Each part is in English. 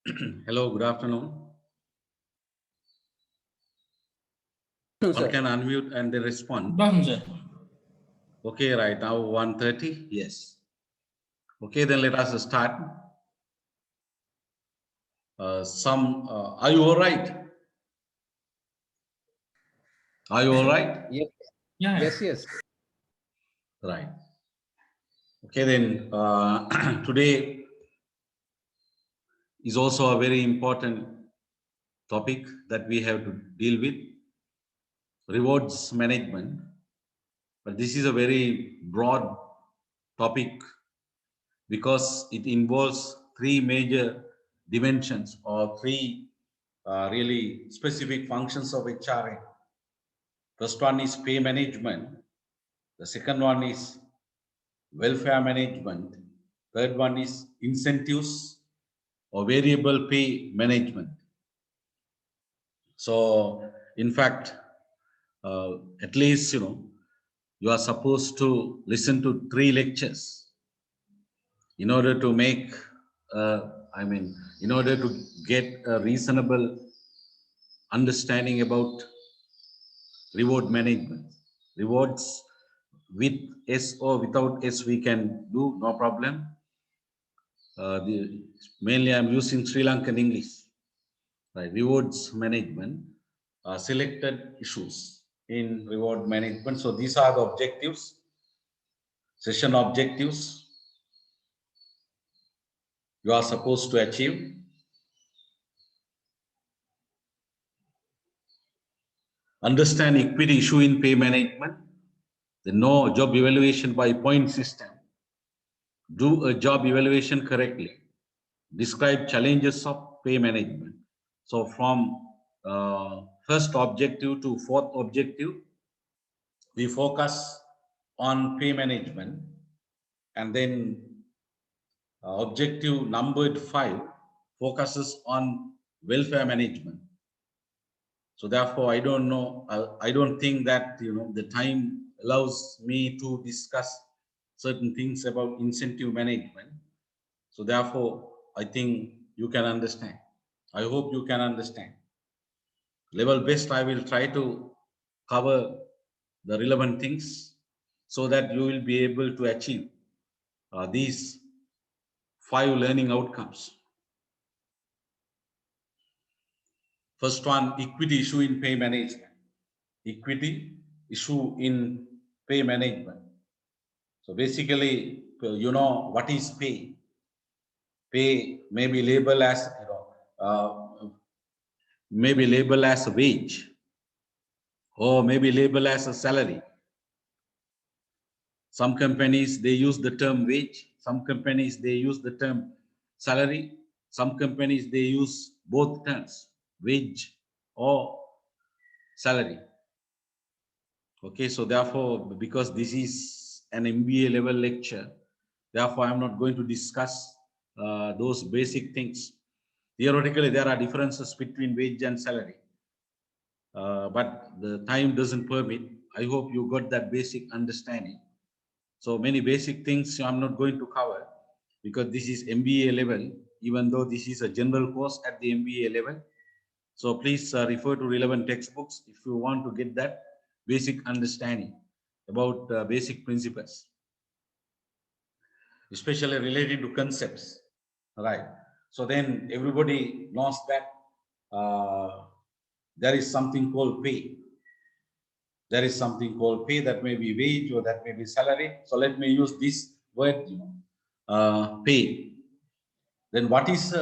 Hello, good afternoon. No, One sir. can unmute and they respond. Done, sir. Okay, right now 1:30. Yes. Okay, then let us start. Are you all right? Are you all right? Yes, Yeah. yes. Right. Okay, then today is also a very important topic that we have to deal with, rewards management. But this is a very broad topic because it involves three major dimensions or three really specific functions of HRA. First one is pay management. The second one is welfare management. Third one is incentives or variable pay management. So, in fact, at least you are supposed to listen to 3 lectures in order to make, in order to get a reasonable understanding about reward management. Rewards with S or without S we can do, no problem. Mainly I'm using Sri Lankan English. Right, rewards management, selected issues in reward management. So these are the objectives, session objectives you are supposed to achieve. Understand equity issue in pay management. Then know job evaluation by point system. Do a job evaluation correctly. Describe challenges of pay management. So from first objective to fourth objective, we focus on pay management, and then objective numbered 5 focuses on welfare management. So therefore, I don't know, I don't think that the time allows me to discuss certain things about incentive management. So therefore, I think you can understand. I hope you can understand. Level best, I will try to cover the relevant things so that you will be able to achieve these 5 learning outcomes. First one, equity issue in pay management. Equity issue in pay management. So basically, what is pay? Pay may be labeled as a wage, or maybe labeled as a salary. Some companies they use the term wage. Some companies they use the term salary. Some companies they use both terms, wage or salary. Okay, so therefore, because this is an MBA level lecture, therefore I'm not going to discuss those basic things. Theoretically, there are differences between wage and salary, but the time doesn't permit. I hope you got that basic understanding. So many basic things I'm not going to cover because this is MBA level, even though this is a general course at the MBA level. So please refer to relevant textbooks if you want to get that basic understanding about basic principles, especially related to concepts. Right. So then everybody knows that there is something called pay. There is something called pay, that may be wage or that may be salary. So let me use this word, pay. Then what is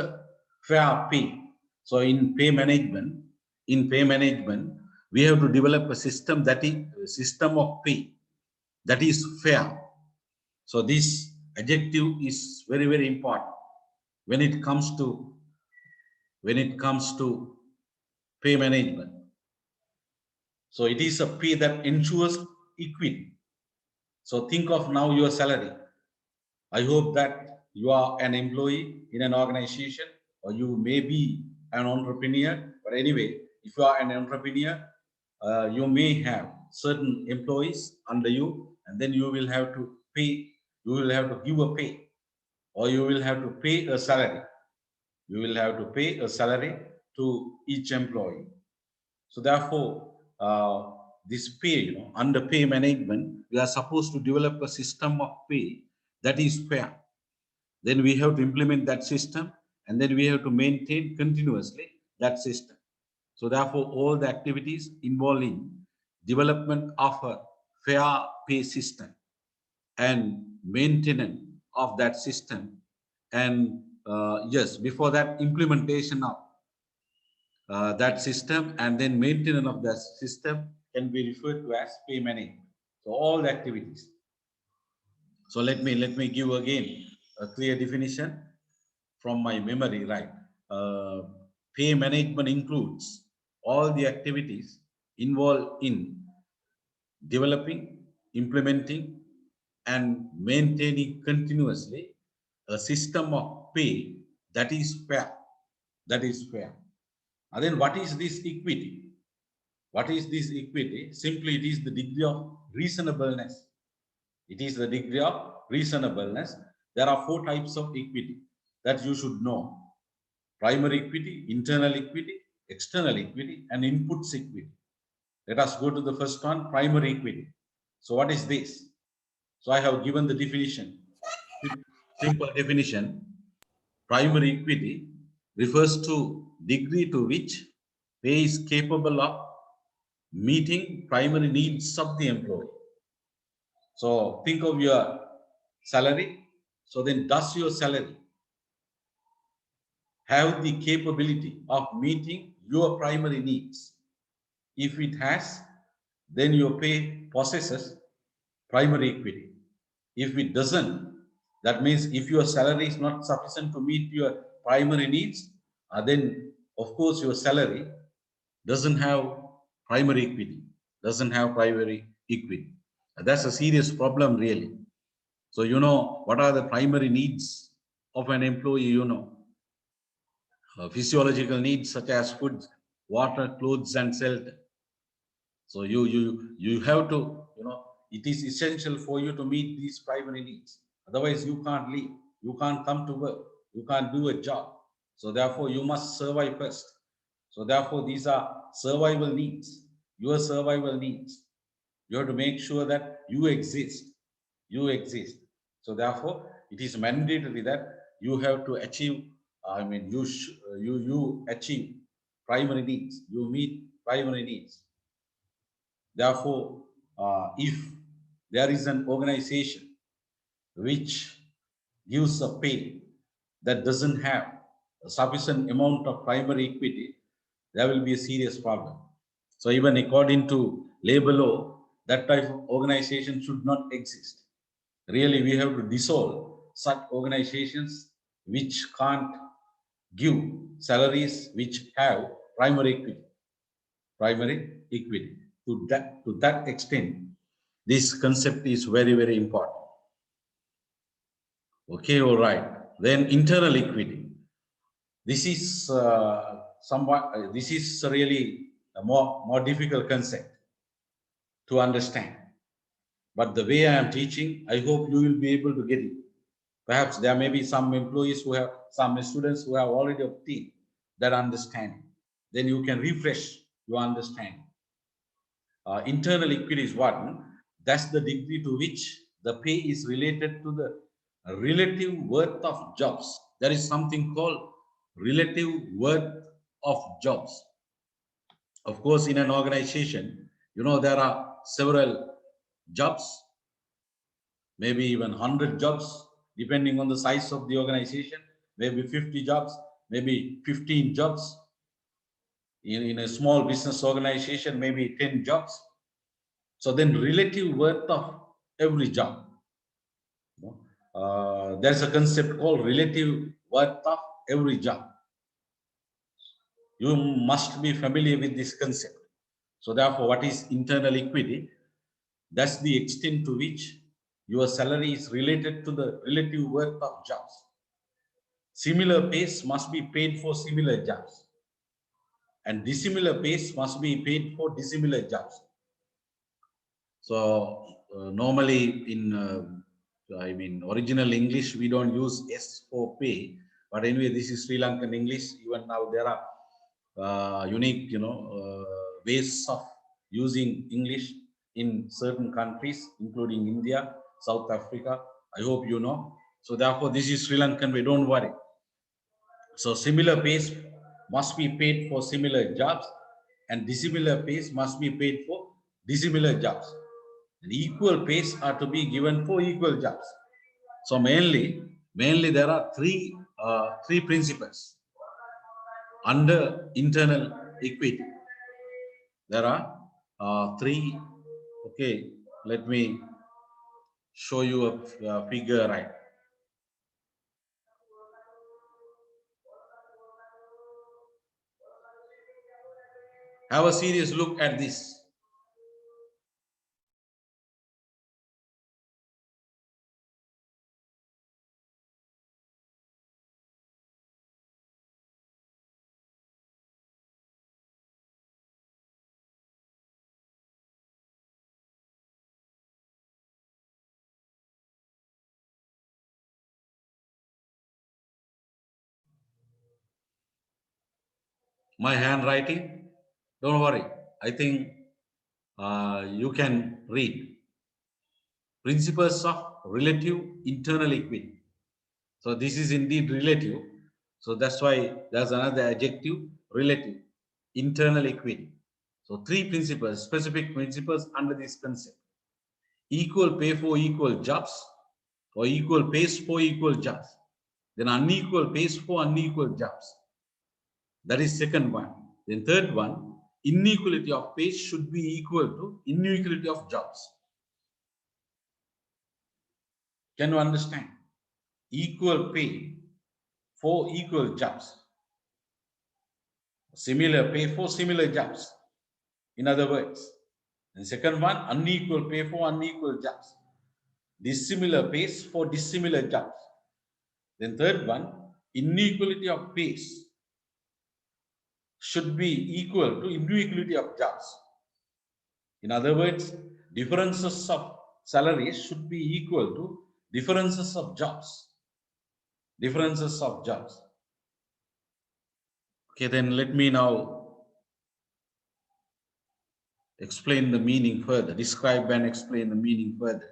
fair pay? So in pay management, we have to develop a system that is a system of pay that is fair. So this adjective is very, very important when it comes to pay management. So it is a pay that ensures equity. So think of now your salary. I hope that you are an employee in an organization, or you may be an entrepreneur. But anyway, if you are an entrepreneur, you may have certain employees under you, and then you will have to pay, you will have to give a pay, or you will have to pay a salary. You will have to pay a salary to each employee. So therefore, this pay, under pay management, we are supposed to develop a system of pay that is fair. Then we have to implement that system, and then we have to maintain continuously that system. So therefore, all the activities involving development of a fair pay system and maintenance of that system, and yes, before that, implementation of that system and then maintenance of that system can be referred to as pay management. So all the activities. So let me give again a clear definition from my memory, right? Uh, Pay management includes all the activities involved in developing, implementing, and maintaining continuously a system of pay that is fair. That is fair. And then what is this equity? What is this equity? Simply, it is the degree of reasonableness. It is the degree of reasonableness. There are 4 types of equity that you should know: primary equity, internal equity, external equity, and inputs equity. Let us go to the first one, primary equity. So, what is this? So, I have given the definition. Simple definition: primary equity refers to degree to which pay is capable of meeting primary needs of the employee. So think of your salary. So then, does your salary have the capability of meeting your primary needs? If it has, then your pay possesses primary equity. If it doesn't, that means if your salary is not sufficient to meet your primary needs, then of course your salary doesn't have primary equity, doesn't have primary equity. That's a serious problem, really. So, what are the primary needs of an employee? Physiological needs such as food, water, clothes, and shelter. So, you have to, it is essential for you to meet these primary needs. Otherwise, you can't live, you can't come to work, you can't do a job. So, therefore, you must survive first. So, therefore, these are survival needs, your survival needs. You have to make sure that you exist. You exist. So therefore, it is mandatory that you have to achieve. You achieve primary needs. You meet primary needs. Therefore, if there is an organization which gives a pay that doesn't have a sufficient amount of primary equity, there will be a serious problem. So even according to labor law, that type of organization should not exist. Really, we have to dissolve such organizations which can't give salaries which have primary equity. Primary equity. To that extent, this concept is very, very important. Okay, all right. Then internal equity. This is this is really a more difficult concept to understand. But the way I am teaching, I hope you will be able to get it. Perhaps there may be some employees who have, some students who have already obtained that understanding. Then you can refresh your understanding. Internal equity is what? That's the degree to which the pay is related to the relative worth of jobs. There is something called relative worth of jobs. Of course, in an organization, there are several jobs, maybe even 100 jobs, depending on the size of the organization, maybe 50 jobs, maybe 15 jobs. In a small business organization, maybe 10 jobs. So then relative worth of every job. There's a concept called relative worth of every job. You must be familiar with this concept. So therefore, what is internal equity? That's the extent to which your salary is related to the relative worth of jobs. Similar pays must be paid for similar jobs, and dissimilar pays must be paid for dissimilar jobs. So normally in original English, we don't use S for pay, But anyway, this is Sri Lankan English. Even now there are unique, ways of using English in certain countries, including India, South Africa. I hope you know. So therefore, this is Sri Lankan way. Don't worry. So similar pays must be paid for similar jobs, and dissimilar pays must be paid for dissimilar jobs. And equal pays are to be given for equal jobs. So mainly there are three principles under internal equity. There are three. Okay, let me show you a figure, right? Have a serious look at this. My handwriting, don't worry. I think you can read. Principles of relative internal equity. So this is indeed relative. So that's why there's another adjective, relative, internal equity. So three principles, specific principles under this concept. Equal pay for equal jobs, or equal pays for equal jobs. Then unequal pays for unequal jobs. That is second one. Then third one, inequality of pay should be equal to inequality of jobs. Can you understand? Equal pay for equal jobs. Similar pay for similar jobs. In other words, the second one, unequal pay for unequal jobs. Dissimilar pays for dissimilar jobs. Then third one, inequality of pays should be equal to inequality of jobs. In other words, differences of salaries should be equal to differences of jobs. Differences of jobs. Okay, then let me now explain the meaning further, describe and explain the meaning further.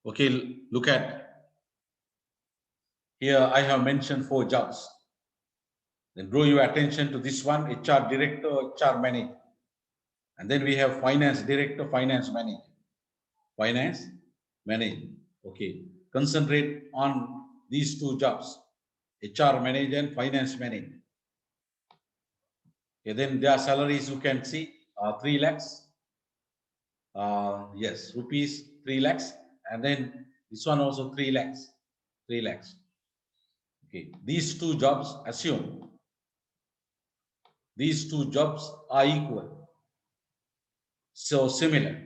Okay, look at here. I have mentioned 4 jobs. Then draw your attention to this one, HR director, HR manager. And then we have finance director, finance manager. Finance manager. Okay, concentrate on these 2 jobs, HR manager and finance manager. Okay, then their salaries you can see 3 lakhs. Yes, rupees 3 lakhs, and then this one also 3 lakhs. 3 lakhs. Okay, these 2 jobs, assume these 2 jobs are equal. So similar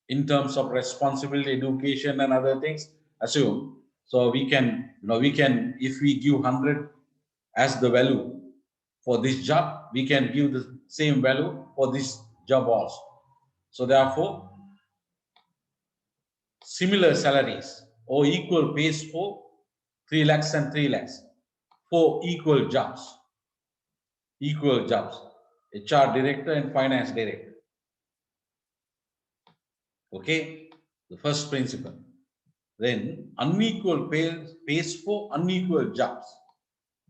in terms of responsibility, education, and other things. Assume. So we can, if we give 100 as the value for this job, we can give the same value for this job also. So therefore, similar salaries or equal pays for 3 lakhs and 3 lakhs for equal jobs. Equal jobs. HR director and finance director. Okay, the first principle. Then unequal pays for unequal jobs.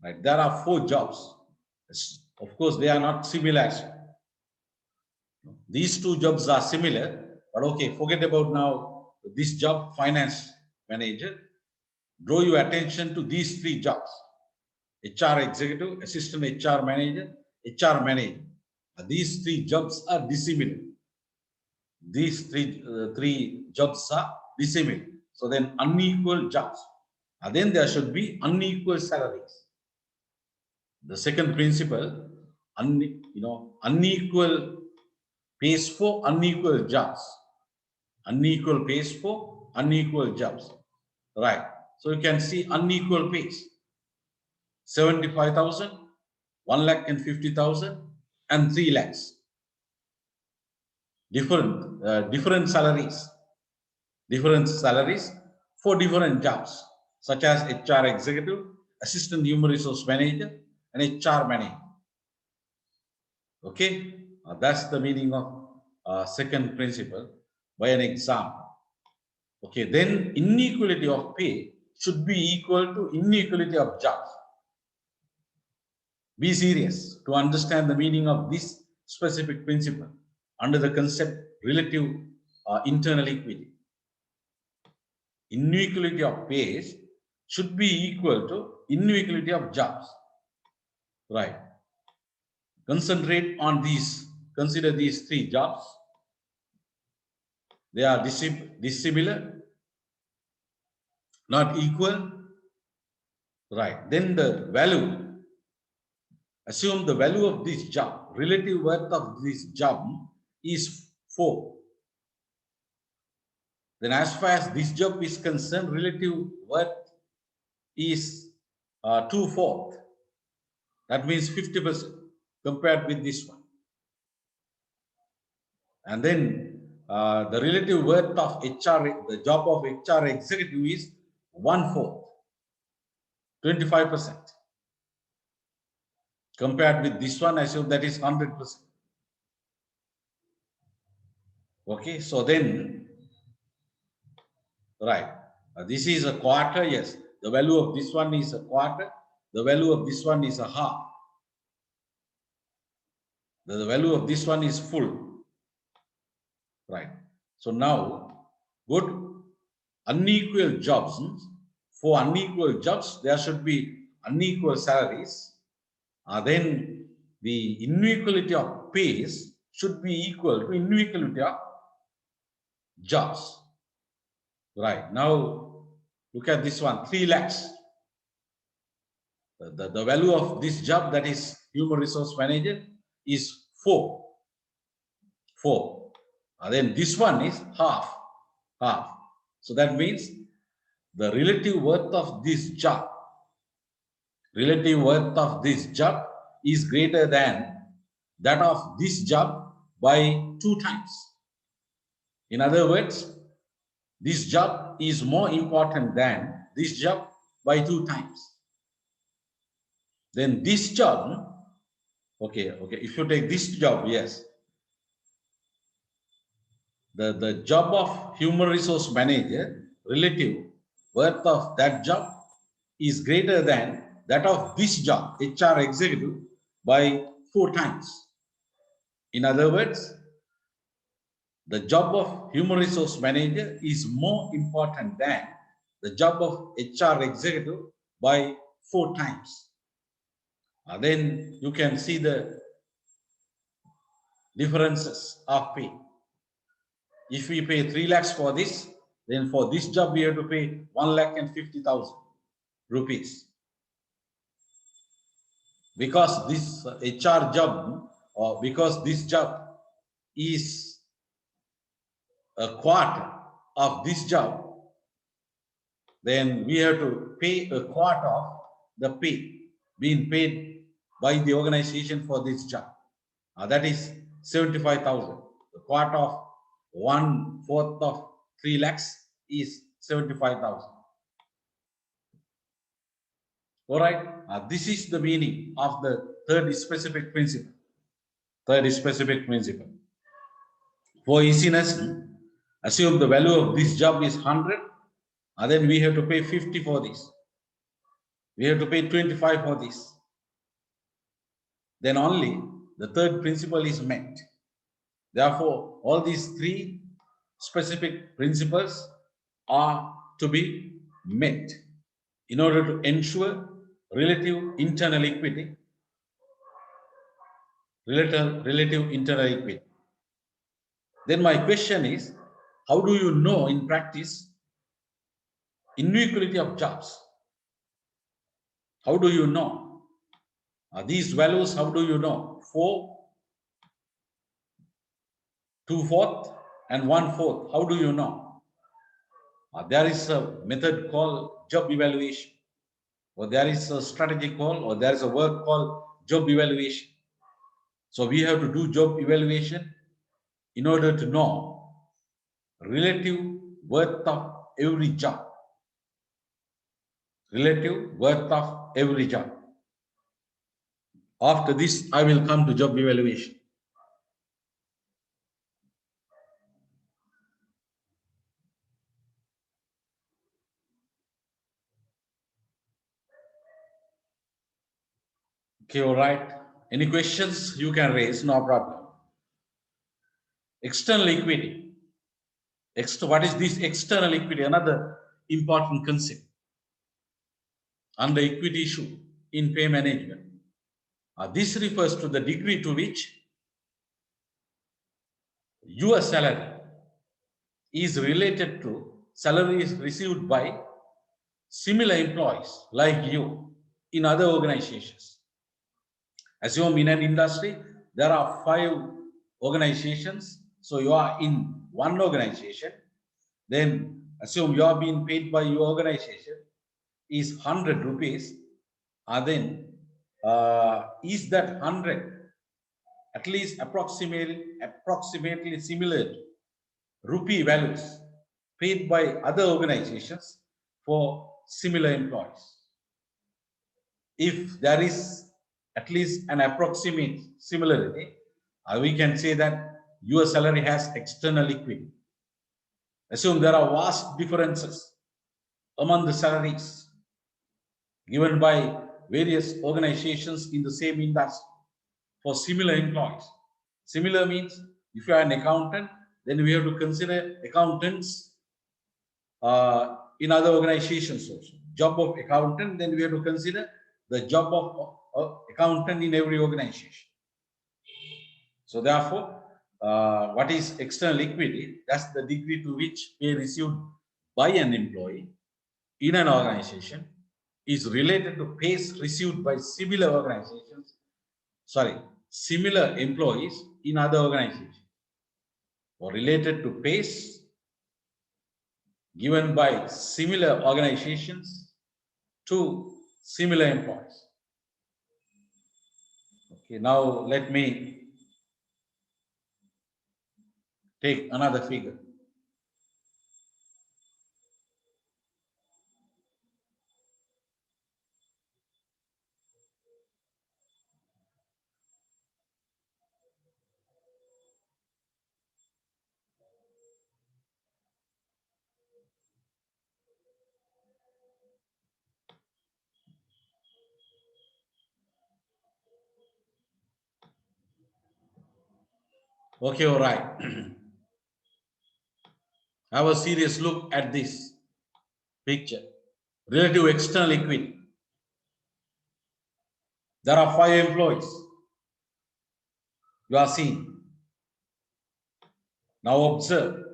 Right? There are 4 jobs. Of course, they are not similar. These 2 jobs are similar, but okay, forget about now this job, finance manager. Draw your attention to these 3 jobs. HR executive, assistant HR manager, HR manager. These 3 jobs are dissimilar. These three jobs are dissimilar. So then unequal jobs. And then there should be unequal salaries. The second principle, unequal pays for unequal jobs. Unequal pays for unequal jobs. Right. So you can see unequal pays. 75,000, 1,50,000, and 3 lakhs. Different salaries for different jobs. such as HR executive, assistant human resource manager, and HR manager. Okay, that's the meaning of second principle by an example. Okay, then inequality of pay should be equal to inequality of jobs. Be serious to understand the meaning of this specific principle under the concept relative internal equity. Inequality of pays should be equal to inequality of jobs. Right. Concentrate on these. Consider these three jobs. They are dissimilar, not equal. Right. Then the value. Assume the value of this job, relative worth of this job is 4. Then as far as this job is concerned, relative worth is 2/4. That means 50% compared with this one. And then the relative worth of HR, the job of HR executive is 1/4, 25%. Compared with this one, I assume that is 100%. Okay, so then, right, this is a quarter, yes. The value of this one is a quarter. The value of this one is a half. The value of this one is full. Right. So now, good unequal jobs. For unequal jobs, there should be unequal salaries. Then the inequality of pays should be equal to inequality of jobs. Right. Now, look at this one, 3 lakhs. The value of this job, that is human resource manager, is 4. Then this one is half. So that means the relative worth of this job, is greater than that of this job by 2 times. In other words, this job is more important than this job by 2 times. Then this job, okay, if you take this job, yes, the job of human resource manager, relative worth of that job is greater than that of this job, HR executive, by 4 times. In other words, the job of human resource manager is more important than the job of HR executive by 4 times. Then you can see the differences of pay. If we pay 3 lakhs for this, then for this job we have to pay 1,50,000 rupees. Because this HR job, or because this job is a quarter of this job, then we have to pay a quarter of the pay being paid by the organization for this job. That is 75,000. The quarter of 1/4 of 3 lakhs is 75,000. All right. This is the meaning of the third specific principle. For easiness, assume the value of this job is 100, and then we have to pay 50 for this. We have to pay 25 for this. Then only the third principle is met. Therefore, all these 3 specific principles are to be met in order to ensure relative internal equity. Then my question is, how do you know in practice inequality of jobs? How do you know? These values, how do you know? 4, 2/4, and 1/4. How do you know? There is a method called job evaluation, or there is a strategy called, or there is a work called job evaluation. So we have to do job evaluation in order to know relative worth of every job. relative worth of every job. After this, I will come to job evaluation. Okay, all right. Any questions you can raise, no problem. External equity. What is this external equity? Another important concept under equity issue in pay management. This refers to the degree to which your salary is related to salaries received by similar employees like you in other organizations. Assume in an industry, there are 5 organizations. So you are in one organization. Then assume you are being paid by your organization is 100 rupees. Then is that 100 at least approximately similar rupee values paid by other organizations for similar employees? If there is at least an approximate similarity, we can say that your salary has external equity. Assume there are vast differences among the salaries given by various organizations in the same industry for similar employees. Similar means if you are an accountant, then we have to consider accountants in other organizations also. Job of accountant, then we have to consider the job of accountant in every organization. So therefore, what is external equity? That's the degree to which pay received by an employee in an organization is related to pays received by similar organizations, similar employees in other organizations, or related to pays given by similar organizations to similar employees. Okay, now let me take another figure. Okay, all right. Have a serious look at this picture. Relative external equity. There are 5 employees. You are seeing. Now observe.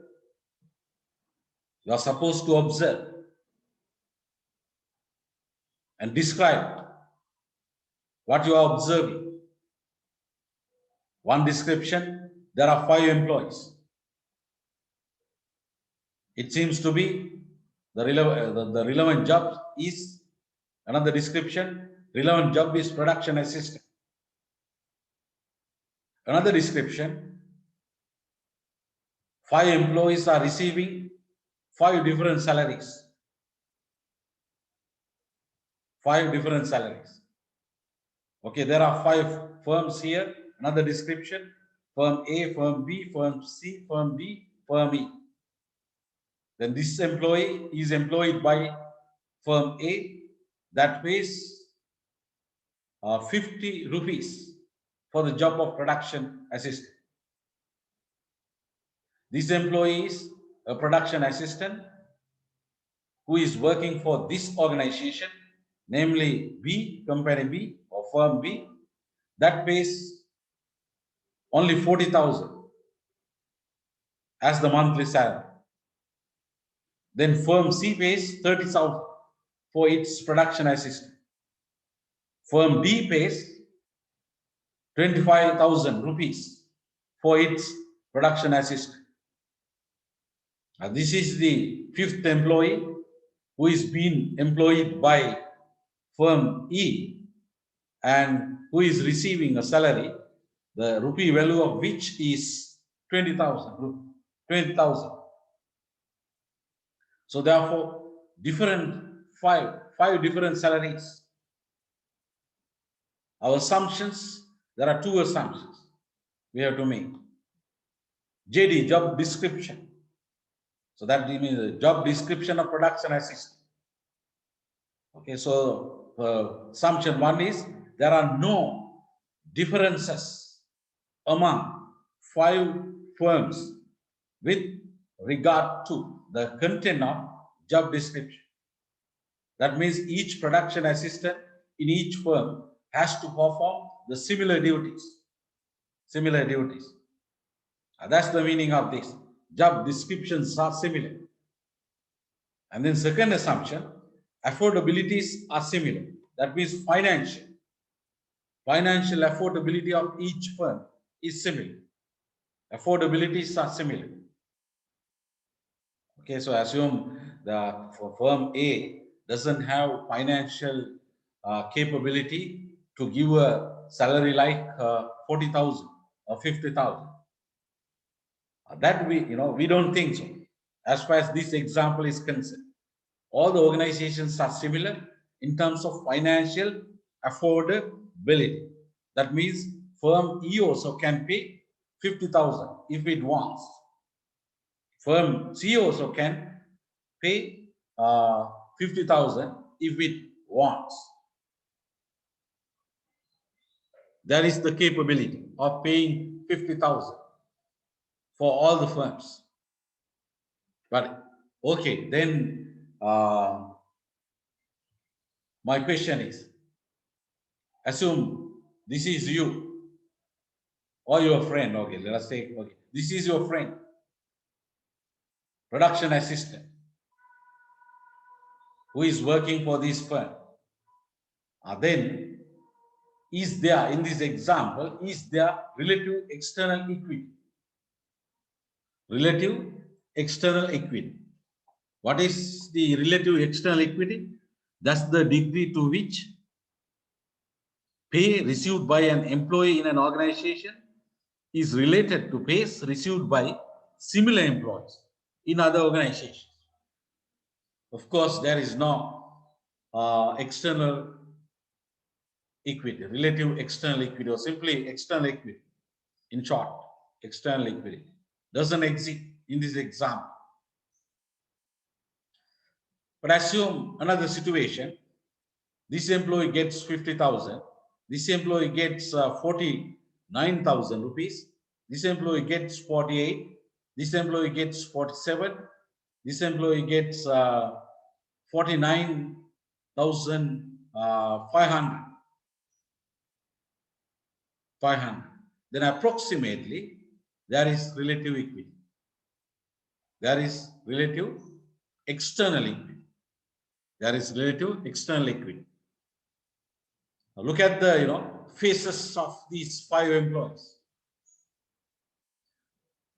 You are supposed to observe and describe what you are observing. One description, there are 5 employees. It seems to be the relevant job is another description. Relevant job is production assistant. Another description, 5 employees are receiving 5 different salaries. 5 different salaries. Okay, there are 5 firms here. Another description, firm A, firm B, firm C, firm D, firm E. Then this employee is employed by firm A that pays 50 rupees for the job of production assistant. This employee is a production assistant who is working for this organization, namely B, company B or firm B, that pays only 40,000 as the monthly salary. Then firm C pays 30,000 for its production assistant. Firm D pays 25,000 rupees for its production assistant. This is the 5th employee who is being employed by firm E and who is receiving a salary, the rupee value of which is 20,000. So therefore, different five 5 different salaries. Our assumptions, there are 2 assumptions we have to make. JD, job description. So that means the job description of production assistant. Okay, so assumption 1 is there are no differences among 5 firms with regard to the content of job description. That means each production assistant in each firm has to perform the similar duties. Similar duties. That's the meaning of this. Job descriptions are similar. And then second assumption, affordabilities are similar. That means financial affordability of each firm is similar. Affordabilities are similar. Okay, so assume that for firm A doesn't have financial capability to give a salary like 40,000 or 50,000. That we don't think so. As far as this example is concerned, all the organizations are similar in terms of financial affordability. That means firm E also can pay 50,000 if it wants. Firm C also can pay 50,000 if it wants. There is the capability of paying 50,000 for all the firms. But okay, then my question is, assume this is you or your friend. Okay, let us say, okay, this is your friend, production assistant, who is working for this firm. Then is there, in this example, is there relative external equity? Relative external equity. What is the relative external equity? That's the degree to which pay received by an employee in an organization is related to pays received by similar employees in other organizations. Of course, there is no external equity, relative external equity, or simply external equity. In short, external equity doesn't exist in this example. But assume another situation. This employee gets 50,000. This employee gets 49,000 rupees. This employee gets 48. This employee gets 47. This employee gets 49,500. 500. Then approximately there is relative equity. There is relative external equity. There is relative external equity. Now look at the faces of these 5 employees.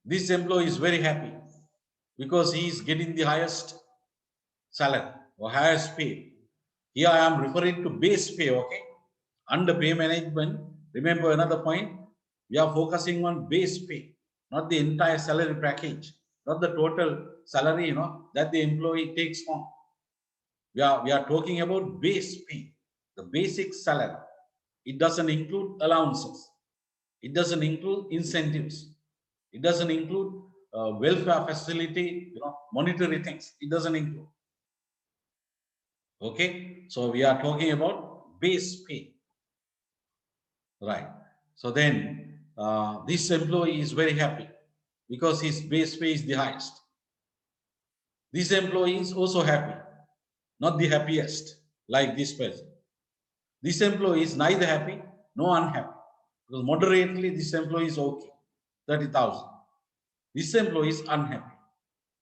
This employee is very happy because he is getting the highest salary or highest pay. Here I am referring to base pay, okay? Under pay management, remember another point, we are focusing on base pay, not the entire salary package, not the total salary, that the employee takes home. We are talking about base pay, the basic salary. It doesn't include allowances. It doesn't include incentives. It doesn't include welfare facility, monetary things. It doesn't include. Okay, so we are talking about base pay. Right. So then this employee is very happy because his base pay is the highest. This employee is also happy, not the happiest like this person. This employee is neither happy nor unhappy because moderately this employee is okay, 30,000. This employee is unhappy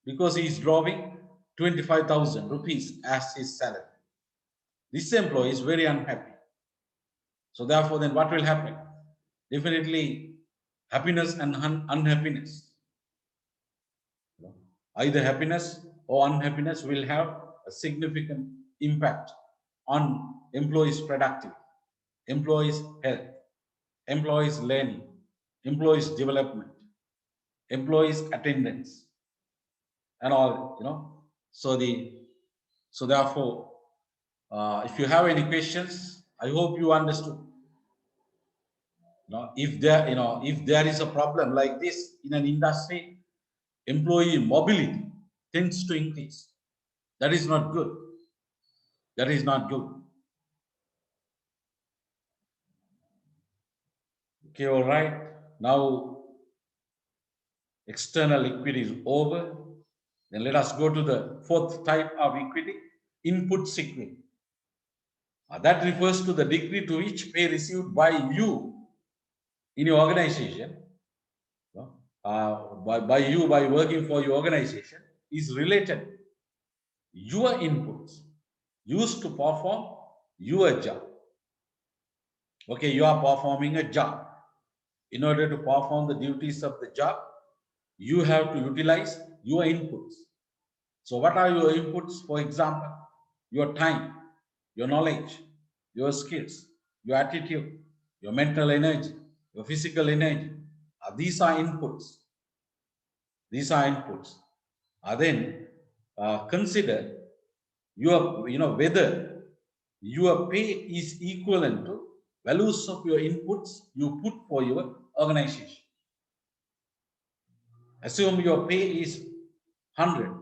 because he is drawing 25,000 rupees as his salary. This employee is very unhappy. So therefore, then what will happen? Definitely happiness and unhappiness. Either happiness or unhappiness will have a significant impact on employees' productivity, employees' health, employees' learning, employees' development, employees' attendance, and all, So therefore, If you have any questions, I hope you understood. If there is a problem like this in an industry, employee mobility tends to increase. That is not good. That is not good. Okay, all right. Now, external equity is over. Then let us go to the fourth type of equity, input equity. That refers to the degree to which pay received by you in your organization, by working for your organization, is related your inputs used to perform your job. Okay, you are performing a job. In order to perform the duties of the job, you have to utilize your inputs. So what are your inputs? For example, your time, your knowledge, your skills, your attitude, your mental energy, your physical energy. These are inputs. These are inputs. Then consider whether your pay is equivalent to values of your inputs you put for your organization. Assume your pay is 100,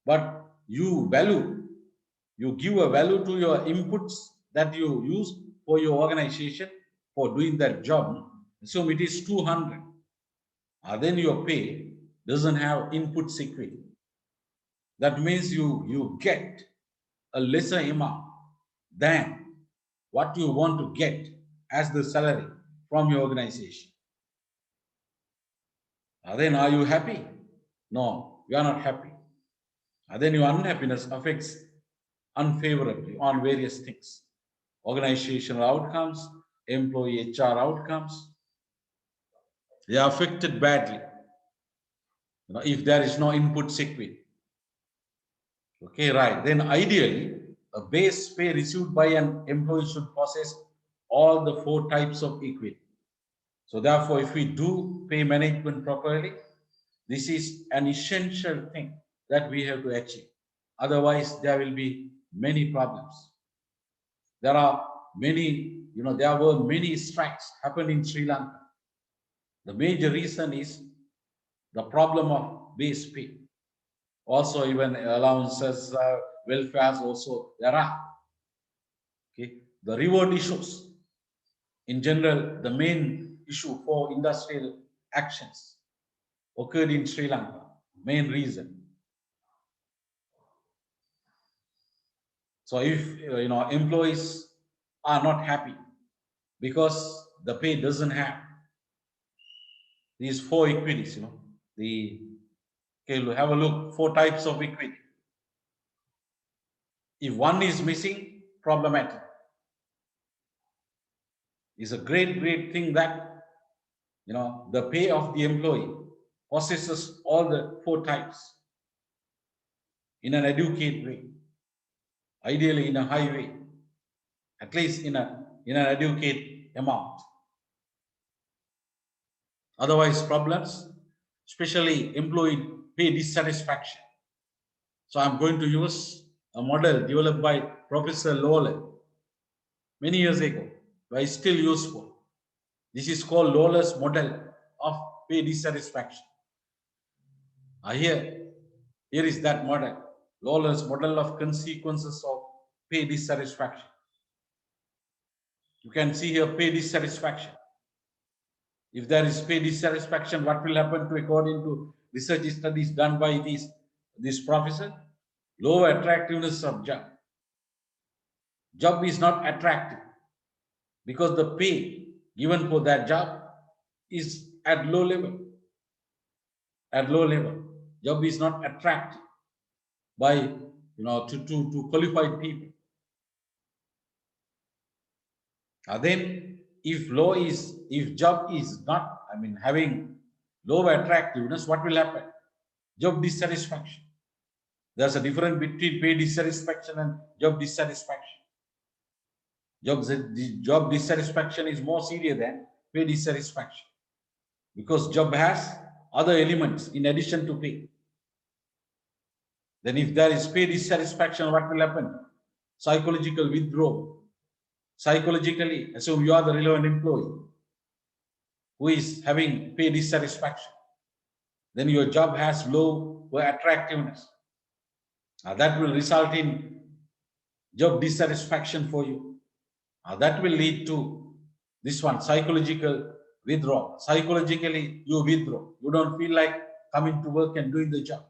but you give a value to your inputs that you use for your organization for doing that job. Assume it is 200. Then your pay doesn't have input equity. That means you get a lesser amount than what you want to get as the salary from your organization. Then are you happy? No, you are not happy. Then your unhappiness affects unfavorably on various things. Organizational outcomes, employee HR outcomes, they are affected badly. If there is no input equity. Okay, right. Then ideally, a base pay received by an employee should possess all the four types of equity. So therefore, if we do pay management properly, this is an essential thing that we have to achieve. Otherwise, there will be many problems. There are many, there were many strikes happened in Sri Lanka. The major reason is the problem of base pay. Also, even allowances, welfares also there are. Okay, the reward issues. In general, the main issue for industrial actions occurred in Sri Lanka. Main reason. So if employees are not happy because the pay doesn't have these four equities, okay, have a look, four types of equity. If one is missing, problematic. It's a great thing that the pay of the employee possesses all the four types in an adequate way, ideally in a high way, at least in an adequate amount. Otherwise, problems, especially employee pay dissatisfaction. So I'm going to use a model developed by Professor Lawler many years ago, but it's still useful. This is called Lawler's model of pay dissatisfaction. Here is that model, Lawler's model of consequences of pay dissatisfaction. You can see here pay dissatisfaction. If there is pay dissatisfaction, what will happen to, according to research studies done by this professor? Lower attractiveness of job. Job is not attractive because the pay given for that job is at low level. At low level, job is not attractive by to qualified people. Then if job is not, having low attractiveness, what will happen? Job dissatisfaction. There's a difference between pay dissatisfaction and job dissatisfaction. Job dissatisfaction is more serious than pay dissatisfaction because job has other elements in addition to pay. Then if there is pay dissatisfaction, what will happen? psychological withdrawal. Psychologically, assume you are the relevant employee who is having pay dissatisfaction. Then your job has low attractiveness. That will result in job dissatisfaction for you. That will lead to this one, psychological withdrawal. Psychologically, you withdraw. You don't feel like coming to work and doing the job.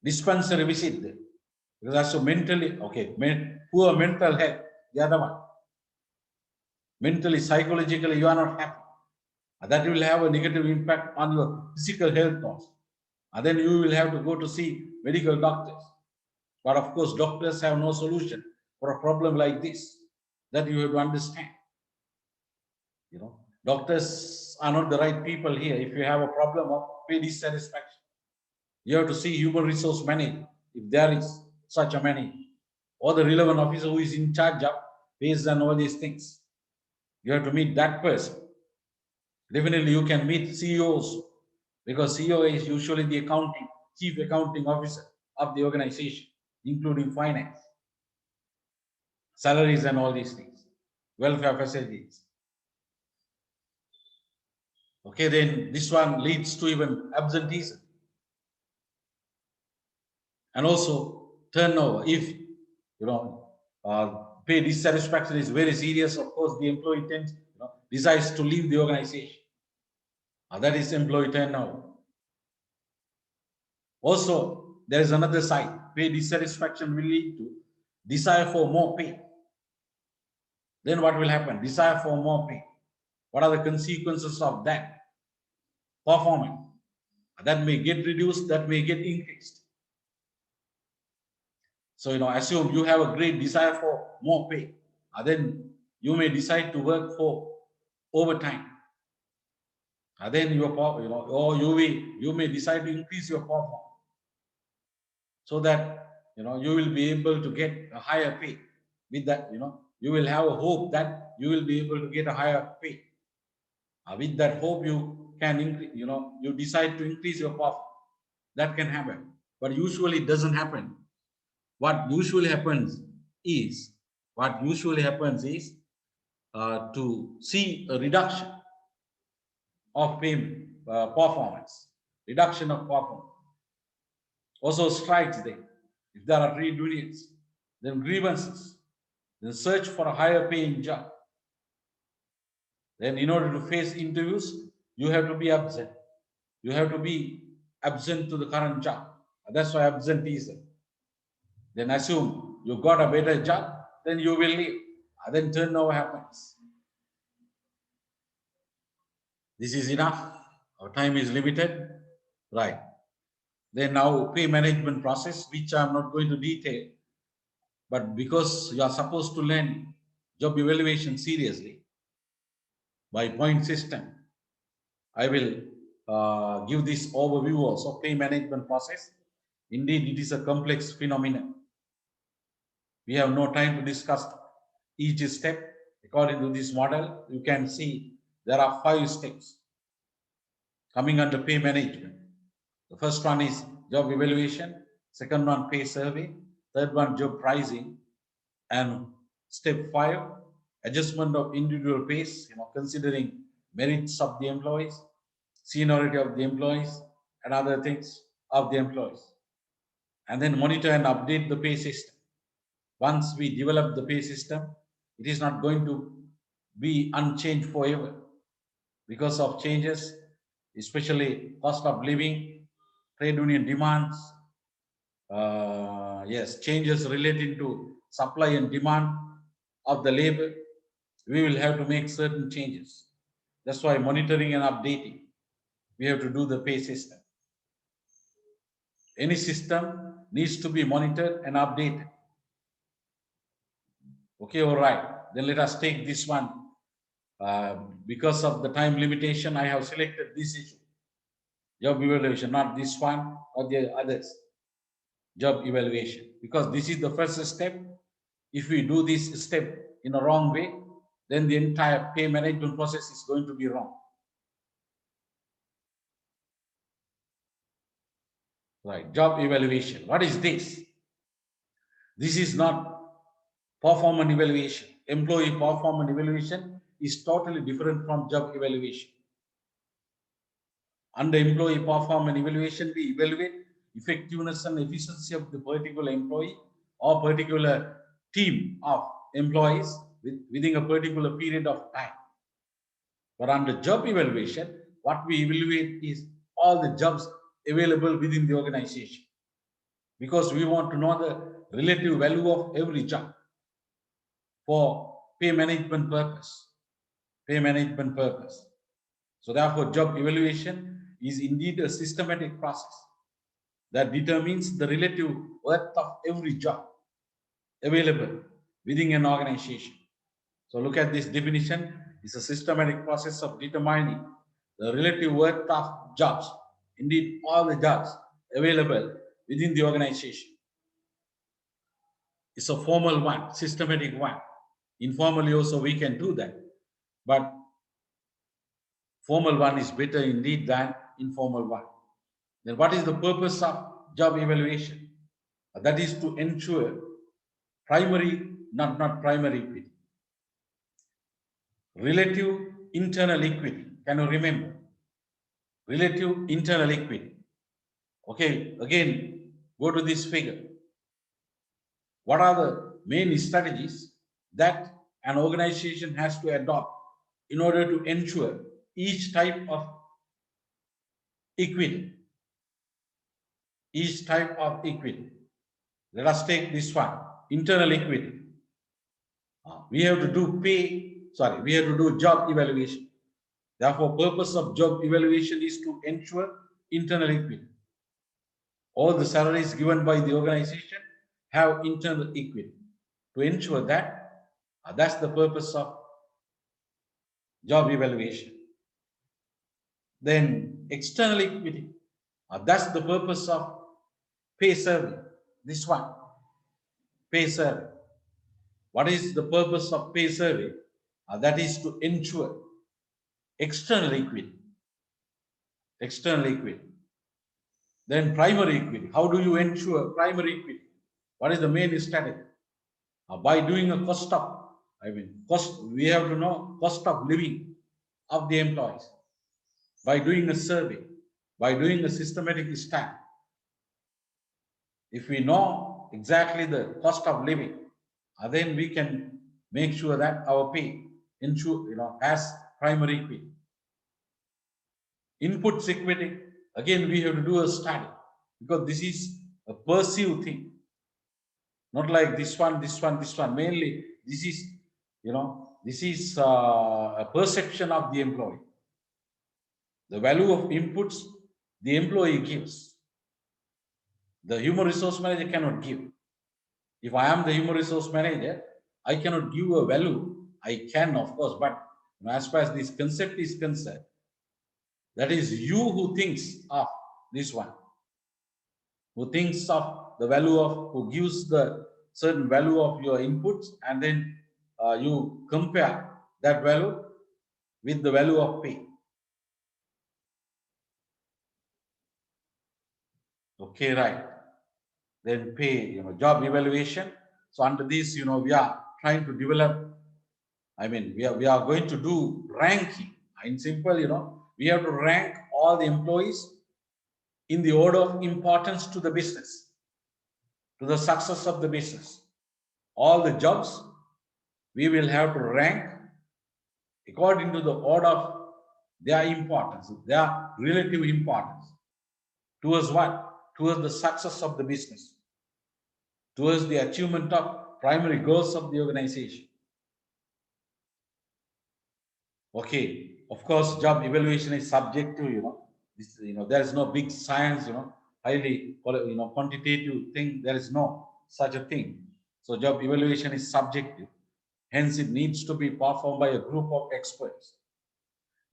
Dispensary visit there. Because also mentally, okay, poor mental health, the other one. Mentally, psychologically, you are not happy. That will have a negative impact on your physical health also. And then you will have to go to see medical doctors. But of course, doctors have no solution for a problem like this. That you have to understand. You know, doctors are not the right people here. If you have a problem of pay dissatisfaction, you have to see human resource manager, if there is such a manager, or the relevant officer who is in charge of pays and all these things. You have to meet that person. Definitely, you can meet CEOs because CEO is usually the chief accounting officer of the organization, including finance, salaries, and all these things, welfare facilities. Okay, then this one leads to even absenteeism. And also turnover. If pay dissatisfaction is very serious, of course the employee decides to leave the organization. That is employee turnover. Also, there is another side. Pay dissatisfaction will lead to desire for more pay. Then what will happen? Desire for more pay. What are the consequences of that? Performance. That may get reduced, that may get increased. So, assume you have a great desire for more pay. Then you may decide to work for overtime. Then or you may decide to increase your performance so that you will be able to get a higher pay. With that, you will have a hope that you will be able to get a higher pay. With that hope, you can increase. You decide to increase your performance. That can happen, but usually it doesn't happen. What usually happens is to see a reduction of payment performance, reduction of performance. Also strikes there. If there are trade unions, then grievances, then search for a higher paying job. Then in order to face interviews, you have to be absent. You have to be absent to the current job. That's why absenteeism. Then assume you got a better job, then you will leave. Then turnover happens. This is enough. Our time is limited. Right. Then now pay management process, which I'm not going to detail. But because you are supposed to learn job evaluation seriously by point system, I will give this overview also. Pay management process. Indeed, it is a complex phenomenon. We have no time to discuss each step. According to this model, you can see there are 5 steps coming under pay management. The first one is job evaluation, second one pay survey, third one job pricing, and step 5, adjustment of individual pays, considering merits of the employees, seniority of the employees, and other things of the employees. And then monitor and update the pay system. Once we develop the pay system, it is not going to be unchanged forever because of changes, especially cost of living, trade union demands, changes relating to supply and demand of the labor. We will have to make certain changes. That's why monitoring and updating, we have to do the pay system. Any system needs to be monitored and updated. Okay, all right. Then let us take this one. Because of the time limitation, I have selected this issue. Job evaluation, not this one or the others. Job evaluation. Because this is the first step. If we do this step in a wrong way, then the entire pay management process is going to be wrong. Right, job evaluation. What is this? This is not performance evaluation. Employee performance evaluation is totally different from job evaluation. Under employee performance evaluation, we evaluate effectiveness and efficiency of the particular employee or particular team of employees within a particular period of time. But under job evaluation, what we evaluate is all the jobs available within the organization, because we want to know the relative value of every job for pay management purpose. Pay management purpose. So therefore, job evaluation is indeed a systematic process that determines the relative worth of every job available within an organization. So look at this definition. It's a systematic process of determining the relative worth of jobs, indeed all the jobs available within the organization. It's a formal one, systematic one. Informally also we can do that, but formal one is better indeed than informal one. Then what is the purpose of job evaluation? That is to ensure primary, not primary equity, relative internal equity. Can you remember? Relative internal equity. Okay, again, go to this figure. What are the main strategies that an organization has to adopt in order to ensure each type of equity? Each type of equity. Let us take this one, internal equity. We have to do job evaluation. Therefore, purpose of job evaluation is to ensure internal equity. All the salaries given by the organization have internal equity. To ensure that, that's the purpose of job evaluation. Then external equity, that's the purpose of pay survey. This one, pay survey. What is the purpose of pay survey? That is to ensure external equity. External equity. Then primary equity. How do you ensure primary equity? What is the main strategy? By doing a cost, we have to know cost of living of the employees. By doing a survey, by doing a systematic study. If we know exactly the cost of living, then we can make sure that our pay has primary equity. Inputs equity, again we have to do a study, because this is a perceived thing, not like this one. Mainly this is a perception of the employee. The value of inputs the employee gives, the human resource manager cannot give. If I am the human resource manager, I cannot give a value. I can, of course, but as far as this concept is concerned, that is you who thinks of this one, who thinks of the value of, who gives the certain value of your inputs, and then you compare that value with the value of pay. Okay, right. Then pay, job evaluation. So under this, we are trying to develop, we are going to do ranking. In simple, we have to rank all the employees in the order of importance to the business, to the success of the business. All the jobs we will have to rank according to the order of their importance, their relative importance. Towards what? Towards the success of the business, towards the achievement of primary goals of the organization. Okay, of course, job evaluation is subjective, there is no big science, highly, quantitative thing. There is no such a thing. So job evaluation is subjective. Hence, it needs to be performed by a group of experts.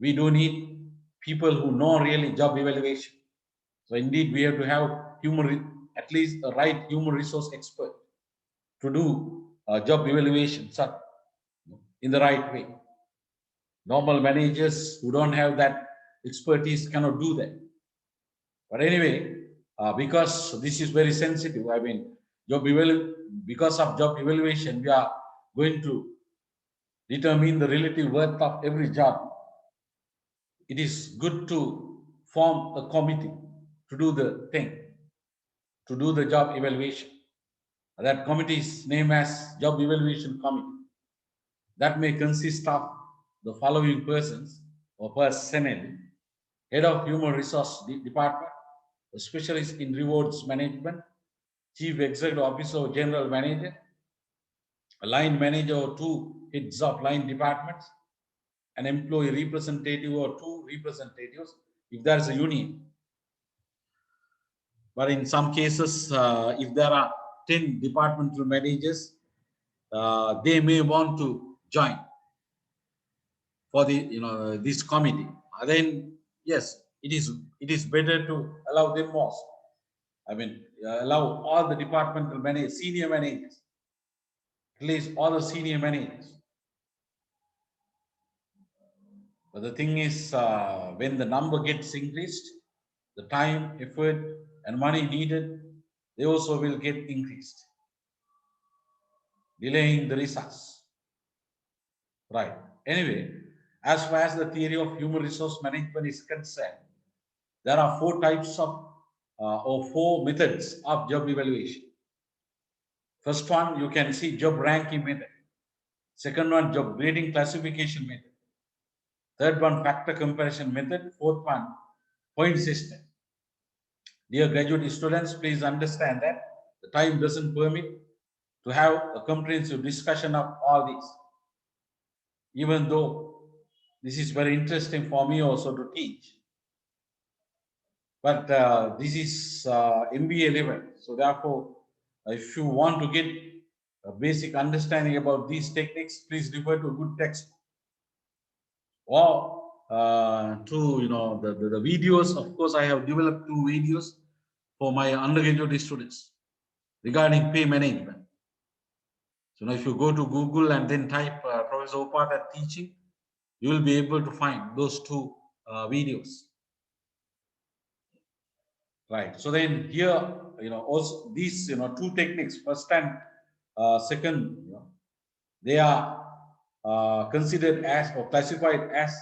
We do need people who know really job evaluation. So indeed, we have to have at least a right human resource expert to do job evaluation in the right way. Normal managers who don't have that expertise cannot do that. But anyway, because this is very sensitive, because of job evaluation, we are going to determine the relative worth of every job. It is good to form a committee to do the thing, to do the job evaluation. That committee is named as Job Evaluation Committee. That may consist of the following persons or personnel: head of human resource department, a specialist in rewards management, chief executive officer or general manager, a line manager or two heads of line departments, an employee representative or two representatives if there is a union. But in some cases, if there are 10 departmental managers, they may want to join for the this committee. Then yes, it is better to allow them most. I mean, allow all the departmental managers, senior managers, at least all the senior managers. But the thing is, when the number gets increased, the time, effort, and money needed, they also will get increased, delaying the results. Right. Anyway, as far as the theory of human resource management is concerned, there are four types of or four methods of job evaluation. First one, you can see job ranking method. Second one, job grading classification method. Third one, factor comparison method. Fourth one, point system. Dear graduate students, please understand that the time doesn't permit to have a comprehensive discussion of all these. Even though this is very interesting for me also to teach. But this is MBA level. So therefore, if you want to get a basic understanding about these techniques, please refer to a good text. Or to the videos. Of course, I have developed 2 videos for my undergraduate students regarding pay management. So now if you go to Google and then type Professor Opatha teaching, you will be able to find those 2 videos. Right. So then here, also these, 2 techniques, first and second, they are considered as or classified as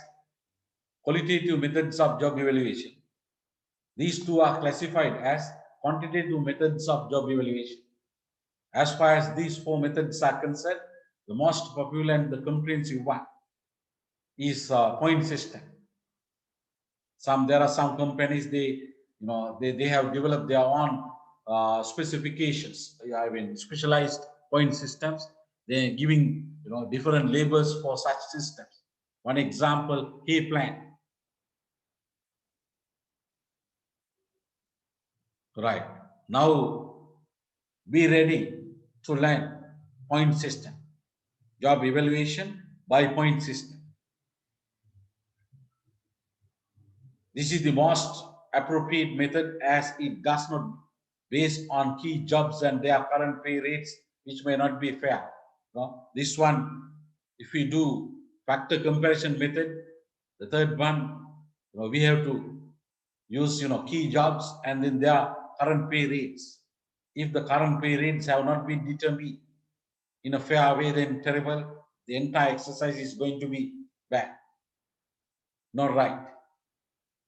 qualitative methods of job evaluation. These 2 are classified as quantitative methods of job evaluation. As far as these 4 methods are concerned, the most popular and the comprehensive one is point system. There are some companies, they have developed their own specifications. I mean, specialized point systems. They're giving different labels for such systems. One example, K plan. Right. Now be ready to learn point system, job evaluation by point system. This is the most appropriate method as it does not based on key jobs and their current pay rates, which may not be fair. This one, if we do factor comparison method, the third one, we have to use key jobs and then their current pay rates. If the current pay rates have not been determined in a fair way, then terrible. The entire exercise is going to be bad, not right.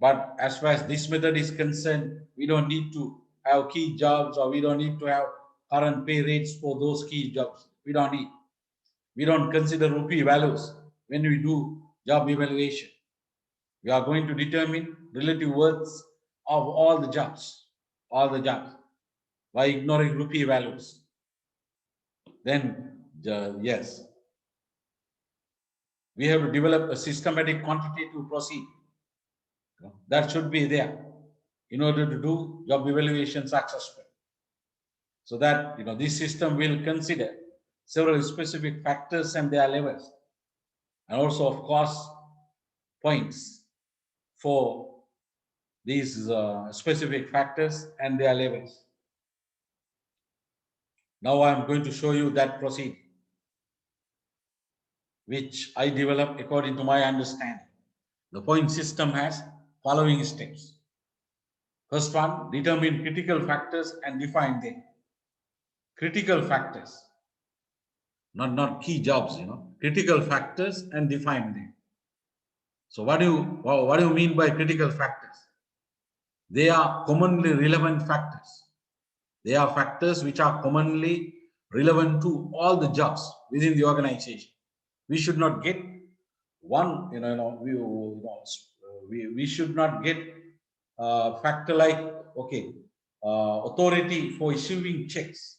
But as far as this method is concerned, we don't need to have key jobs or we don't need to have current pay rates for those key jobs. We don't need. We don't consider rupee values when we do job evaluation. We are going to determine relative worths of all the jobs by ignoring rupee values. Then, yes, we have to develop a systematic quantitative procedure that should be there in order to do job evaluation successfully. So that this system will consider several specific factors and their levels, and also of course points for these specific factors and their levels. Now I am going to show you that procedure which I developed according to my understanding. The point system has following steps. First one, determine critical factors and define them. critical factors, not key jobs, critical factors and define them. So what do you mean by critical factors? They are commonly relevant factors. They are factors which are commonly relevant to all the jobs within the organization. We should not get one, we should not get a factor like, okay, authority for issuing checks.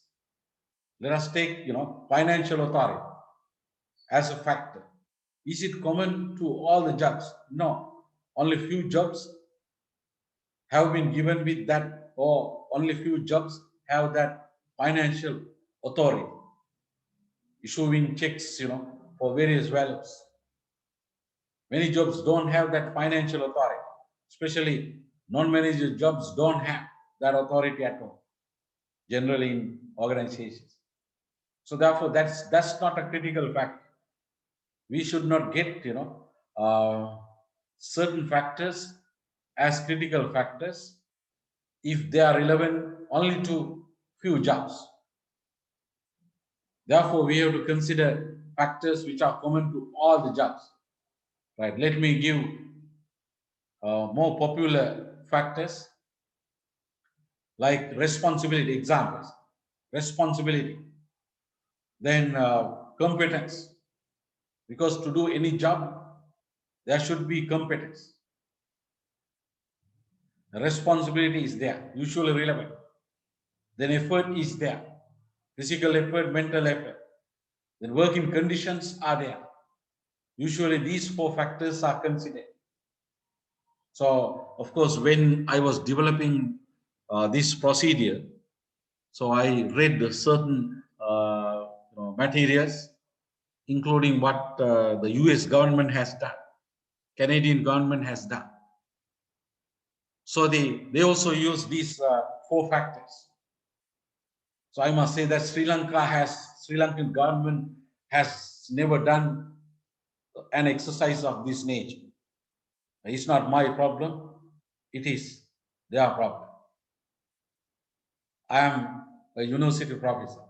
Let us take, financial authority as a factor. Is it common to all the jobs? No, only few jobs have been given with that, or only few jobs have that financial authority, issuing checks, for various values. Many jobs don't have that financial authority, especially non-manager jobs don't have that authority at all, generally in organizations. So therefore, that's not a critical factor. We should not get, certain factors as critical factors if they are relevant only to few jobs. Therefore, we have to consider factors which are common to all the jobs. Right? Let me give more popular factors like responsibility examples. Responsibility, then competence, because to do any job there should be competence. The responsibility is there, usually relevant. Then effort is there, physical effort, mental effort. Then working conditions are there. Usually these four factors are considered. So of course, when I was developing this procedure, so I read certain materials, including what the US government has done, Canadian government has done. So they also use these four factors. So I must say that Sri Lankan government has never done an exercise of this nature. It's not my problem, it is their problem. I am a university professor.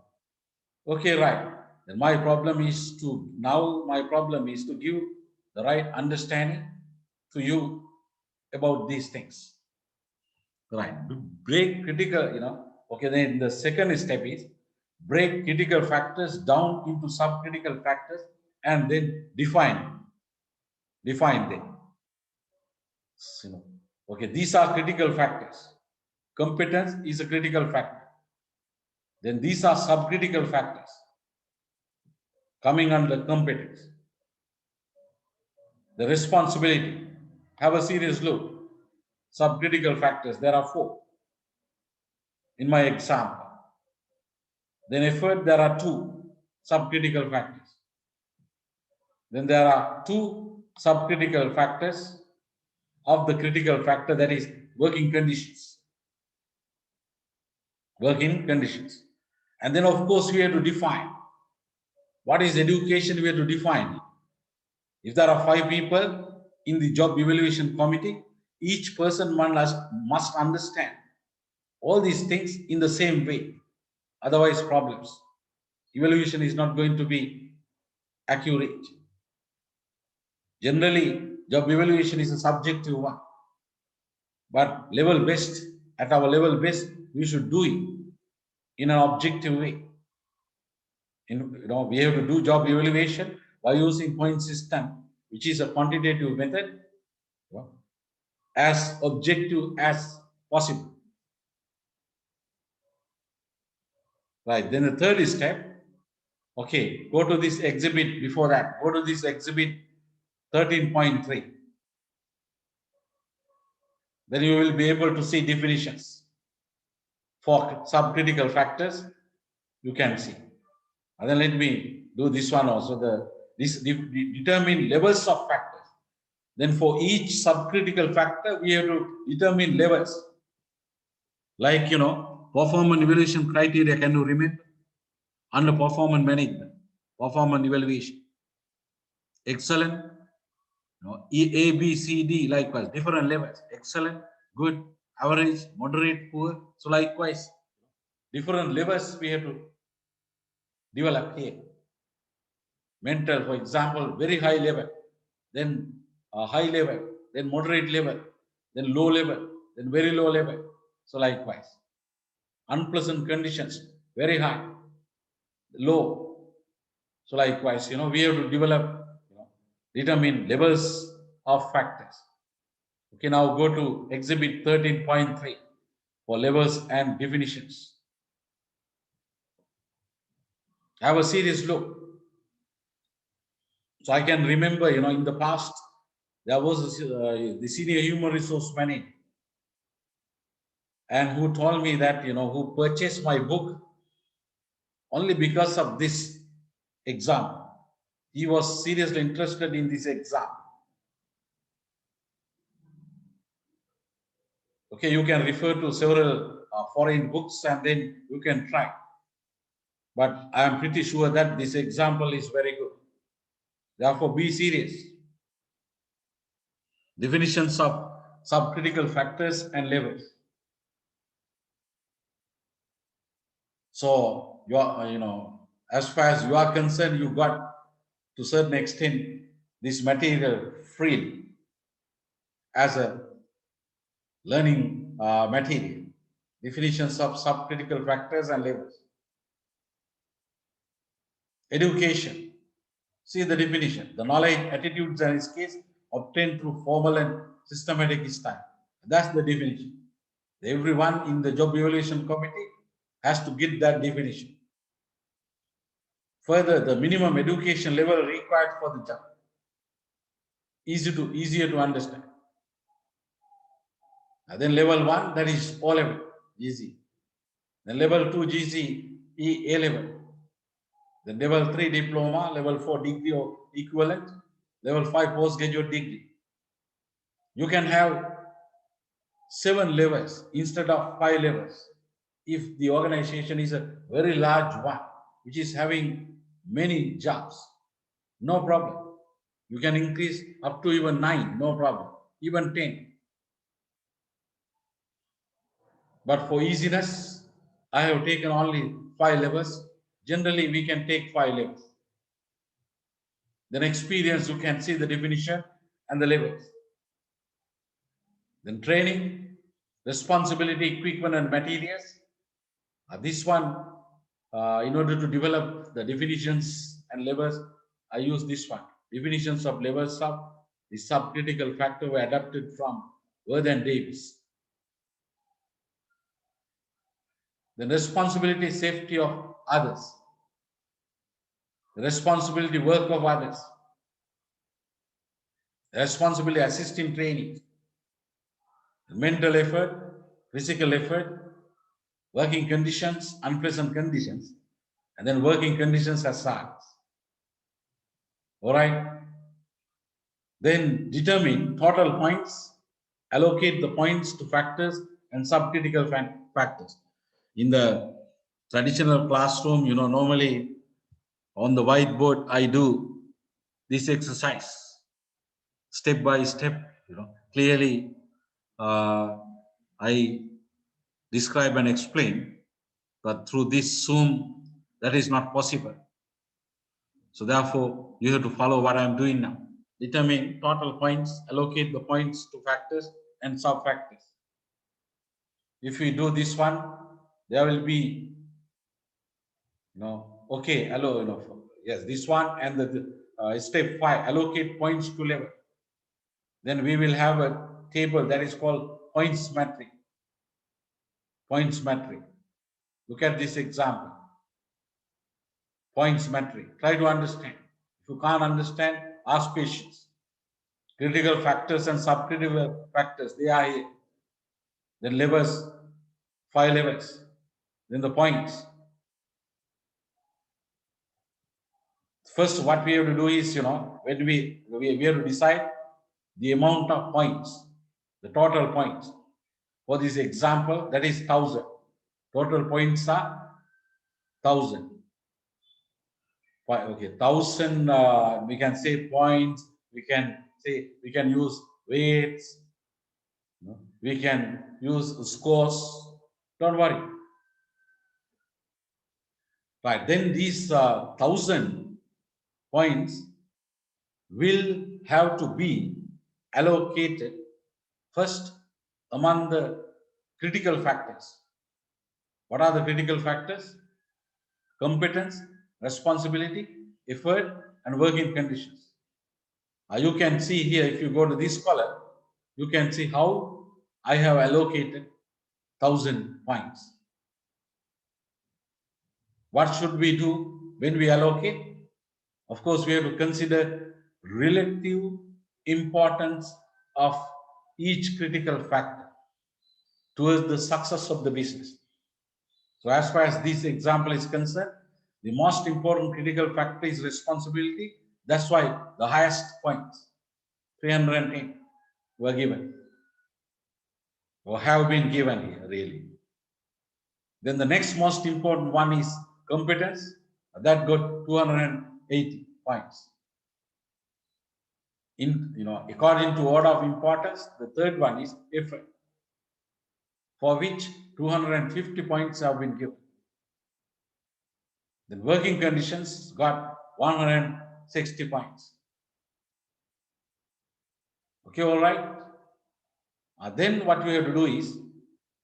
Okay, right. Then my problem is to give the right understanding to you about these things. Right. Break critical, okay, then the second step is break critical factors down into subcritical factors and then define them. Okay, these are critical factors. Competence is a critical factor. Then these are subcritical factors coming under competence. The responsibility, have a serious look. Subcritical factors, there are four in my example. Then effort, there are two subcritical factors. Then there are two subcritical factors of the critical factor, that is working conditions. Working conditions. And then of course we have to define. What is education? We have to define it. If there are 5 people in the job evaluation committee, each person must understand all these things in the same way. Otherwise, problems. Evaluation is not going to be accurate. Generally, job evaluation is a subjective one. But at our level best, we should do it in an objective way. We have to do job evaluation by using point system, which is a quantitative method, as objective as possible. Right. Then the third step, okay, go to this exhibit. Before that, go to this exhibit 13.3. Then you will be able to see definitions for subcritical factors. You can see. And then let me do this one also. Determine levels of factors. Then for each subcritical factor, we have to determine levels. Like, performance evaluation criteria, can you remember? Under performance management, performance evaluation. Excellent, A, B, C, D, likewise, different levels. Excellent, good, average, moderate, poor. So likewise, different levels we have to develop here. Mental, for example, very high level, then high level, then moderate level, then low level, then very low level. So likewise, unpleasant conditions, very high, low. So likewise, we have to develop, determine levels of factors. Okay, now go to exhibit 13.3 for levels and definitions. Have a serious look. So I can remember, in the past, there was the senior human resource manager, and who told me that, who purchased my book only because of this exam. He was seriously interested in this exam. Okay, you can refer to several foreign books and then you can try. But I am pretty sure that this example is very good. Therefore, be serious. Definitions of subcritical factors and levels. So, you are, as far as you are concerned, you got to a certain extent this material free as a learning material. Definitions of subcritical factors and levels. Education. See the definition. The knowledge, attitudes, and skills obtained through formal and systematic study. That's the definition. Everyone in the job evaluation committee has to get that definition. Further, the minimum education level required for the job. Easier to understand. And then level 1, that is O level, easy. Then level 2, GCE, A level. Then level 3, diploma. Level 4, degree or equivalent. Level 5, postgraduate degree. You can have 7 levels instead of 5 levels if the organization is a very large one, which is having many jobs. No problem. You can increase up to even 9, no problem. Even 10. But for easiness, I have taken only 5 levels. Generally, we can take 5 levels. Then experience, you can see the definition and the levels. Then training, responsibility, equipment and materials. This one, in order to develop the definitions and levels, I use this one. Definitions of levels of the subcritical factor were adapted from Worth and Davis. The responsibility, safety of others. The responsibility, work of others. The responsibility, assist in training. The mental effort, physical effort, working conditions, unpleasant conditions, and then working conditions as such. All right. Then determine total points, allocate the points to factors and subcritical factors. In the traditional classroom, normally on the whiteboard, I do this exercise step by step, clearly I describe and explain, but through this Zoom, that is not possible. So therefore, you have to follow what I'm doing now. Determine total points, allocate the points to factors and sub-factors. If we do this one, there will be, okay, hello, yes, this one and the step 5, allocate points to level. Then we will have a table that is called points metric. Points metric. Look at this example. Points metric. Try to understand. If you can't understand, ask questions. Critical factors and subcritical factors, they are here. Then levels, 5 levels. Then the points. First, what we have to do is, when we have to decide the amount of points, the total points. For this example, that is 1000. Total points are 1000. Okay, 1000. We can say points. We can use weights. We can use scores. Don't worry. Right. Then these 1,000 points will have to be allocated first among the critical factors. What are the critical factors? Competence, responsibility, effort, and working conditions. You can see here, if you go to this column, you can see how I have allocated 1,000 points. What should we do when we allocate? Of course, we have to consider relative importance of each critical factor towards the success of the business. So as far as this example is concerned, the most important critical factor is responsibility. That's why the highest points, 310, were given or have been given here, really. Then the next most important one is competence. That got 280 points. According to order of importance, the third one is effort, for which 250 points have been given. Then working conditions got 160 points. Okay, all right. Then what we have to do is,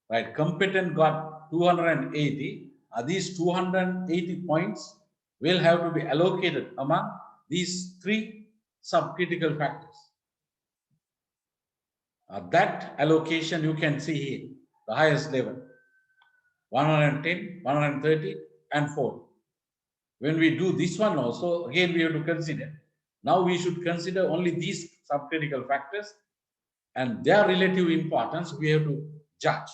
right, competent got 280. These 280 points will have to be allocated among these three subcritical factors. That allocation you can see here, the highest level, 110, 130, and 4. When we do this one also, again we have to consider. Now we should consider only these subcritical factors and their relative importance we have to judge.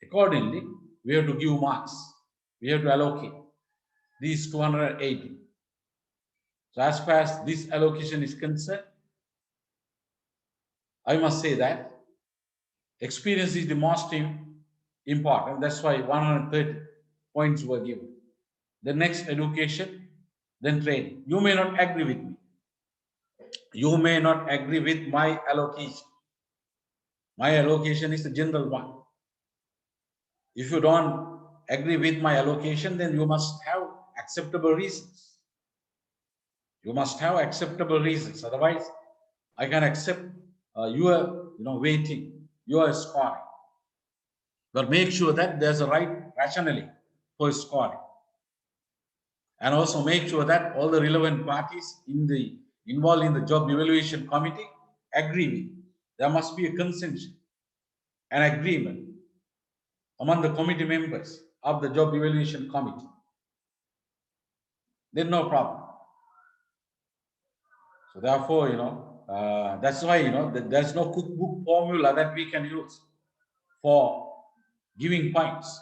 Accordingly, we have to give marks. We have to allocate these 280. So as far as this allocation is concerned, I must say that experience is the most important. That's why 130 points were given. The next, education, then training. You may not agree with me. You may not agree with my allocation. My allocation is the general one. If you don't agree with my allocation, then you must have acceptable reasons. You must have acceptable reasons. Otherwise, I can accept your weighting, your scoring. But make sure that there's a right rationale for scoring. And also make sure that all the relevant parties involved in the job evaluation committee agree with. There must be a consensus, an agreement among the committee members of the job evaluation committee. Then no problem. So therefore, that's why, there's no cookbook formula that we can use for giving points.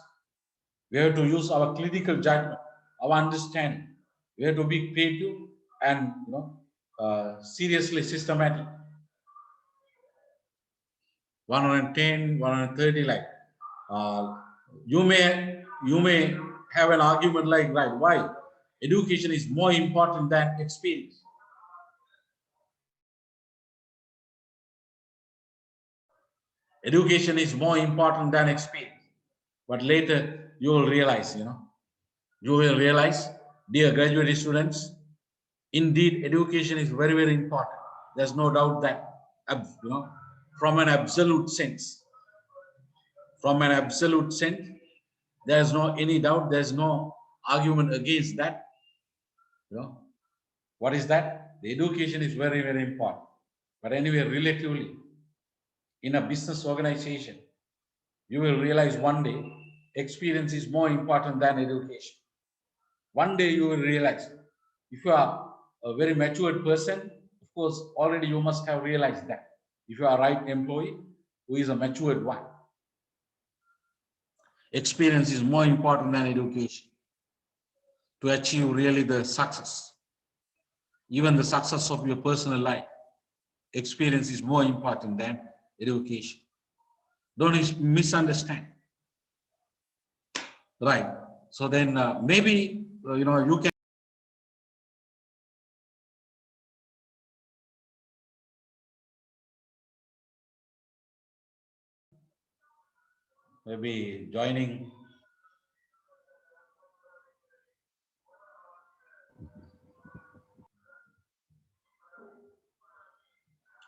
We have to use our critical judgment, our understanding. We have to be creative and seriously systematic. 110, 130, like you may have an argument like, right, why education is more important than experience. Education is more important than experience. But later you will realize, dear graduate students, indeed education is very, very important. There's no doubt that, from an absolute sense, there's no any doubt, there's no argument against that. What is that? The education is very, very important. But anyway, relatively, in a business organization, you will realize one day experience is more important than education. One day you will realize, if you are a very matured person, of course, already you must have realized that. If you are a right employee who is a matured one, experience is more important than education to achieve really the success. Even the success of your personal life, experience is more important than education. Don't misunderstand. Right. So then maybe, you can maybe joining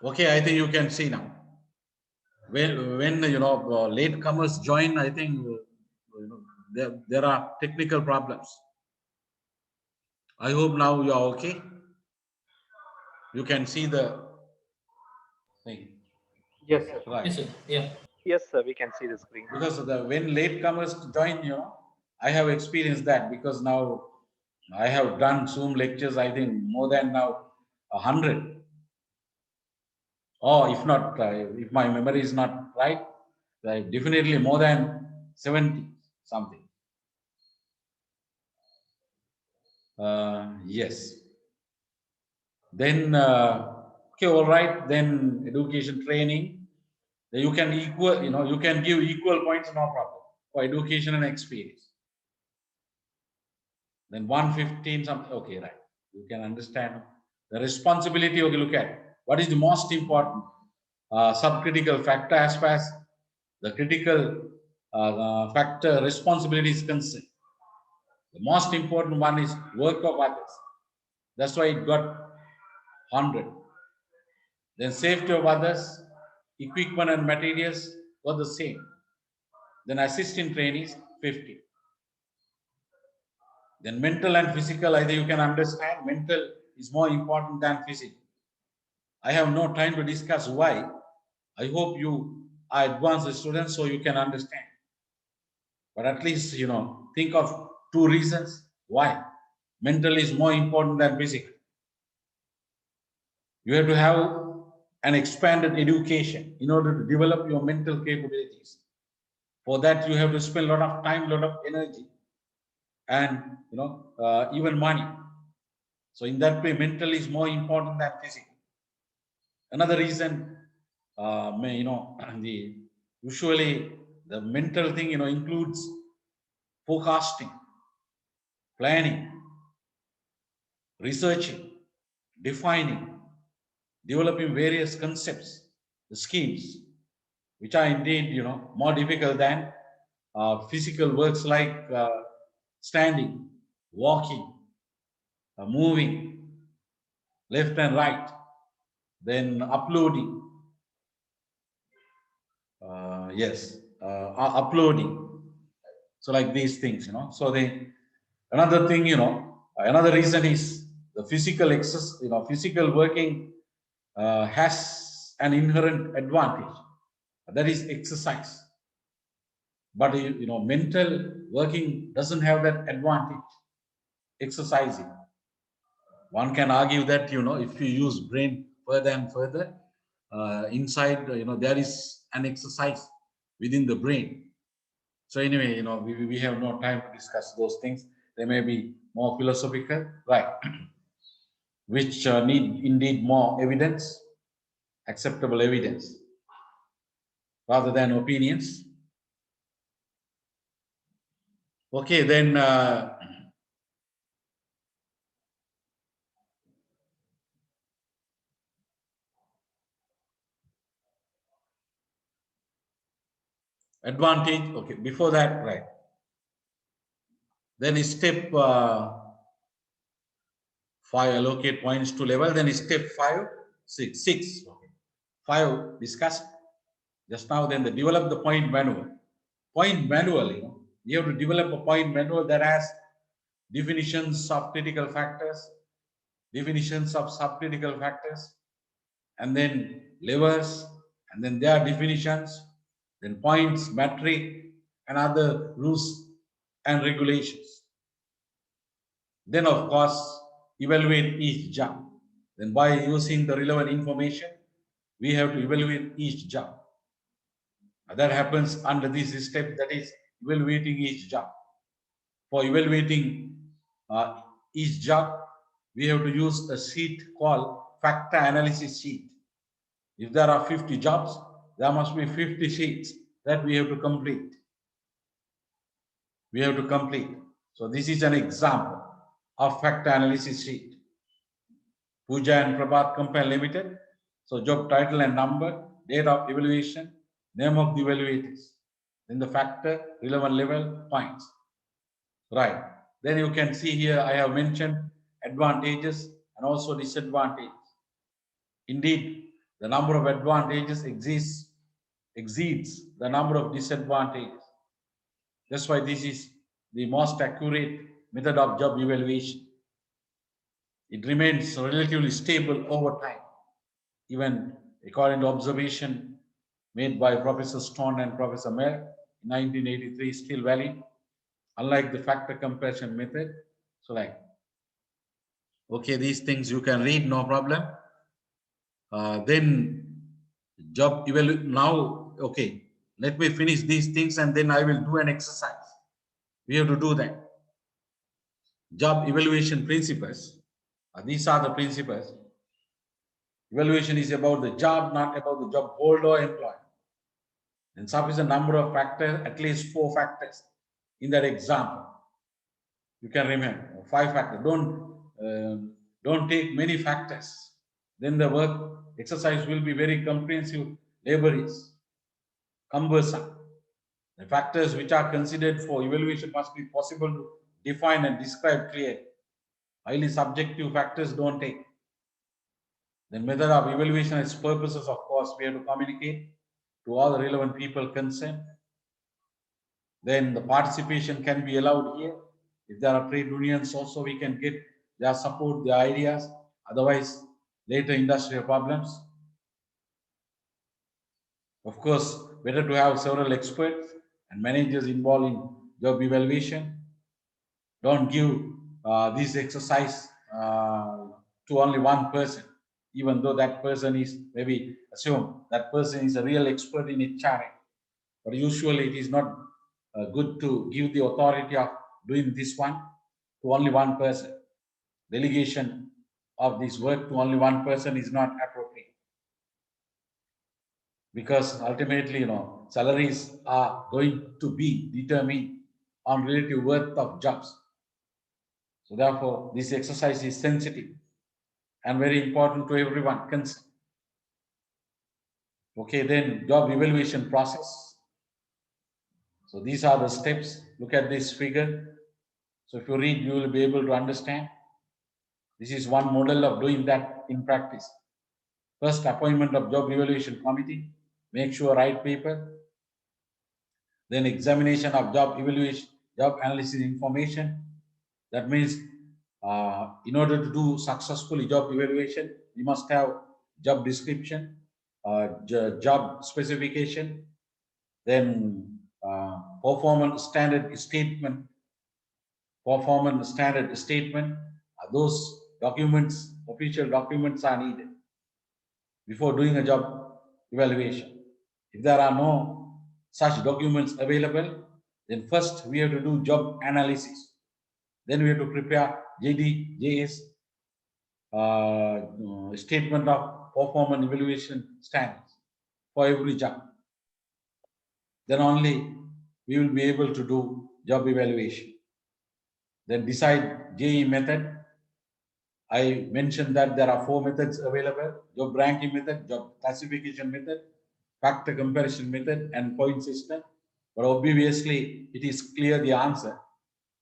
Okay, I think you can see now. When late comers join, I think there are technical problems. I hope now you are okay. You can see the thing. Yes, sir. Right. Yes, sir. Yeah. Yes, sir. We can see the screen. Because when late comers join, I have experienced that, because now I have done Zoom lectures, I think more than now 100, or if not, if my memory is not right, definitely more than 70 something. Yes. Then okay, all right. Then education training. You can you can give equal points, no problem, for education and experience. Then 115 something. Okay, right. You can understand the responsibility. Okay, look at what is the most important subcritical factor as far as the critical factor responsibility is concerned. The most important one is work of others. That's why it got 100. Then safety of others, equipment and materials were the same. Then assistant trainees 50. Then mental and physical, either you can understand mental is more important than physical. I have no time to discuss why. I hope you are advanced students so you can understand. But at least, think of two reasons why mental is more important than physical. You have to have an expanded education in order to develop your mental capabilities. For that, you have to spend a lot of time, a lot of energy, and even money. So in that way, mental is more important than physical. Another reason, the usually the mental thing, includes forecasting, planning, researching, defining, developing various concepts, the schemes, which are indeed, more difficult than physical works like standing, walking, moving, left and right, then uploading. Yes, uploading. So like these things, So another thing, another reason is the physical exercise, physical working has an inherent advantage. That is exercise. But mental working doesn't have that advantage. Exercising. One can argue that if you use brain further and further, inside there is an exercise within the brain. So anyway, we have no time to discuss those things. They may be more philosophical, right? Which need indeed more evidence, acceptable evidence, rather than opinions. Okay, then advantage. Okay, before that, right? Then step 5, allocate points to level. Then step 5, 6. Okay. 5 discussed just now. Then develop the point manual. Point manual, you have to develop a point manual that has definitions of critical factors, definitions of subcritical factors, and then levers, and then their definitions, then points, metric, and other rules and regulations. Then, of course, evaluate each job. Then, by using the relevant information, we have to evaluate each job. That happens under this step, that is evaluating each job. For evaluating each job, we have to use a sheet called factor analysis sheet. If there are 50 jobs, there must be 50 sheets that we have to complete. We have to complete. So this is an example of factor analysis sheet. Pooja and Prabhat Company Limited. So job title and number, date of evaluation, name of the evaluators, then the factor, relevant level, points. Right. Then you can see here I have mentioned advantages and also disadvantages. Indeed, the number of advantages exceeds the number of disadvantages. That's why this is the most accurate method of job evaluation. It remains relatively stable over time, even according to observation made by Professor Stone and Professor Mer in 1983, still valid, unlike the factor comparison method. So like, okay, these things you can read, no problem. Then job evaluation. Now, okay, let me finish these things and then I will do an exercise. We have to do that. Job evaluation principles. These are the principles. Evaluation is about the job, not about the job holder or employer. And sufficient number of factors, at least 4 factors in that example. You can remember 5 factors. Don't take many factors. Then the work exercise will be very comprehensive, laborious, cumbersome. The factors which are considered for evaluation must be possible to define and describe clearly. Highly subjective factors don't take. The method of evaluation has purposes, of course, we have to communicate to all the relevant people concerned. Then the participation can be allowed here. If there are trade unions also, we can get their support, their ideas. Otherwise, later industrial problems. Of course, better to have several experts and managers involved in job evaluation. Don't give this exercise to only one person, even though that person is, maybe assume that person is a real expert in HR. But usually it is not good to give the authority of doing this one to only one person. Delegation of this work to only one person is not appropriate. Because ultimately, salaries are going to be determined on relative worth of jobs. So therefore, this exercise is sensitive and very important to everyone concerned. Okay, then job evaluation process. So these are the steps. Look at this figure. So if you read, you will be able to understand. This is one model of doing that in practice. First, appointment of job evaluation committee. Make sure write paper. Then examination of job evaluation, job analysis information. That means in order to do successfully job evaluation, you must have job description, job specification, then performance standard statement. Those documents, official documents are needed before doing a job evaluation. If there are no such documents available, then first we have to do job analysis. Then we have to prepare JDJS statement of performance evaluation standards for every job. Then only we will be able to do job evaluation. Then decide JE method. I mentioned that there are 4 methods available: job ranking method, job classification method, factor comparison method, and point system. But obviously, it is clear the answer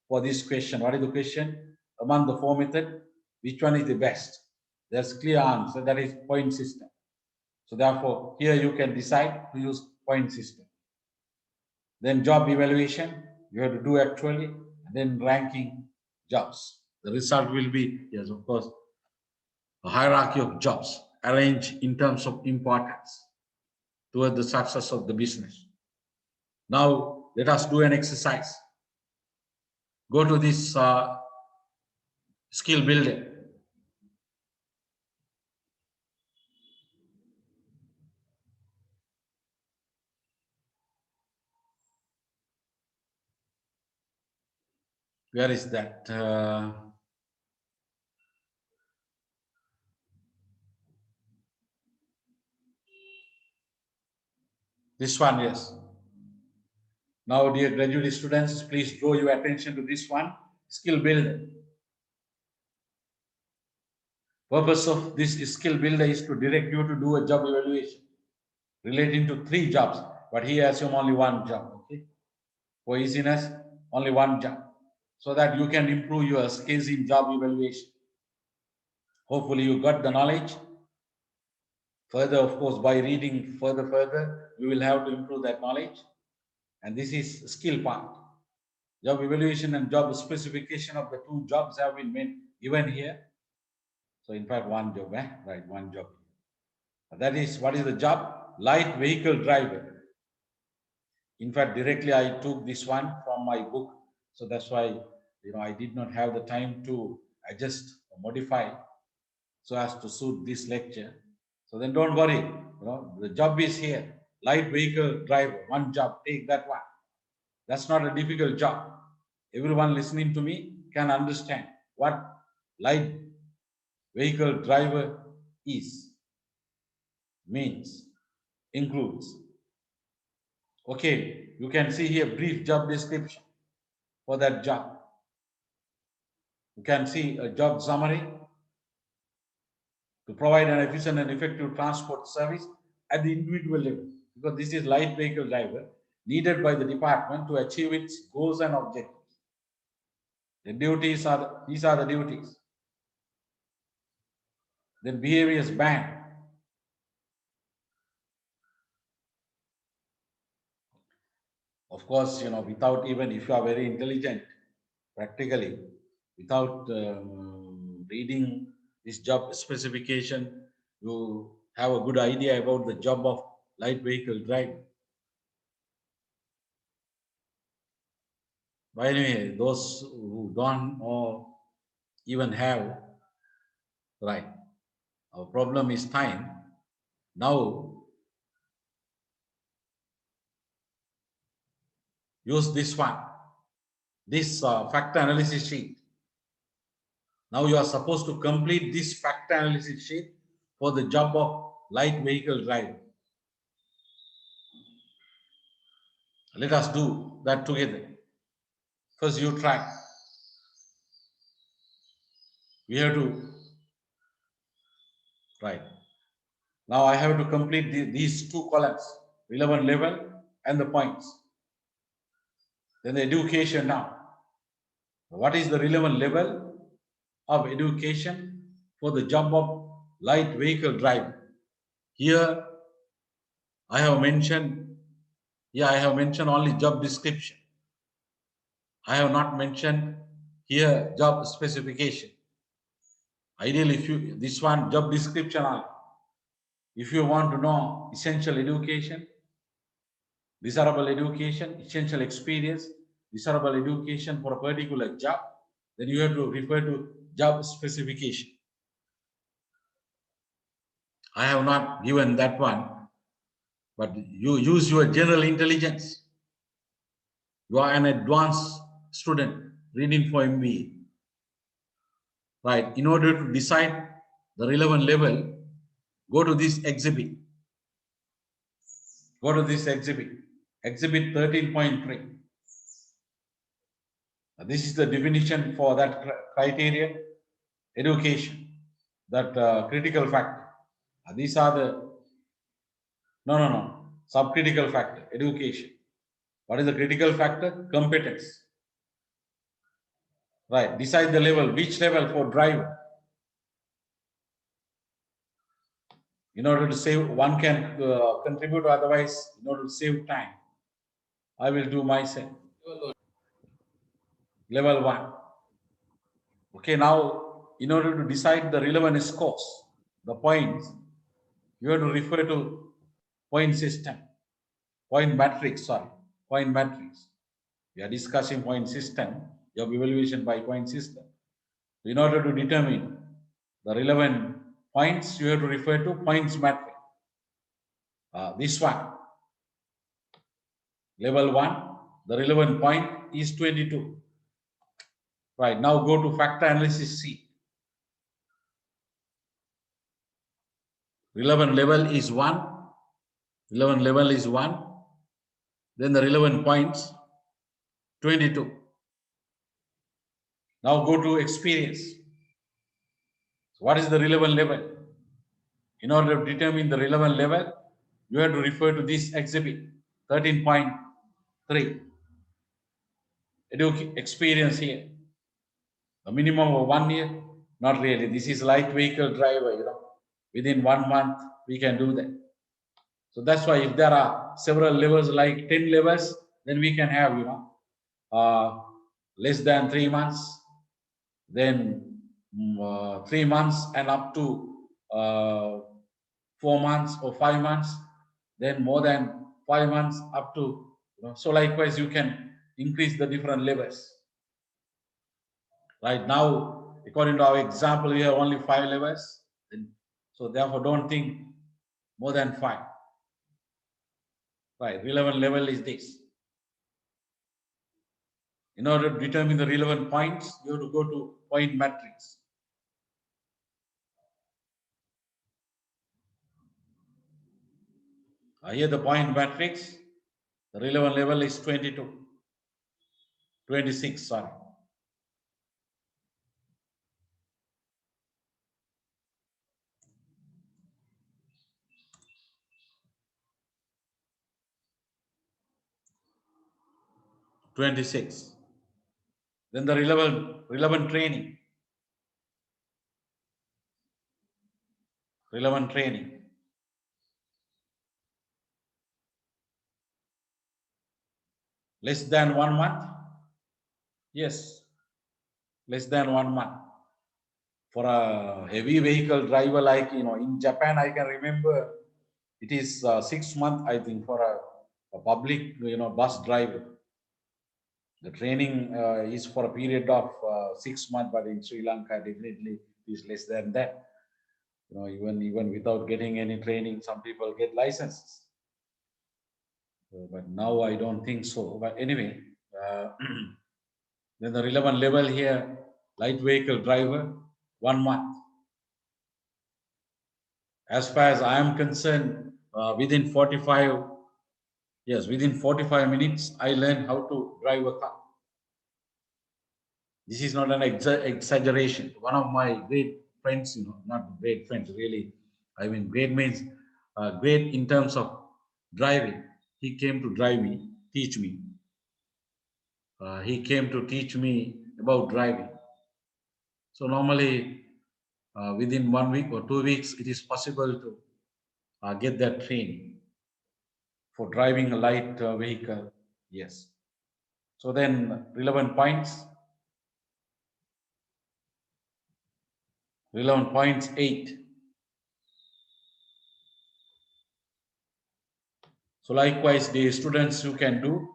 for this question. What is the question? Among the 4 methods, which one is the best? There's clear answer, that is point system. So therefore, here you can decide to use point system. Then job evaluation, you have to do actually, and then ranking jobs. The result will be, yes, of course, a hierarchy of jobs arranged in terms of importance toward the success of the business. Now, let us do an exercise. Go to this skill builder. Where is that? This one, yes. Now, dear graduate students, please draw your attention to this one, skill builder. Purpose of this skill builder is to direct you to do a job evaluation relating to 3 jobs, but here assume only 1 job, okay? For easiness, only 1 job, so that you can improve your skills in job evaluation. Hopefully you got the knowledge. Further, of course, by reading further, we will have to improve that knowledge. And this is skill part. Job evaluation and job specification of the two jobs have been given here. So in fact, one job, right, one job. That is, what is the job? Light vehicle driver. In fact, directly I took this one from my book. So that's why, I did not have the time to adjust or modify so as to suit this lecture. So then don't worry, the job is here. Light vehicle driver, one job, take that one. That's not a difficult job. Everyone listening to me can understand what light vehicle driver is, means, includes. Okay, you can see here brief job description for that job. You can see a job summary to provide an efficient and effective transport service at the individual level, because this is light vehicle driver needed by the department to achieve its goals and objectives. The duties are, these are the duties. Then behaviors banned. Of course, without, even if you are very intelligent, practically, without reading this job specification, you have a good idea about the job of light vehicle driver. But anyway, those who don't or even have, right, our problem is time. Now, use this one, this factor analysis sheet. Now you are supposed to complete this factor analysis sheet for the job of light vehicle driver. Let us do that together. First, you try. We have to, right. Now I have to complete these two columns, relevant level and the points. Then the education now. What is the relevant level of education for the job of light vehicle driver? Here I have mentioned only job description. I have not mentioned here job specification. Ideally, if this one job description, if you want to know essential education, desirable education, essential experience, desirable education for a particular job, then you have to refer to job specification. I have not given that one, but you use your general intelligence. You are an advanced student reading for MBA. Right, in order to decide the relevant level, go to this exhibit. Go to this exhibit, exhibit 13.3. This is the definition for that criteria, education, that critical factor. These are the, subcritical factor, education. What is the critical factor? Competence. Right, decide the level, which level for driver. In order to save, one can contribute, otherwise, in order to save time, I will do myself. Level 1. Okay, now, in order to decide the relevant scores, the points, you have to refer to point system, point matrix, point matrix. We are discussing point system, job evaluation by point system. In order to determine the relevant points, you have to refer to points matrix. This one, level 1, the relevant point is 22. Right, now go to factor analysis sheet. Relevant level is 1. Relevant level is 1. Then the relevant points, 22. Now go to experience. So what is the relevant level? In order to determine the relevant level, you have to refer to this exhibit, 13.3. Experience here. A minimum of 1 year? Not really. This is light vehicle driver, within 1 month we can do that. So that's why if there are several levels, like 10 levels, then we can have, less than 3 months, then 3 months and up to 4 months or 5 months, then more than 5 months up to, so likewise you can increase the different levels. Right now, according to our example, we have only 5 levels. So therefore, don't think more than 5. Right, relevant level is this. In order to determine the relevant points, you have to go to point matrix. Here the point matrix, the relevant level is 26, sorry. (26). Then the relevant training. Relevant training. Less than 1 month? Yes, less than 1 month. For a heavy vehicle driver, like, in Japan, I can remember it is 6 months, I think, for a public, bus driver. The training is for a period of 6 months, but in Sri Lanka, definitely it is less than that. Even without getting any training, some people get licenses. But now I don't think so. But anyway, then the relevant level here, light vehicle driver, 1 month. As far as I am concerned, within 45 minutes, I learned how to drive a car. This is not an exaggeration. One of my great friends, not great friends, really, I mean, great means great in terms of driving. He came to teach me. He came to teach me about driving. So normally, within 1 week or 2 weeks, it is possible to get that training for driving a light vehicle. Yes. So then relevant points. Relevant points 8. So likewise, the students who can do.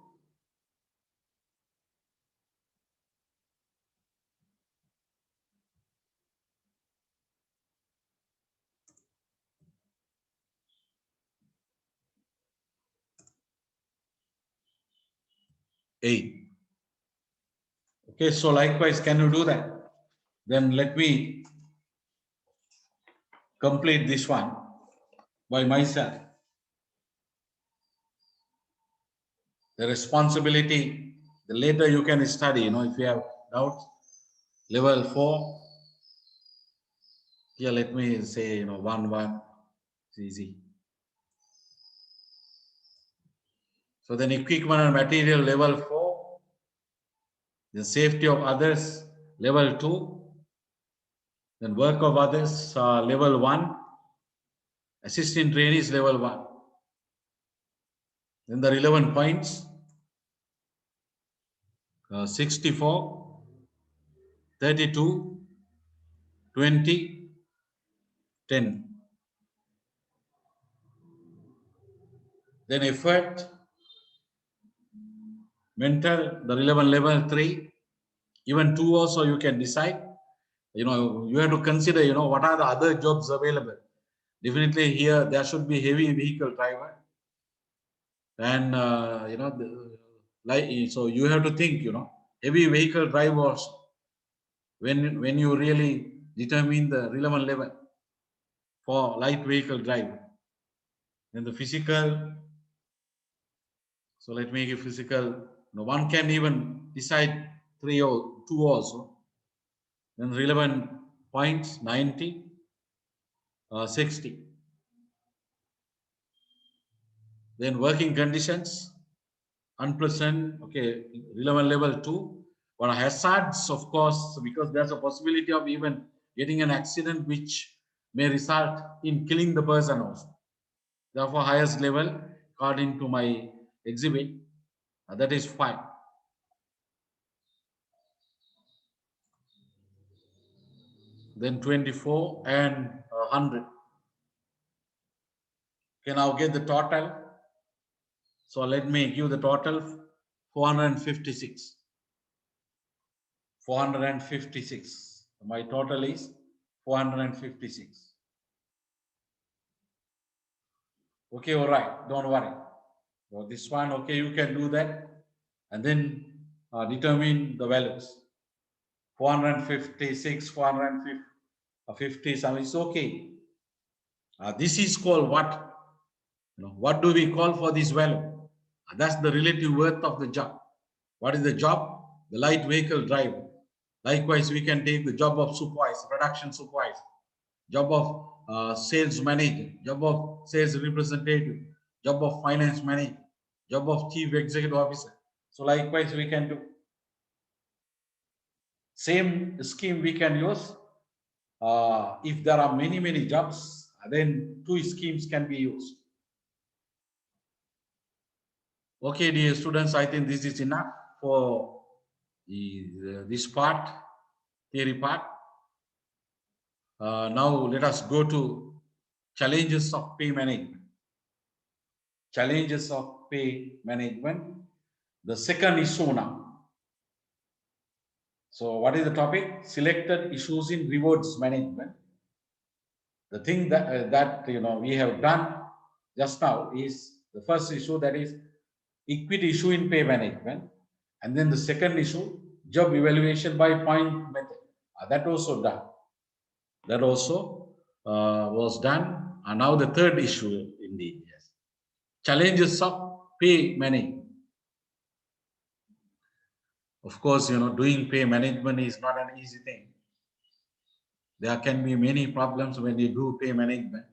Eight. Okay, so likewise, can you do that? Then let me complete this one by myself. The responsibility, the later you can study, if you have doubts. Level 4. Here, let me say, 1. It's easy. So then equipment and material, level 4. The safety of others, level 2. Then work of others, level 1. Assistant trainees, level 1. Then the relevant points, 64, 32, 20, 10. Then effort, mental, the relevant level 3. Even 2 also you can decide. You have to consider, what are the other jobs available. Definitely here there should be heavy vehicle driver. And, so you have to think, heavy vehicle drivers, when you really determine the relevant level for light vehicle driver. Then the physical. So let me give physical. One can even decide 3 or 2 also. Then relevant points, 90, 60. Then working conditions, unpleasant, okay, relevant level 2. But hazards, of course, because there's a possibility of even getting an accident which may result in killing the person also. Therefore, highest level according to my exhibit, that is 5. Then 24 and 100. Can I get the total? So let me give the total 456. 456. My total is 456. Okay, all right, don't worry. So this one, okay, you can do that and then determine the values. 456, 450, some is okay. This is called what? What do we call for this value? That's the relative worth of the job. What is the job? The light vehicle driver. Likewise, we can take the job of supervisor, production supervisor, job of sales manager, job of sales representative, job of finance manager, job of chief executive officer. So likewise, we can do same scheme we can use. If there are many jobs, then 2 schemes can be used. Okay, dear students, I think this is enough for this part, theory part. Now let us go to challenges of pay management. Challenges of pay management. The second issue now. So what is the topic? Selected issues in rewards management. The thing that we have done just now is the first issue, that is equity issue in pay management, and then the second issue, job evaluation by point method. That also done. That also was done. And now the third issue, indeed, yes, challenges of pay management. Of course, doing pay management is not an easy thing. There can be many problems when you do pay management.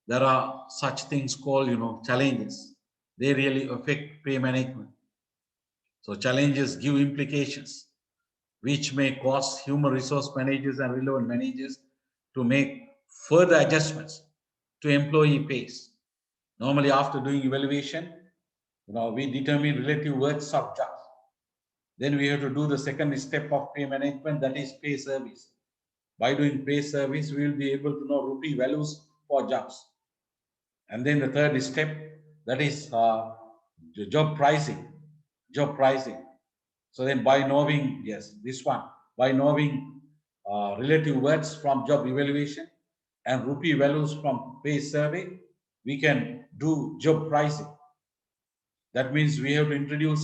There are such things called, challenges. They really affect pay management. So challenges give implications, which may cause human resource managers and relevant managers to make further adjustments to employee pays. Normally, after doing evaluation, we determine relative worths of jobs. Then we have to do the second step of pay management, that is pay service. By doing pay service, we will be able to know rupee values for jobs. And then the third step, that is job pricing. Job pricing. So then by knowing, yes, this one, by knowing relative words from job evaluation and rupee values from pay survey, we can do job pricing. That means we have to introduce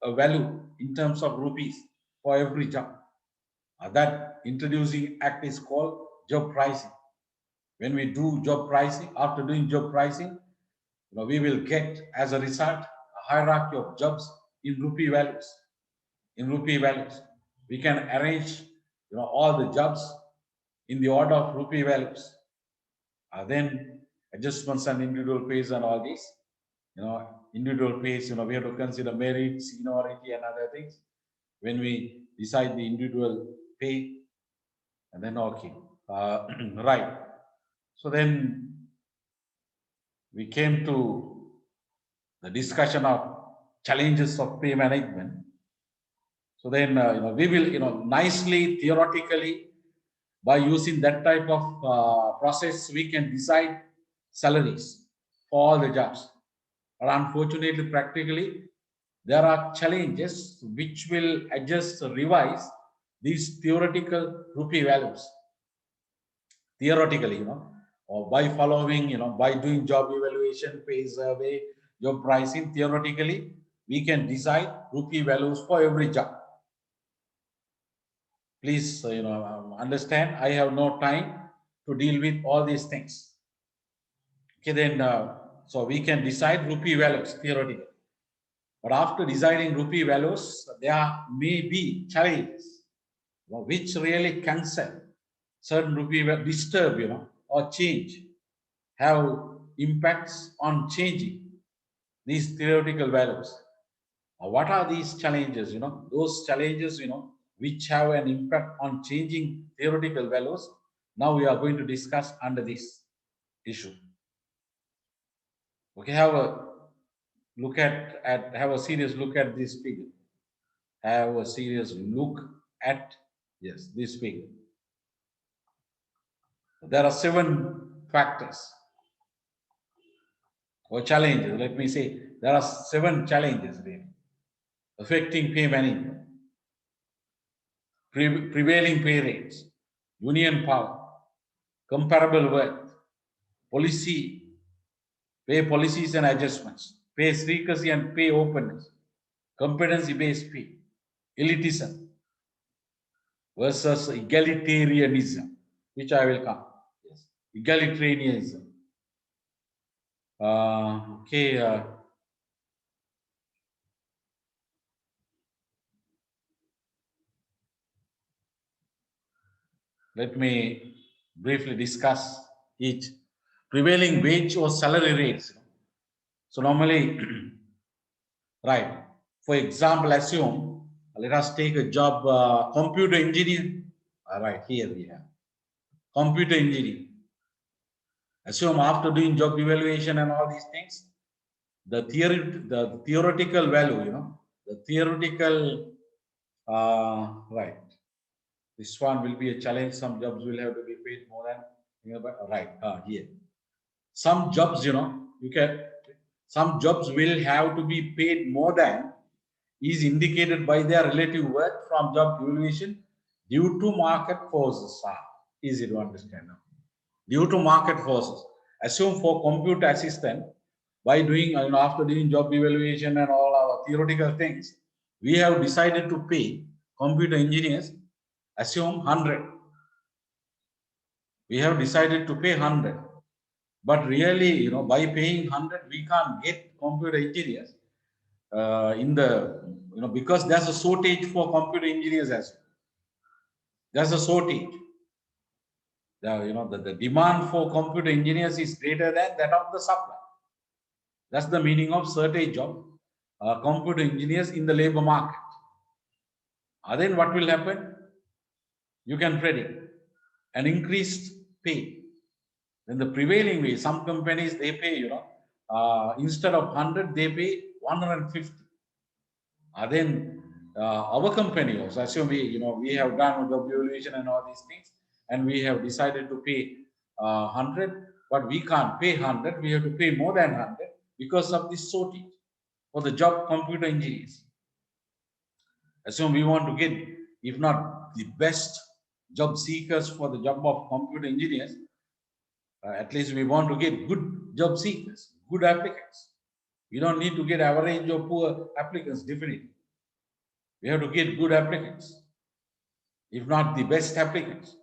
a value in terms of rupees for every job. That introducing act is called job pricing. When we do job pricing, after doing job pricing, we will get as a result a hierarchy of jobs in rupee values. In rupee values, we can arrange all the jobs in the order of rupee values. Then adjustments and individual pays and all these. Individual pays, we have to consider merit, seniority, and other things when we decide the individual pay. And then okay, right. So then we came to the discussion of challenges of pay management. So then we will nicely theoretically, by using that type of process, we can decide salaries for all the jobs. But unfortunately, practically, there are challenges which will adjust, revise these theoretical rupee values. Theoretically, or by following, by doing job evaluation, pay survey, job pricing, theoretically, we can decide rupee values for every job. Please, understand, I have no time to deal with all these things. Okay, then, so we can decide rupee values theoretically. But after deciding rupee values, there may be challenges which really concern certain rupee values, disturb, or change, have impacts on changing these theoretical values. What are these challenges? Those challenges, which have an impact on changing theoretical values, Now we are going to discuss under this issue. Okay, have a look have a serious look at this figure. Have a serious look at, yes, this figure. There are 7 factors or challenges. Let me say there are 7 challenges there affecting pay management. Prevailing pay rates, union power, comparable worth, pay policies and adjustments, pay secrecy and pay openness, competency-based pay, elitism versus egalitarianism, which I will come. Yes, egalitarianism. Okay. Let me briefly discuss each. Prevailing wage or salary rates. So normally, right. For example, assume, let us take a job, computer engineer. All right, here we have computer engineer. Assume after doing job evaluation and all these things, the theoretical value, the theoretical, right. This one will be a challenge. Some jobs will have to be paid more than, right, here. Some jobs, some jobs will have to be paid more than is indicated by their relative worth from job evaluation due to market forces. Easy to understand now. Due to market forces. Assume for computer assistant, by doing, after doing job evaluation and all our theoretical things, we have decided to pay computer engineers, assume 100. We have decided to pay 100. But really, by paying 100, we can't get computer engineers in the, because there's a shortage for computer engineers as well. There's a shortage. The demand for computer engineers is greater than that of the supply. That's the meaning of shortage of computer engineers in the labor market. Then what will happen? You can predict an increased pay. Then the prevailing way, some companies, they pay, instead of 100, they pay 150. Then our company also, assume we have done job evaluation and all these things, and we have decided to pay 100, but we can't pay 100. We have to pay more than 100 because of this shortage for the job computer engineers. Assume we want to get, if not the best job seekers for the job of computer engineers, at least we want to get good job seekers, good applicants. We don't need to get average or poor applicants, definitely. We have to get good applicants, if not the best applicants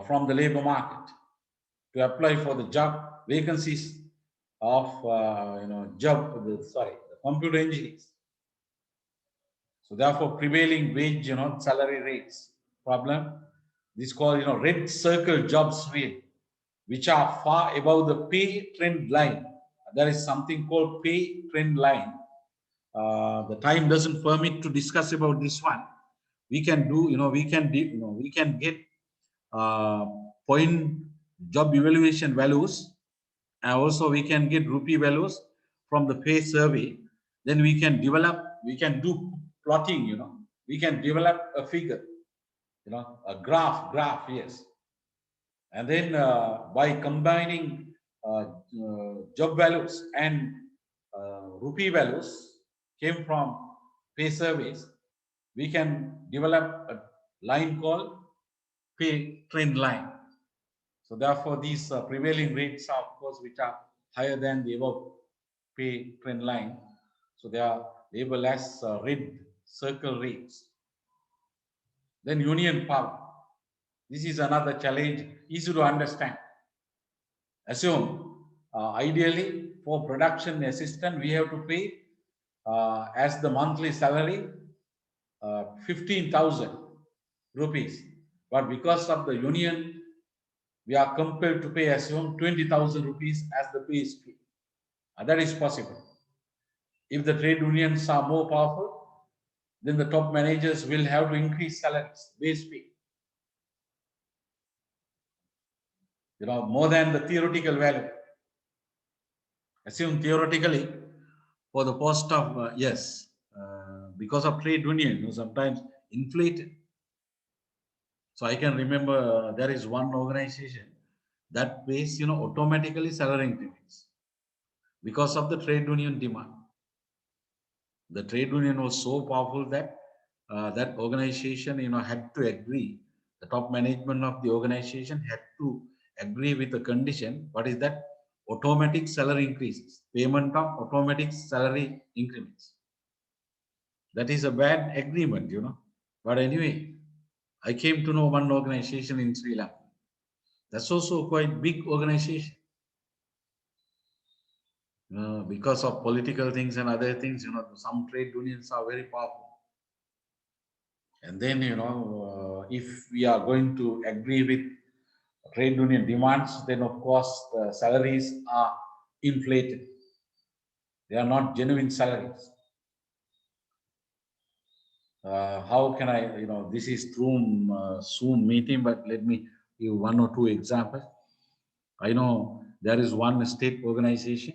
from the labor market to apply for the job vacancies of the computer engineers. So therefore, prevailing wage, salary rates problem. This is called, red circle jobs rate, which are far above the pay trend line. There is something called pay trend line. The time doesn't permit to discuss about this one. We can do, we can get point job evaluation values, and also we can get rupee values from the pay survey. Then we can do plotting, we can develop a figure, a graph, yes. And then by combining job values and rupee values came from pay surveys, we can develop a line called pay trend line. So therefore, these prevailing rates are, of course, which are higher than the above pay trend line. So they are labeled as red circle rates. Then union power. This is another challenge, easy to understand. Assume, ideally, for production assistant, we have to pay as the monthly salary 15,000 rupees. But because of the union, we are compelled to pay, assume, 20,000 rupees as the pay scale. That is possible. If the trade unions are more powerful, then the top managers will have to increase salaries, base pay. more than the theoretical value. Assume theoretically for the post of, yes, because of trade union, sometimes inflated. So I can remember there is one organization that pays, automatically salary increments because of the trade union demand. The trade union was so powerful that that organization, had to agree. The top management of the organization had to agree with the condition. What is that? Automatic salary increases, payment of automatic salary increments. That is a bad agreement, But anyway, I came to know one organization in Sri Lanka. That's also quite big organization. Because of political things and other things, some trade unions are very powerful. And then, if we are going to agree with trade union demands, then of course the salaries are inflated. They are not genuine salaries. How can I, this is through Zoom meeting, but let me give one or two examples. I know there is one state organization.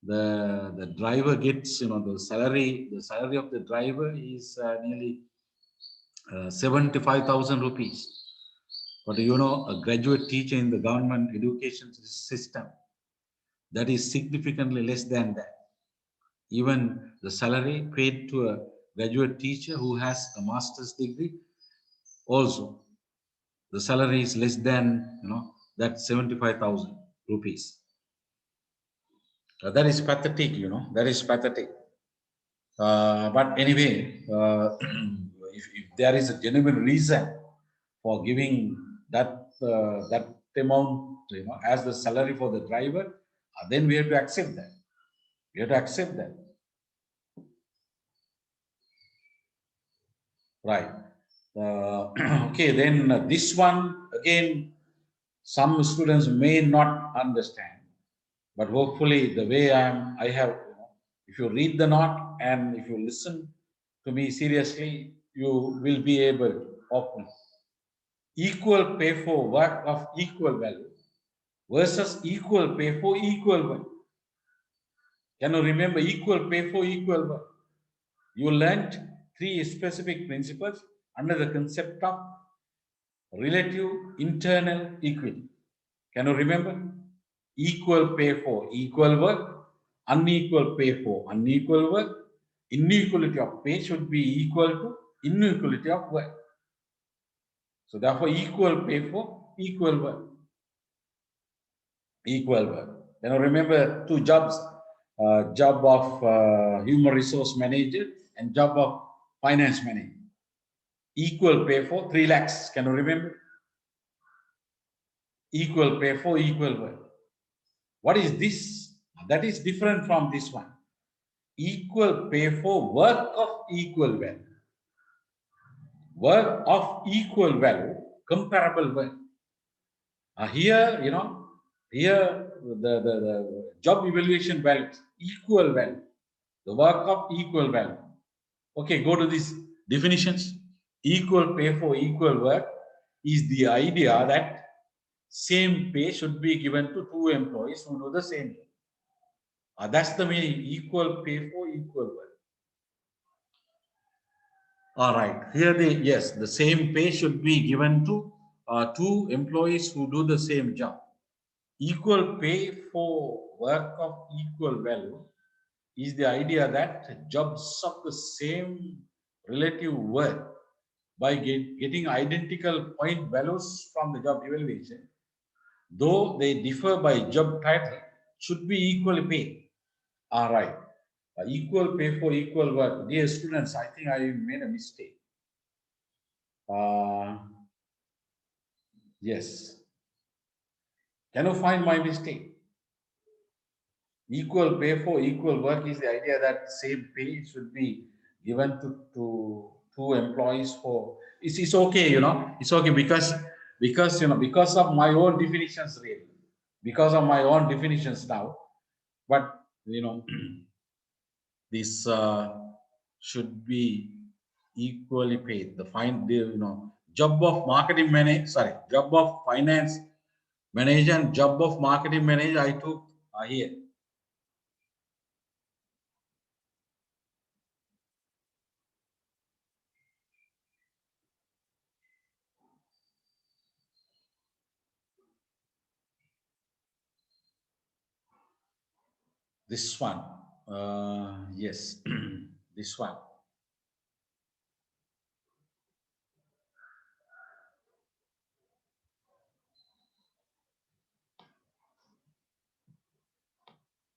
The driver gets, the salary of the driver is nearly 75,000 rupees. But a graduate teacher in the government education system, that is significantly less than that. Even the salary paid to a graduate teacher who has a master's degree, also the salary is less than, that 75,000 rupees. That is pathetic, that is pathetic. But anyway, if there is a genuine reason for giving that that amount, as the salary for the driver, then we have to accept that. We have to accept that. Right. Okay, then this one again, some students may not understand, but hopefully the way I have, if you read the note and if you listen to me seriously, you will be able to open. Equal pay for work of equal value versus equal pay for equal work. Can you remember equal pay for equal work? You learned three specific principles under the concept of relative internal equity. Can you remember? Equal pay for equal work, unequal pay for unequal work, inequality of pay should be equal to inequality of work. So therefore, equal pay for equal work. Equal work. Then remember two jobs, job of human resource manager and job of finance manager. Equal pay for 3 lakhs. Can you remember? Equal pay for equal work. What is this? That is different from this one. Equal pay for work of equal value. Work of equal value, comparable work. Here, here the job evaluation values, equal value, the work of equal value. Okay, go to these definitions. Equal pay for equal work is the idea that same pay should be given to two employees who do the same work. That's the meaning, equal pay for equal work. All right, here the same pay should be given to two employees who do the same job. Equal pay for work of equal value is the idea that jobs of the same relative work by getting identical point values from the job evaluation, though they differ by job title, should be equally paid. All right. Equal pay for equal work. Dear students, I think I made a mistake. Yes. Can you find my mistake? Equal pay for equal work is the idea that same pay should be given to two employees for. It's okay, it's okay because because of my own definitions really, because of my own definitions now, but this should be equally paid. The job of marketing manager, job of finance manager and job of marketing manager I took here. This one, yes, this one.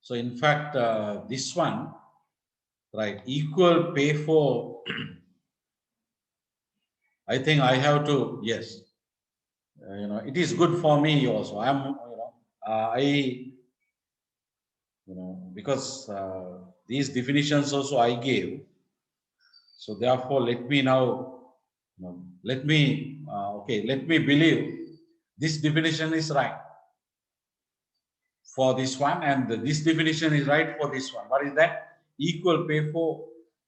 So in fact, this one, right, equal pay for, I think I have to, yes, it is good for me also. Because these definitions also I gave. So therefore, let me now, let me believe this definition is right for this one, and this definition is right for this one. What is that? Equal pay for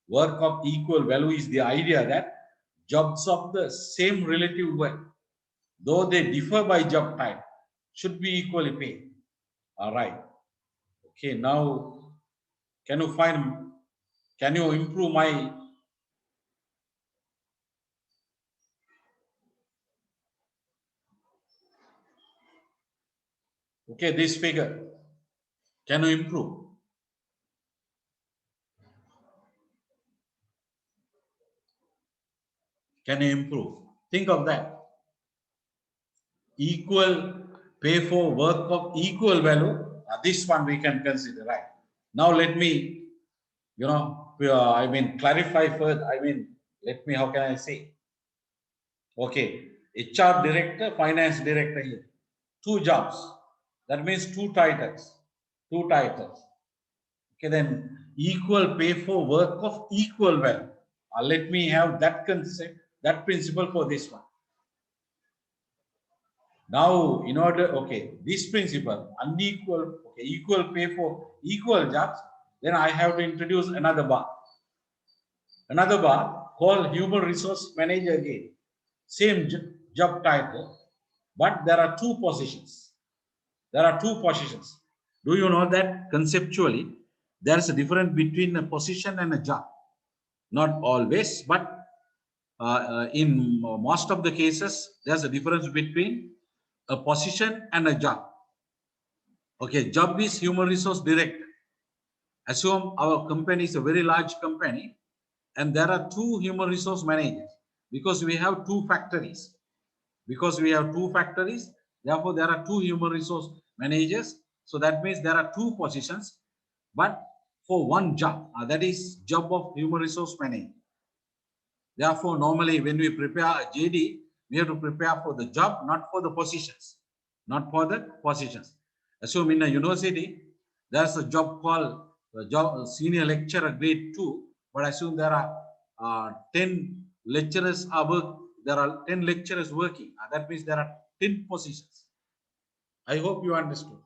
work of equal value is the idea that jobs of the same relative work, though they differ by job type, should be equally paid. All right. Okay. Now, can you improve my? Okay, this figure. Can you improve? Can you improve? Think of that. Equal pay for work of equal value. This one we can consider, right? Now let me, clarify further. How can I say? Okay, HR director, finance director here. Two jobs. That means two titles. Two titles. Okay, then equal pay for work of equal value. Let me have that concept, that principle for this one. Now, in order, okay, this principle, unequal, okay, equal pay for equal jobs, then I have to introduce another bar. Another bar called human resource manager again. Same job title, but there are two positions. There are two positions. Do you know that conceptually, there is a difference between a position and a job? Not always, but in most of the cases, there's a difference between a position and a job. Okay, job is human resource director. Assume our company is a very large company and there are two human resource managers because we have two factories. Because we have two factories, therefore there are two human resource managers. So that means there are two positions, but for one job, that is job of human resource manager. Therefore, normally when we prepare a JD, we have to prepare for the job, not for the positions. Not for the positions. Assume in a university, there's a job called senior lecturer grade 2, but assume there are 10 lecturers there are 10 lecturers working. That means there are 10 positions. I hope you understood.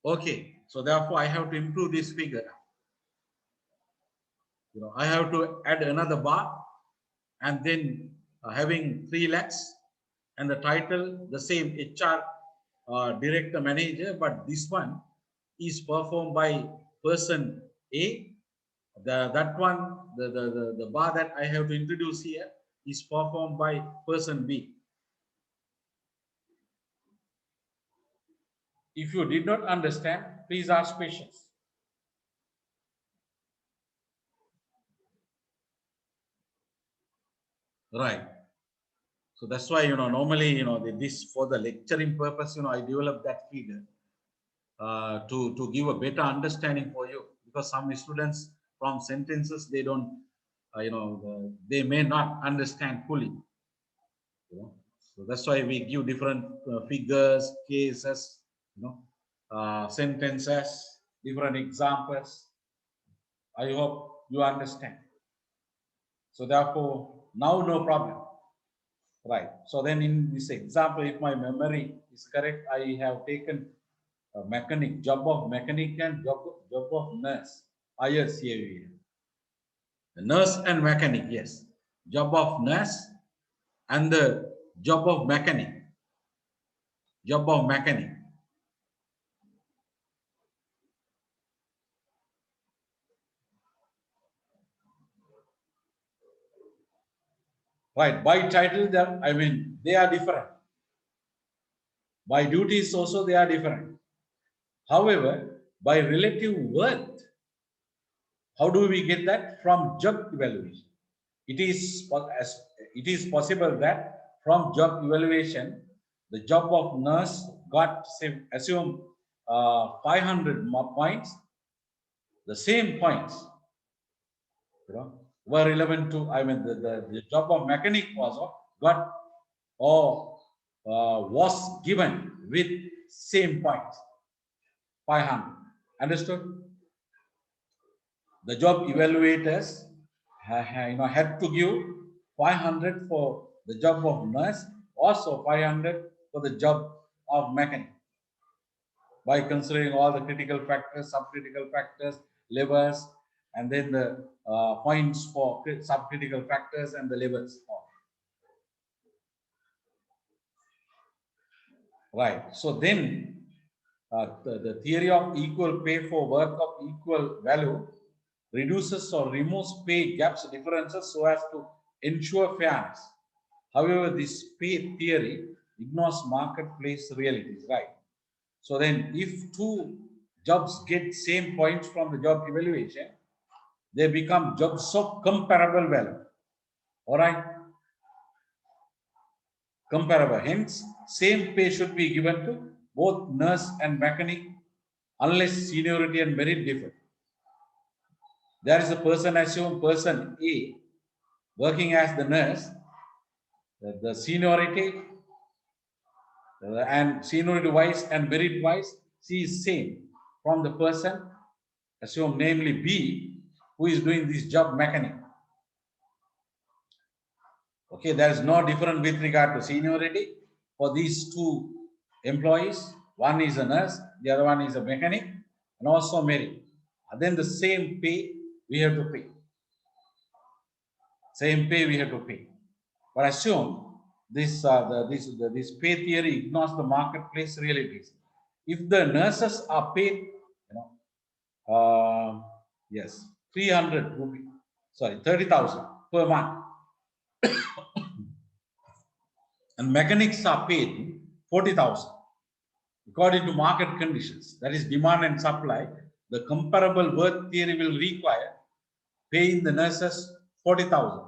Okay, so therefore I have to improve this figure. I have to add another bar and then having 3 lakhs and the title the same HR director manager, but this one is performed by person A. That one, the bar that I have to introduce here is performed by person B. If you did not understand, please ask questions. Right. So that's why, normally, this for the lecturing purpose, I develop that figure to give a better understanding for you, because some students from sentences, they don't, they may not understand fully. So that's why we give different figures, cases, sentences, different examples. I hope you understand. So therefore, now no problem. Right. So then in this example, if my memory is correct, I have taken a mechanic, job of mechanic and job of nurse. ISCAV. Nurse and mechanic, yes. Job of nurse and the job of mechanic. job of mechanic. Right, by title, I mean, they are different. By duties also, they are different. However, by relative worth, how do we get that? From job evaluation. It is possible that from job evaluation, the job of nurse got, say, assume 500 more points. The same points, were relevant to, I mean, the job of mechanic was got or was given with same points, 500. Understood? The job evaluators had to give 500 for the job of nurse, also 500 for the job of mechanic, by considering all the critical factors, subcritical factors, levers, and then the points for subcritical factors and the levers. Right. So then the theory of equal pay for work of equal value reduces or removes pay gaps differences so as to ensure fairness. However, this pay theory ignores marketplace realities, right? So then if two jobs get same points from the job evaluation, they become jobs of comparable value. All right? Comparable. Hence, same pay should be given to both nurse and mechanic unless seniority and merit differ. There is a person, assume person A working as the nurse, the seniority and seniority wise and merit wise, she is same from the person, assume namely B, who is doing this job mechanic. Okay, there is no difference with regard to seniority for these two employees. One is a nurse, the other one is a mechanic, and also merit. And then the same pay we have to pay. Same pay we have to pay. But assume this this pay theory ignores the marketplace realities. If the nurses are paid, yes, 300 rupees, sorry, 30,000 per month, and mechanics are paid 40,000 according to market conditions, that is demand and supply. The comparable worth theory will require paying the nurses 40,000,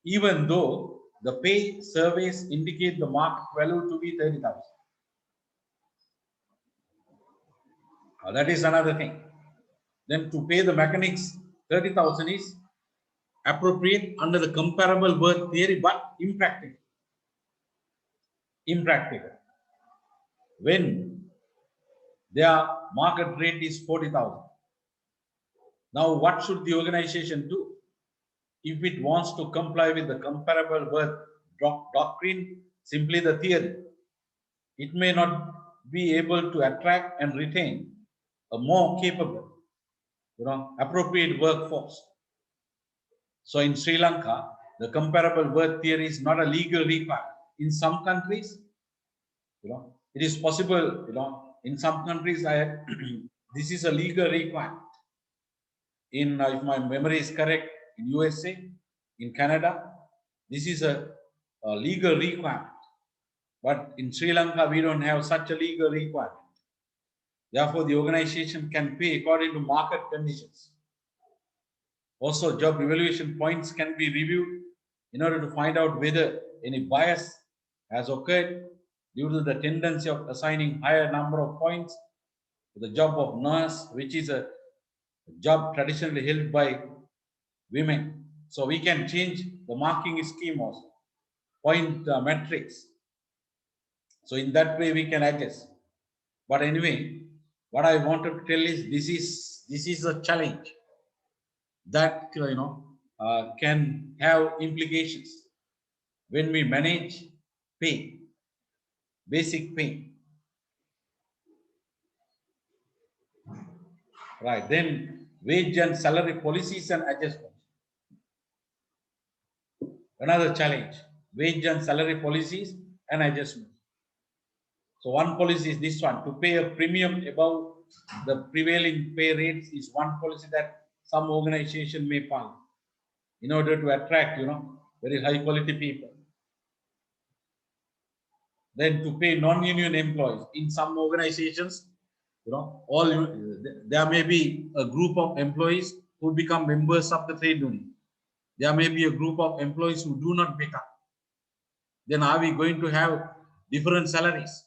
even though the pay surveys indicate the market value to be 30,000. That is another thing. Then to pay the mechanics 30,000 is appropriate under the comparable worth theory, but impractical. Impractical. When their market rate is 40,000. Now, what should the organization do? If it wants to comply with the comparable worth doctrine, simply the theory, it may not be able to attract and retain a more capable, appropriate workforce. So in Sri Lanka, the comparable worth theory is not a legal requirement. In some countries, it is possible, in some countries, this is a legal requirement. In, if my memory is correct, in USA, in Canada, this is a legal requirement. But in Sri Lanka, we don't have such a legal requirement. Therefore, the organization can pay according to market conditions. Also, job evaluation points can be reviewed in order to find out whether any bias has occurred due to the tendency of assigning higher number of points to the job of nurse, which is a job traditionally held by women. So we can change the marking scheme also, point metrics. So in that way we can adjust. But anyway, what I wanted to tell is this is a challenge that can have implications when we manage pay, basic pay. Right, then wage and salary policies and adjustments. Another challenge, wage and salary policies and adjustments. So one policy is this one, to pay a premium above the prevailing pay rates is one policy that some organization may follow in order to attract, very high quality people. Then to pay non-union employees in some organizations, there may be a group of employees who become members of the trade union. There may be a group of employees who do not become. Then are we going to have different salaries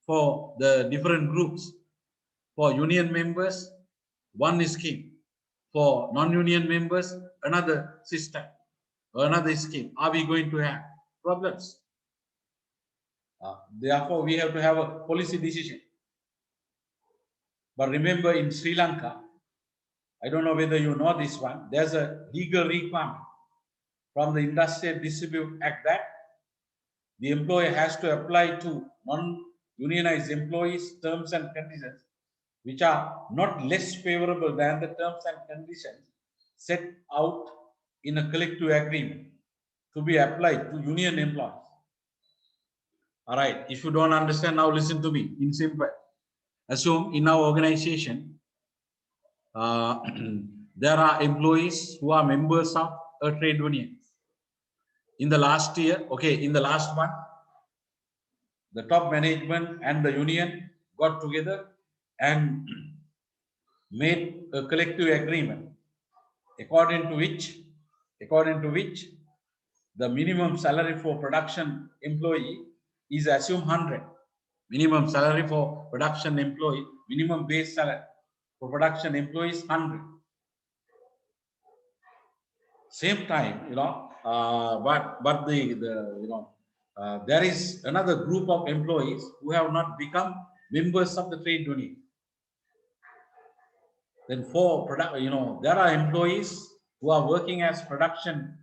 for the different groups? For union members, one scheme. For non-union members, another system, another scheme. Are we going to have problems? Therefore, we have to have a policy decision. But remember, in Sri Lanka, I don't know whether you know this one, there's a legal requirement from the Industrial Dispute Act that the employer has to apply to non-unionized employees terms and conditions which are not less favorable than the terms and conditions set out in a collective agreement to be applied to union employees. All right, if you don't understand now, listen to me in simple. Assume in our organization, there are employees who are members of a trade union. In the last year, in the last one, the top management and the union got together and made a collective agreement according to which the minimum salary for production employee is assumed 100. Minimum salary for production employee, minimum base salary for production employees 100. Same time, but there is another group of employees who have not become members of the trade union. Then for product, there are employees who are working as production,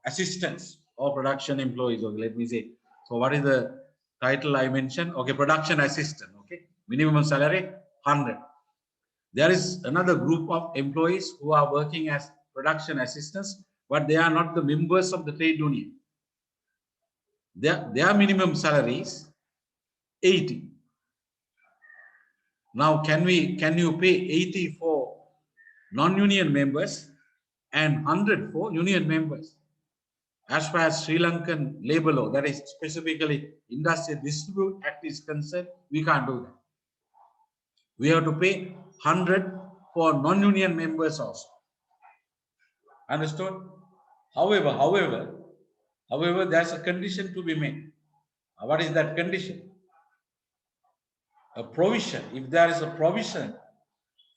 assistants or production employees. Okay, let me say. So what is the title I mentioned? Okay, production assistant. Okay, minimum salary 100. There is another group of employees who are working as production assistants, but they are not the members of the trade union. Their minimum salary is 80. Now, can you pay 80 for non-union members and 100 for union members? As far as Sri Lankan labor law, that is specifically Industrial Dispute Act is concerned, we can't do that. We have to pay 100 for non-union members also. Understood? However, there's a condition to be made. What is that condition? A provision. If there is a provision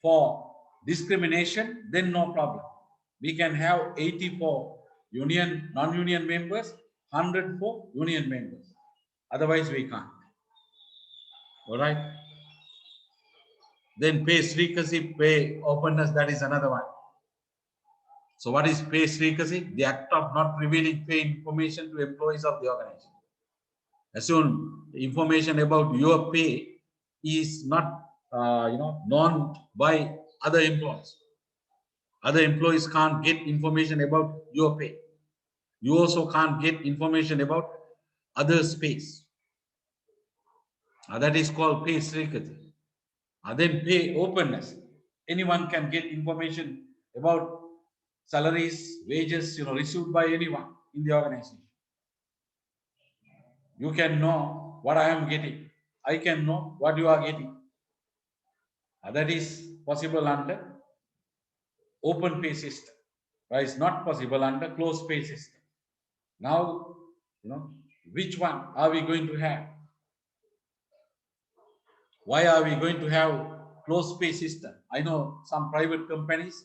for discrimination, then no problem. We can have 80 for union, non-union members, 100 for union members. Otherwise, we can't. All right. Then pay secrecy, pay openness, that is another one. So what is pay secrecy? The act of not revealing pay information to employees of the organization. Assume information about your pay is not known by other employees. Other employees can't get information about your pay. You also can't get information about others' pays. That is called pay secrecy. Then pay openness. Anyone can get information about salaries, wages, received by anyone in the organization. You can know what I am getting. I can know what you are getting. That is possible under open pay system. But it's not possible under closed pay system. Now, which one are we going to have? Why are we going to have closed pay system? I know some private companies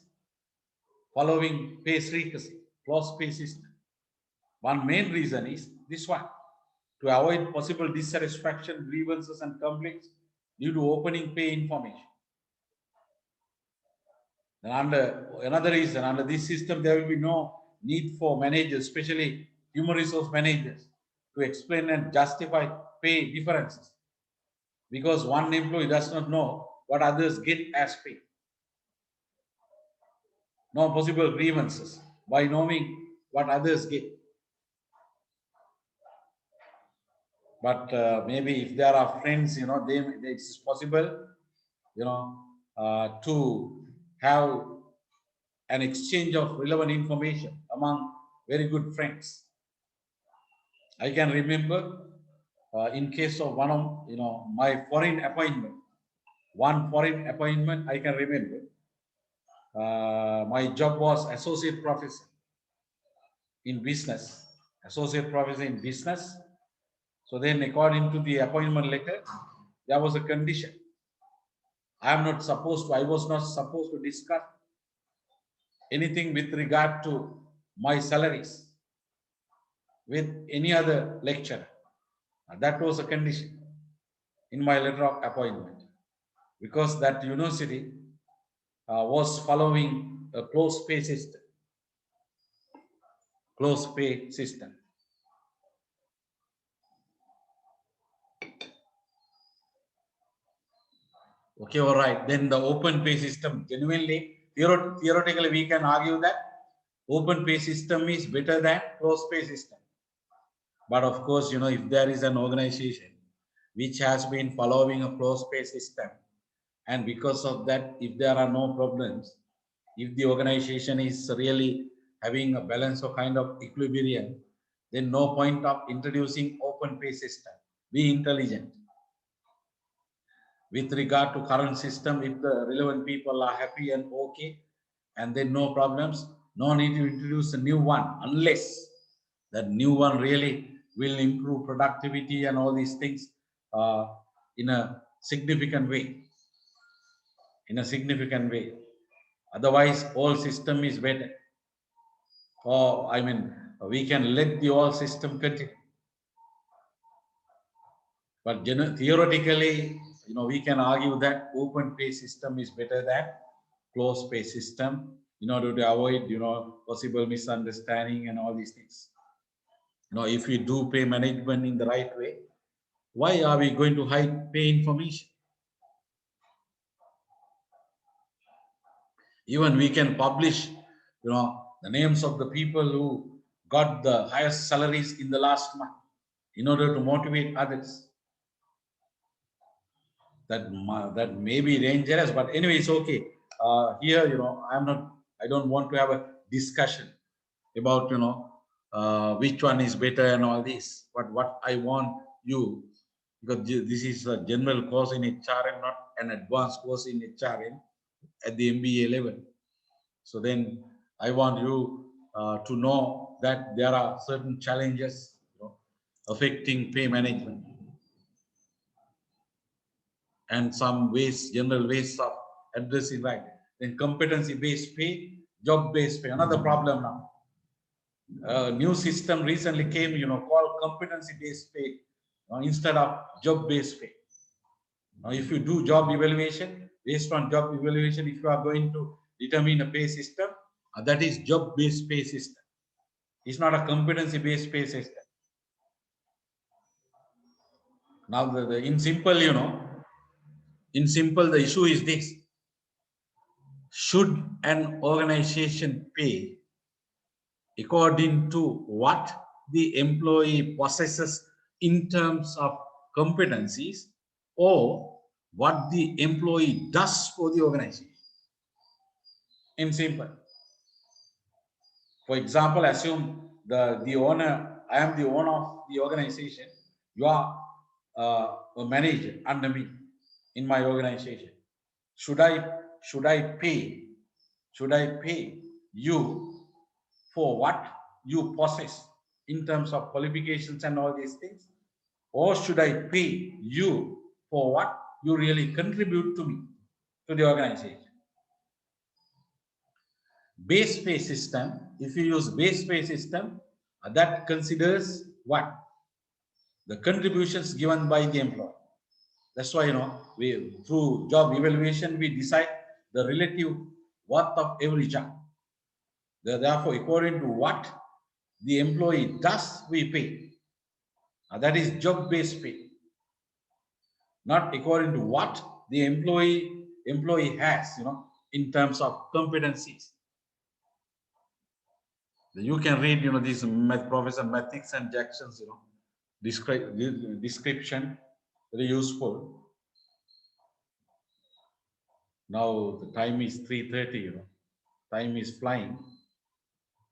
following pay secrecy, closed pay system. One main reason is this one, to avoid possible dissatisfaction, grievances and conflicts due to opening pay information. And another reason, under this system, there will be no need for managers, especially human resource managers, to explain and justify pay differences, because one employee does not know what others get as pay. No possible grievances by knowing what others get. But maybe if there are friends, it's possible, to have an exchange of relevant information among very good friends. I can remember in case of one of, my foreign appointment, one foreign appointment I can remember. My job was associate professor in business, associate professor in business. So then according to the appointment letter, there was a condition. I was not supposed to discuss anything with regard to my salaries with any other lecturer. That was a condition in my letter of appointment, because that university was following a closed pay system. Closed pay system. Okay, all right. Then the open pay system, genuinely, theoretically, we can argue that open pay system is better than closed pay system. But of course, if there is an organization which has been following a closed pay system, and because of that, if there are no problems, if the organization is really having a balance of kind of equilibrium, then no point of introducing open pay system. Be intelligent. With regard to current system, if the relevant people are happy and okay, and then no problems, no need to introduce a new one, unless that new one really will improve productivity and all these things in a significant way. Otherwise, all system is better. Or we can let the all system continue. But theoretically, we can argue that open pay system is better than closed pay system in order to avoid, possible misunderstanding and all these things. If we do pay management in the right way, why are we going to hide pay information? Even we can publish, the names of the people who got the highest salaries in the last month in order to motivate others. That may be dangerous, but anyway, it's okay. Here, I don't want to have a discussion about, which one is better and all this. But what I want you, because this is a general course in HRM, not an advanced course in HRM at the MBA level. So then I want you to know that there are certain challenges, affecting pay management, and some ways, general ways of addressing, right? Then competency-based pay, job-based pay. Another problem now. New system recently came, called competency-based pay instead of job-based pay. Now, if you do job evaluation, based on job evaluation, if you are going to determine a pay system, that is job-based pay system. It's not a competency-based pay system. Now, in simple, the issue is this. Should an organization pay according to what the employee possesses in terms of competencies, or what the employee does for the organization? In simple. For example, assume the owner, I am the owner of the organization. You are a manager under me in my organization. Should I pay you for what you possess in terms of qualifications and all these things, or should I pay you for what you really contribute to me, to the organization? Base pay system, if you use base pay system, that considers what? The contributions given by the employer. That's why, we through job evaluation, we decide the relative worth of every job. Therefore, according to what the employee does, we pay. That is job-based pay. Not according to what the employee has, in terms of competencies. You can read, these Professor Mathis and Jackson's, description, very useful. Now the time is 3:30, you know, time is flying.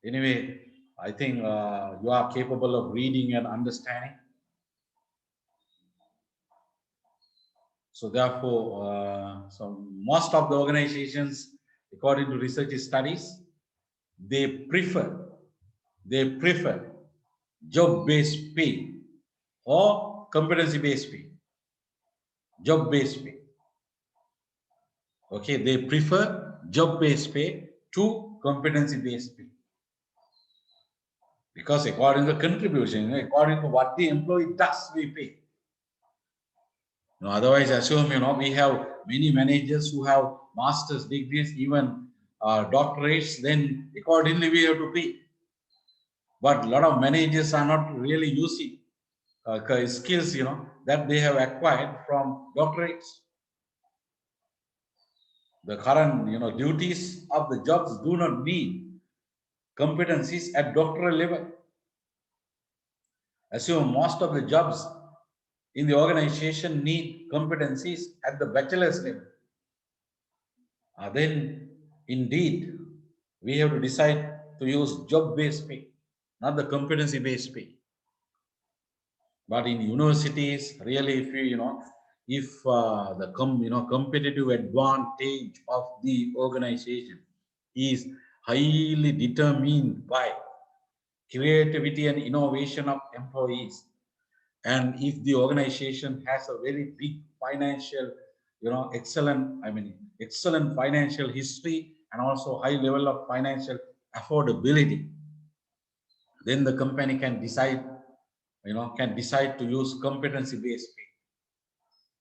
Anyway, I think you are capable of reading and understanding. So therefore, so most of the organizations, according to research studies, they prefer job-based pay or competency-based pay. Job-based pay. Okay, they prefer job-based pay to competency-based pay. Because according to the contribution, according to what the employee does, we pay. No, otherwise, assume, you know, we have many managers who have master's degrees, even doctorates, then accordingly we have to pay. But a lot of managers are not really using skills, you know, that they have acquired from doctorates. The current, you know, duties of the jobs do not need competencies at doctoral level. Assume most of the jobs in the organization need competencies at the bachelor's level. Then indeed we have to decide to use job-based pay, not the competency-based pay. But in universities, really, if you know, if the competitive advantage of the organization is highly determined by creativity and innovation of employees, and if the organization has a very big financial, you know, excellent financial history and also high level of financial affordability, then the company can decide, you know, to use competency based pay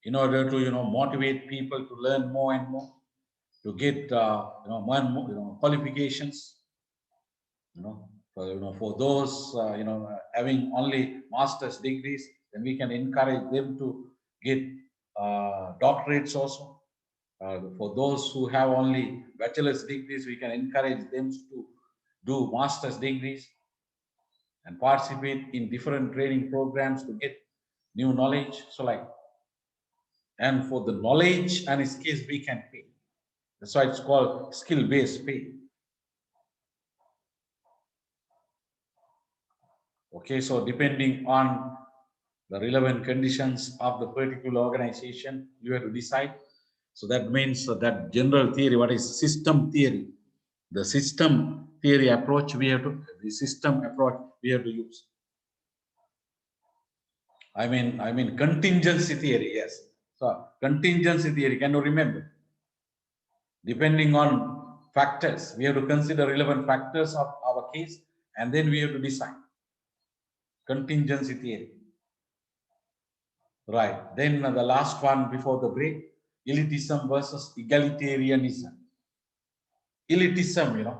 in order to, you know, motivate people to learn more and more, to get more and more, you know, qualifications, you know, for those having only master's degrees, then we can encourage them to get doctorates also. For those who have only bachelor's degrees, we can encourage them to do master's degrees and participate in different training programs to get new knowledge. So like, and for the knowledge and skills, we can pay. That's why it's called skill-based pay. Okay, so depending on the relevant conditions of the particular organization, you have to decide. So that means that general theory, what is system theory? The system theory approach we have to, the system approach we have to use. I mean contingency theory, yes. So contingency theory, can you remember? Depending on factors, we have to consider relevant factors of our case, and then we have to decide. Contingency theory. Right. Then the last one before the break, elitism versus egalitarianism. Elitism, you know,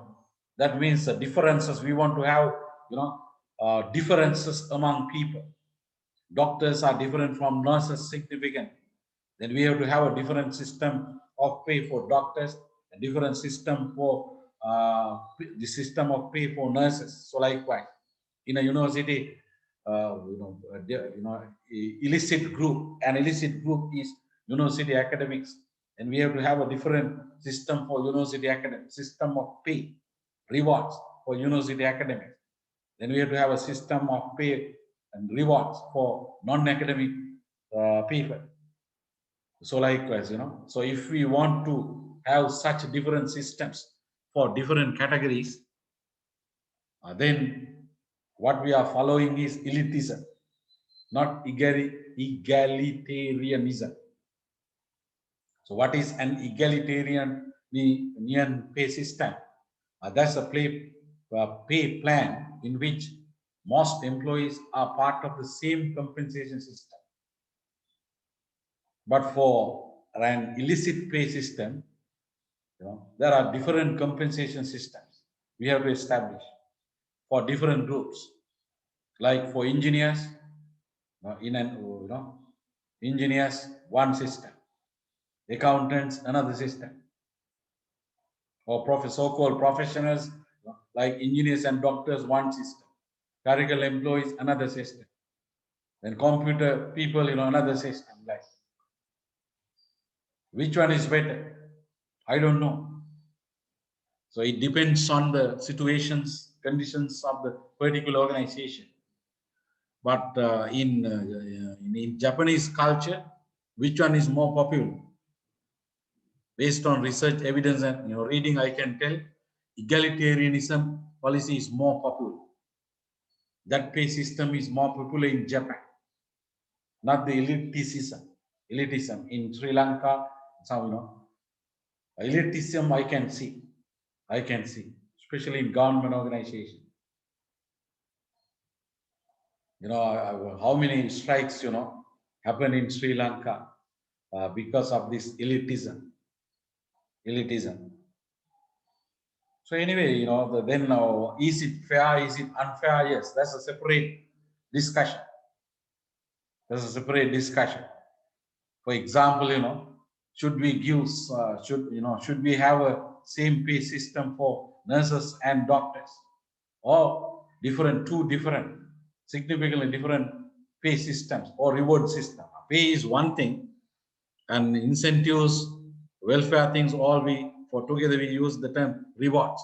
that means differences. We want to have, you know, differences among people. Doctors are different from nurses significantly. Then we have to have a different system of pay for doctors, a different system for the system of pay for nurses. So likewise, in a university, illicit group, an illicit group is university academics, and we have to have a different system for university academic, system of pay, rewards for university academics. Then we have to have a system of pay and rewards for non-academic people. So likewise, you know, so if we want to have such different systems for different categories, then what we are following is elitism, not egalitarianism. So what is an egalitarian pay system? That's a pay plan in which most employees are part of the same compensation system. But for an illicit pay system, you know, there are different compensation systems we have to establish for different groups. Like for engineers, engineers, one system. Accountants, another system. Or so-called professionals, like engineers and doctors, one system. Clerical employees, another system. Then computer people, another system. Like, which one is better? I don't know. So it depends on the situations, conditions of the particular organization. But in Japanese culture, which one is more popular? Based on research, evidence, and reading, I can tell egalitarianism policy is more popular. That pay system is more popular in Japan, not the elitism. Elitism in Sri Lanka, some elitism I can see. I can see, especially in government organization. How many strikes, happen in Sri Lanka because of this elitism. Elitism. So anyway, then is it fair? Is it unfair? Yes, that's a separate discussion. That's a separate discussion. For example, should we give, should we have a same pay system for nurses and doctors, or two different, significantly different pay systems or reward system? Pay is one thing, and incentives, welfare things, all together we use the term rewards.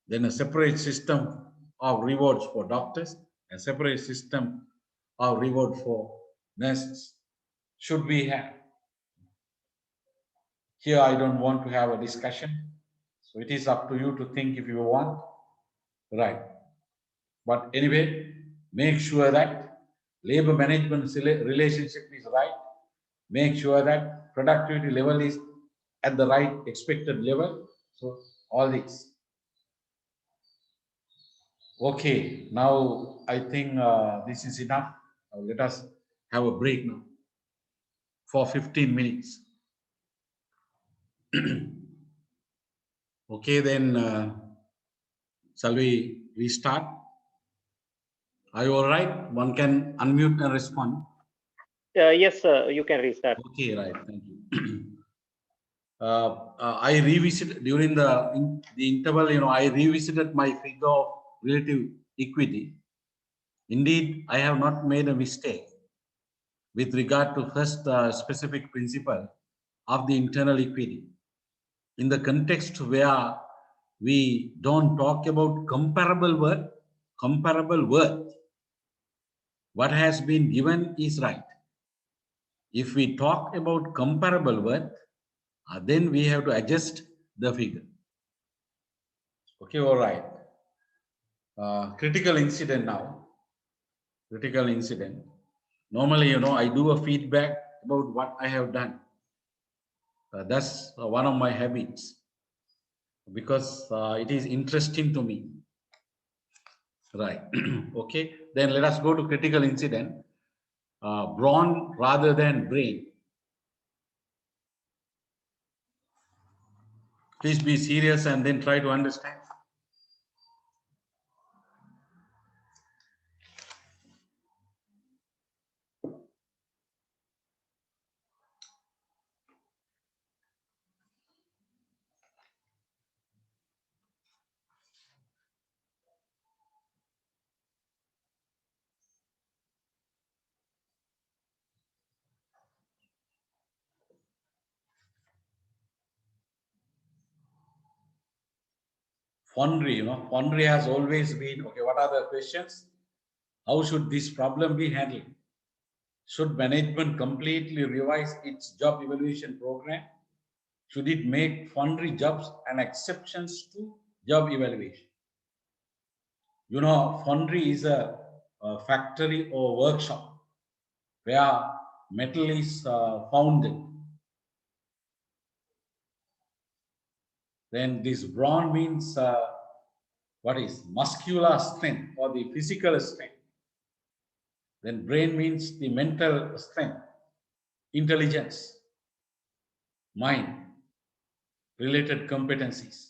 Then a separate system of rewards for doctors, a separate system of reward for nurses. Should we have? Here, I don't want to have a discussion. So it is up to you to think if you want. Right. But anyway, make sure that labor management relationship is right. Make sure that productivity level is at the right expected level. So all this. Okay, now I think this is enough. Let us have a break now for 15 minutes. Okay, then shall we restart? Are you all right? One can unmute and respond. Yes, sir, you can restart. Okay, right. Thank you. I revisited during the interval, I revisited my figure of relative equity. Indeed, I have not made a mistake with regard to first specific principle of the internal equity. In the context where we don't talk about comparable worth, what has been given is right. If we talk about comparable worth, then we have to adjust the figure. Okay, all right. Critical incident now. Critical incident. Normally, I do a feedback about what I have done. That's one of my habits because it is interesting to me. Right. Okay. Then let us go to critical incident. Brawn rather than brain. Please be serious and then try to understand. Fonry has always been, okay, what are the questions? How should this problem be handled? Should management completely revise its job evaluation program? Should it make Fonry jobs an exceptions to job evaluation? Fonry is a factory or workshop where metal is founded. Then this brawn means what is muscular strength or the physical strength. Then brain means the mental strength, intelligence, mind, related competencies.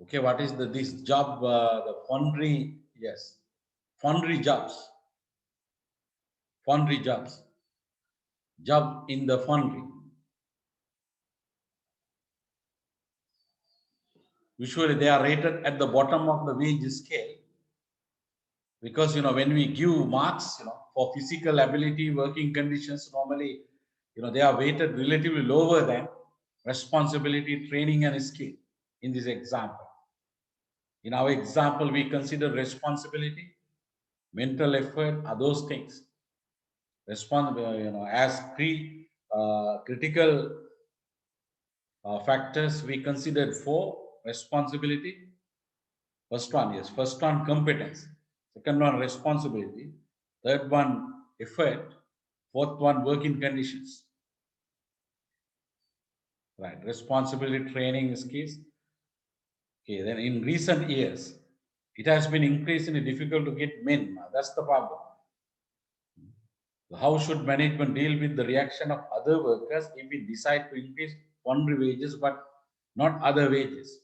Okay, what is this job? The Fonry, yes, Fonry jobs. Fonry jobs. Job in the Fonry. Usually they are rated at the bottom of the wage scale. Because, when we give marks, for physical ability, working conditions, normally, they are weighted relatively lower than responsibility, training, and skill in this example. In our example, we consider responsibility, mental effort, are those things. As critical factors, we considered 4: responsibility. First one competence. Second one responsibility. Third one effort. Fourth one working conditions. Right, responsibility, training, skills. Okay, then in recent years, it has been increasingly difficult to get men. That's the problem. How should management deal with the reaction of other workers if we decide to increase voluntary wages but not other wages?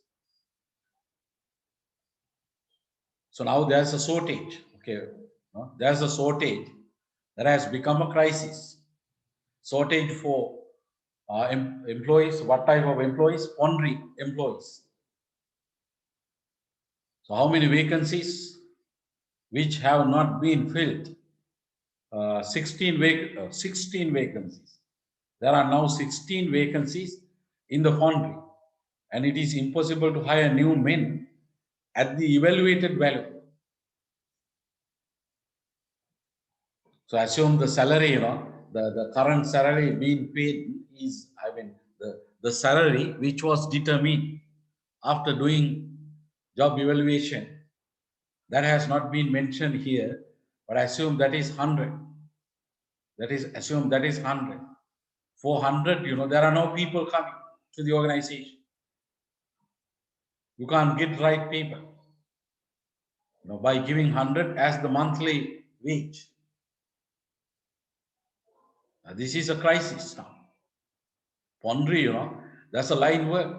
So now there's a shortage. Okay, there's a shortage that has become a crisis. Shortage for employees. What type of employees? Voluntary employees. So how many vacancies which have not been filled? 16 vacancies. There are now 16 vacancies in the foundry, and it is impossible to hire new men at the evaluated value. So assume the salary, the current salary being paid is, the salary which was determined after doing job evaluation, that has not been mentioned here, but assume that is 100. Assume that is 100. 400, there are no people coming to the organization. You can't get right people, by giving 100 as the monthly wage. Now, this is a crisis now. Foundry, that's a line work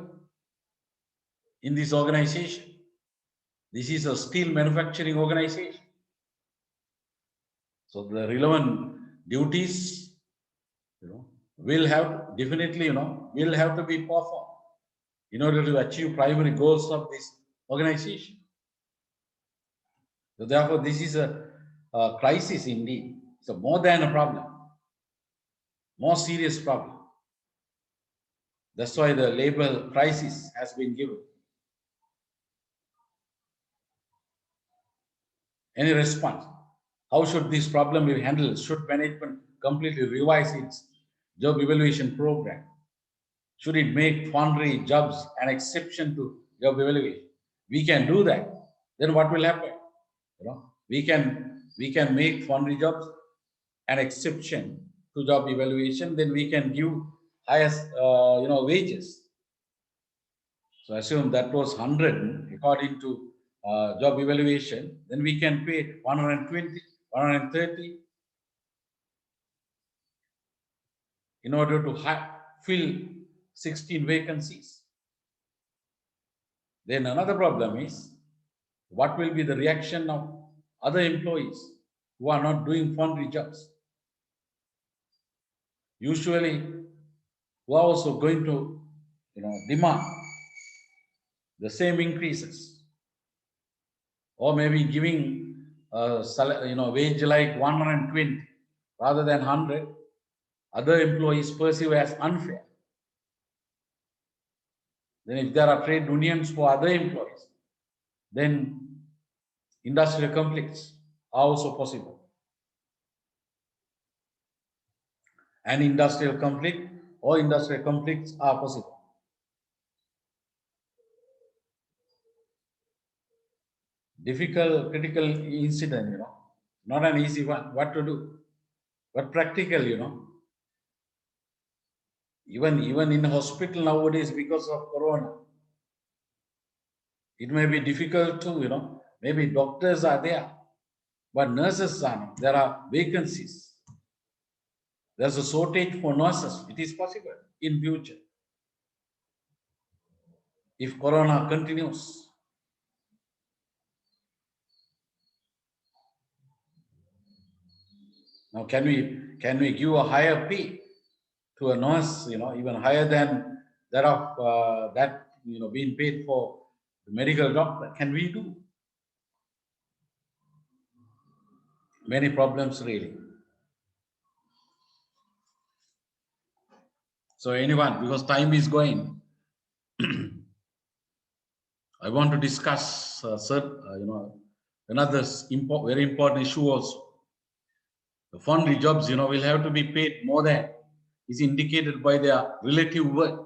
in this organization. This is a steel manufacturing organization. So the relevant duties, will have definitely, will have to be performed in order to achieve primary goals of this organization. So therefore, this is a crisis indeed. So more than a problem, more serious problem. That's why the label crisis has been given. Any response? How should this problem be handled? Should management completely revise its job evaluation program? Should it make foundry jobs an exception to job evaluation? We can do that. Then what will happen? We can make foundry jobs an exception to job evaluation. Then we can give highest wages. So assume that was 100 according to job evaluation. Then we can pay 120, 130 in order to fill 16 vacancies. Then another problem is, what will be the reaction of other employees who are not doing foundry jobs? Usually, who are also going to, demand the same increases, or maybe giving wage like 120 rather than 100. Other employees perceive as unfair. Then if there are trade unions for other employees, then industrial conflicts are also possible. And industrial conflicts are possible. Difficult, critical incident, not an easy one. What to do? But practical, even in hospital nowadays because of corona, it may be difficult to, maybe doctors are there, but nurses are not. There are vacancies. There's a shortage for nurses. It is possible in future if corona continues. Now, can we give a higher pay to a nurse? Even higher than that of being paid for the medical doctor. Can we do? Many problems really. So anyone, because time is going, I want to discuss, another very important issue also. The foundry jobs, will have to be paid more than is indicated by their relative worth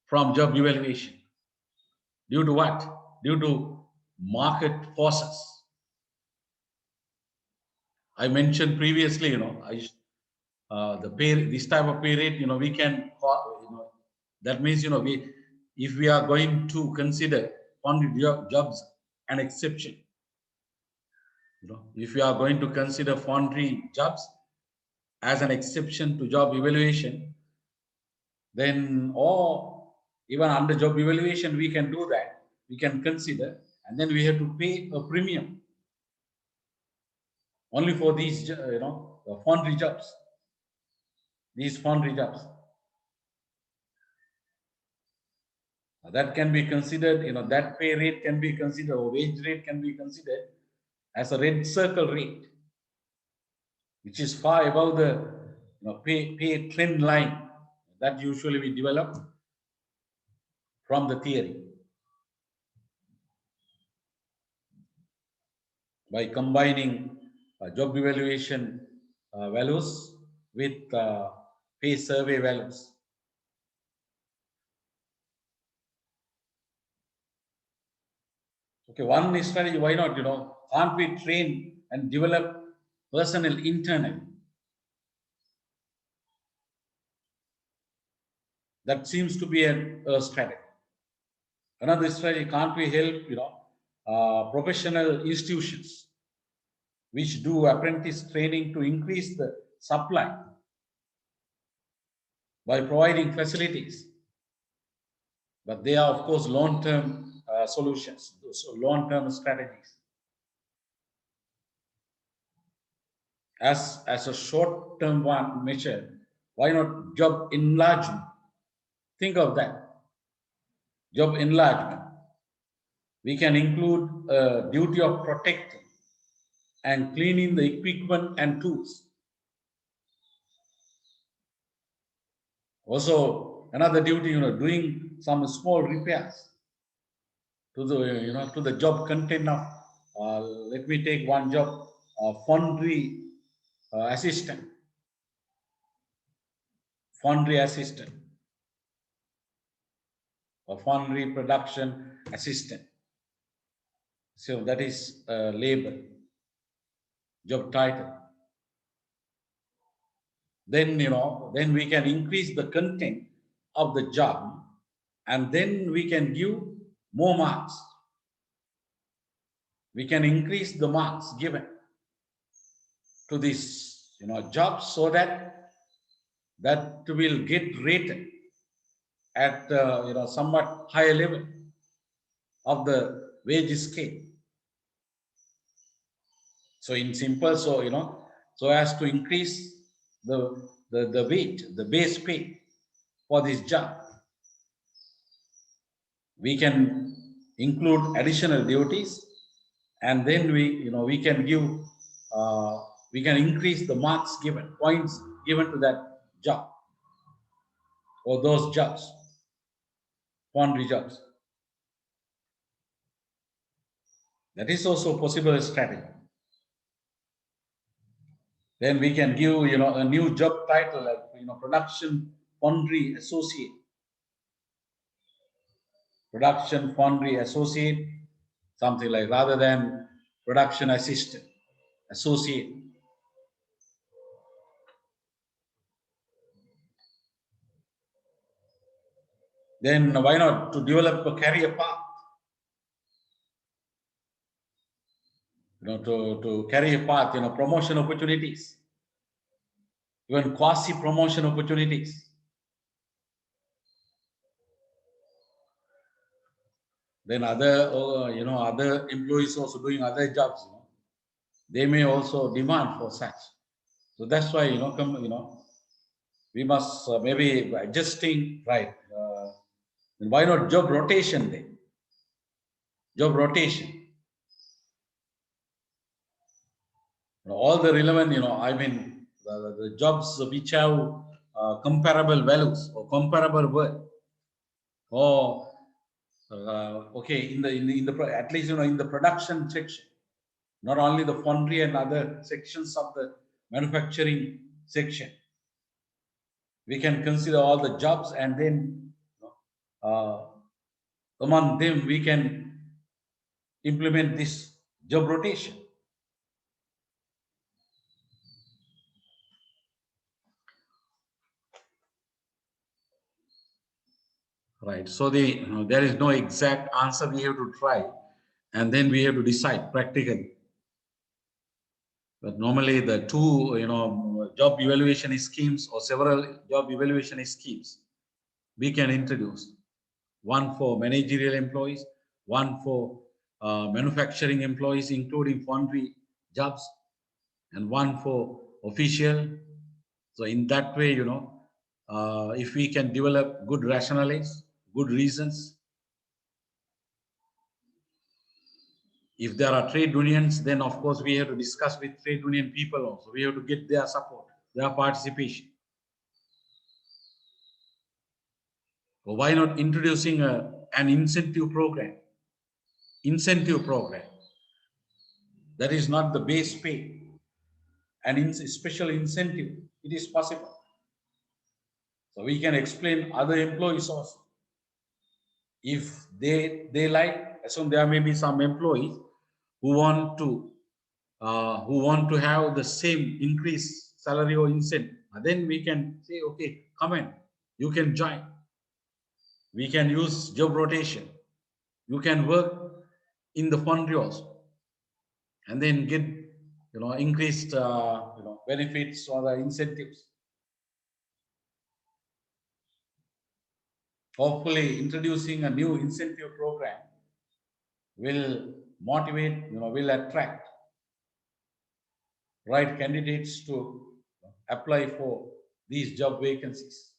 from job evaluation. Due to what? Due to market forces. I mentioned previously, the pay, this type of pay rate, we can, that means, if we are going to consider foundry jobs an exception, if we are going to consider foundry jobs as an exception to job evaluation, then, or even under job evaluation, we can do that. We can consider, and then we have to pay a premium only for these, the foundry jobs. These foundry jobs. That can be considered, that pay rate can be considered, or wage rate can be considered as a red circle rate, which is far above the pay trend line that usually we develop from the theory. By combining job evaluation values with pay survey values. Okay, one strategy, why not, can't we train and develop personnel internally? That seems to be a strategy. Another strategy, can't we help, professional institutions which do apprentice training to increase the supply by providing facilities? But they are, of course, long-term solutions, so long-term strategies. As a short-term one measure, why not job enlargement? Think of that. Job enlargement. We can include a duty of protecting and cleaning the equipment and tools. Also, another duty, doing some small repairs to the, to the job content of, let me take one job, foundry assistant. Foundry assistant. Or foundry production assistant. So that is labor, job title. Then, then we can increase the content of the job, and then we can give more marks. We can increase the marks given to this, job, so that will get rated at somewhat higher level of the wage scale. So in simple, so as to increase the weight, the base pay for this job, we can include additional duties, and then we can give, we can increase the marks given, points given to that job or those jobs, foundry jobs. That is also possible strategy. Then we can give, a new job title like, production foundry associate. Production foundry associate, something like, rather than production assistant, associate. Then why not to develop a career path? To career path, promotion opportunities, even quasi promotion opportunities. Then other, other employees also doing other jobs, they may also demand for such. So that's why, we must maybe adjusting, right? Why not job rotation then? Job rotation. all the relevant, I mean, the jobs which have comparable values or comparable work, or okay, at least in the production section, not only the foundry and other sections of the manufacturing section. We can consider all the jobs, and then among them we can implement this job rotation. Right. So there is no exact answer. We have to try, and then we have to decide practically. But normally the two, job evaluation schemes or several job evaluation schemes we can introduce. One for managerial employees, one for manufacturing employees, including foundry jobs, and one for official. So in that way, if we can develop good rationales, good reasons. If there are trade unions, then of course we have to discuss with trade union people also. We have to get their support, their participation. So why not introducing an incentive program? Incentive program. That is not the base pay. An special incentive. It is possible. So we can explain other employees also. If they like, assume there may be some employees who want to have the same increased salary or incentive, then we can say, okay, come in, you can join. We can use job rotation. You can work in the foundry also, and then get increased benefits or the incentives. Hopefully, introducing a new incentive program will motivate, will attract right candidates to apply for these job vacancies.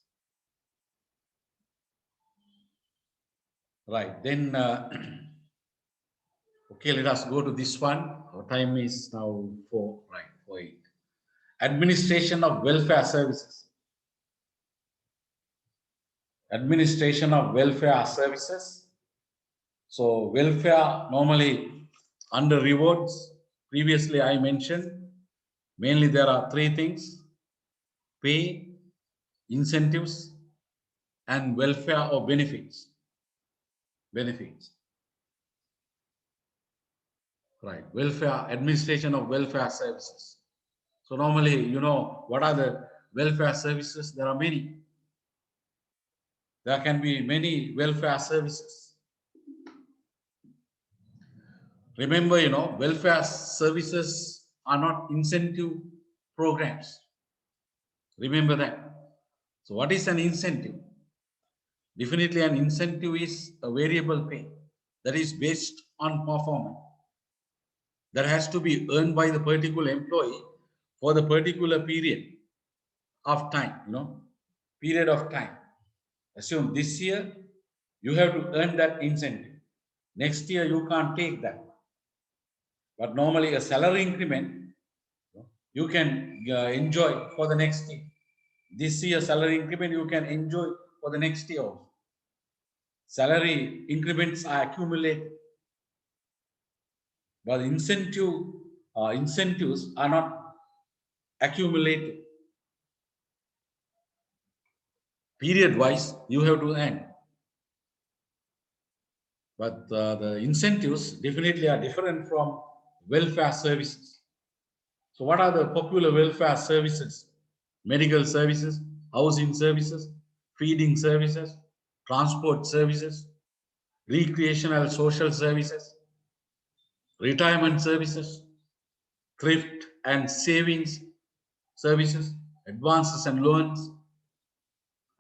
Right, then, okay, let us go to this one. Our time is now 4:08. Administration of welfare services. Administration of welfare services. So welfare normally under rewards. Previously I mentioned, mainly there are three things: pay, incentives, and welfare or benefits. Benefits. Right. Welfare, administration of welfare services. So normally, what are the welfare services? There are many. There can be many welfare services. Remember, welfare services are not incentive programs. Remember that. So what is an incentive? Definitely an incentive is a variable pay that is based on performance. That has to be earned by the particular employee for the particular period of time, period of time. Assume this year you have to earn that incentive. Next year you can't take that. But normally a salary increment you can enjoy for the next year. This year salary increment you can enjoy for the next year also. Salary increments are accumulated, but incentives are not accumulated. Period wise you have to earn, but the incentives definitely are different from welfare services. So what are the popular welfare services? Medical services, housing services, feeding services, transport services, recreational social services, retirement services, thrift and savings services, advances and loans,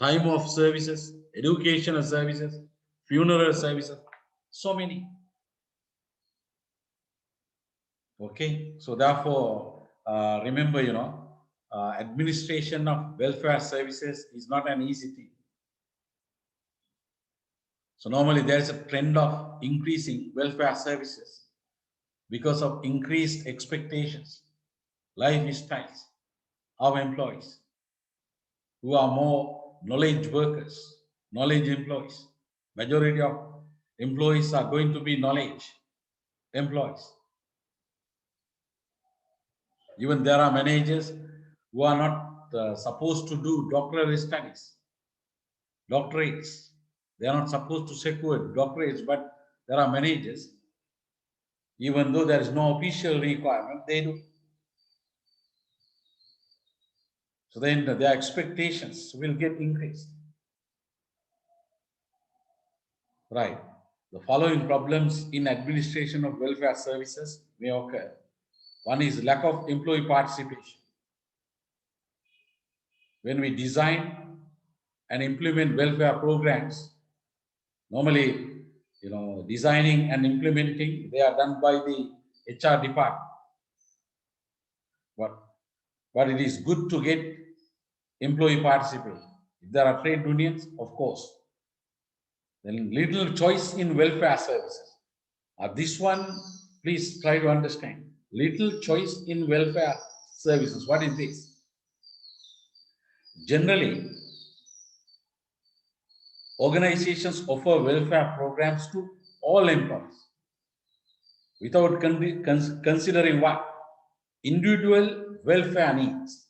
time off services, educational services, funeral services, so many. Okay, so therefore, remember, administration of welfare services is not an easy thing. So normally there is a trend of increasing welfare services because of increased expectations. lifestyles of employees who are more knowledge workers, knowledge employees. Majority of employees are going to be knowledge employees. Even there are managers who are not supposed to do doctoral studies, doctorates. They are not supposed to secure doctorates, but there are managers, even though there is no official requirement, they do. So then their expectations will get increased. Right. The following problems in administration of welfare services may occur. One is lack of employee participation. When we design and implement welfare programs, normally, designing and implementing, they are done by the HR department. But it is good to get employee participation. If there are trade unions, of course. Then little choice in welfare services. This one, please try to understand. Little choice in welfare services. What is this? Generally, organizations offer welfare programs to all employees without considering what? Individual welfare needs.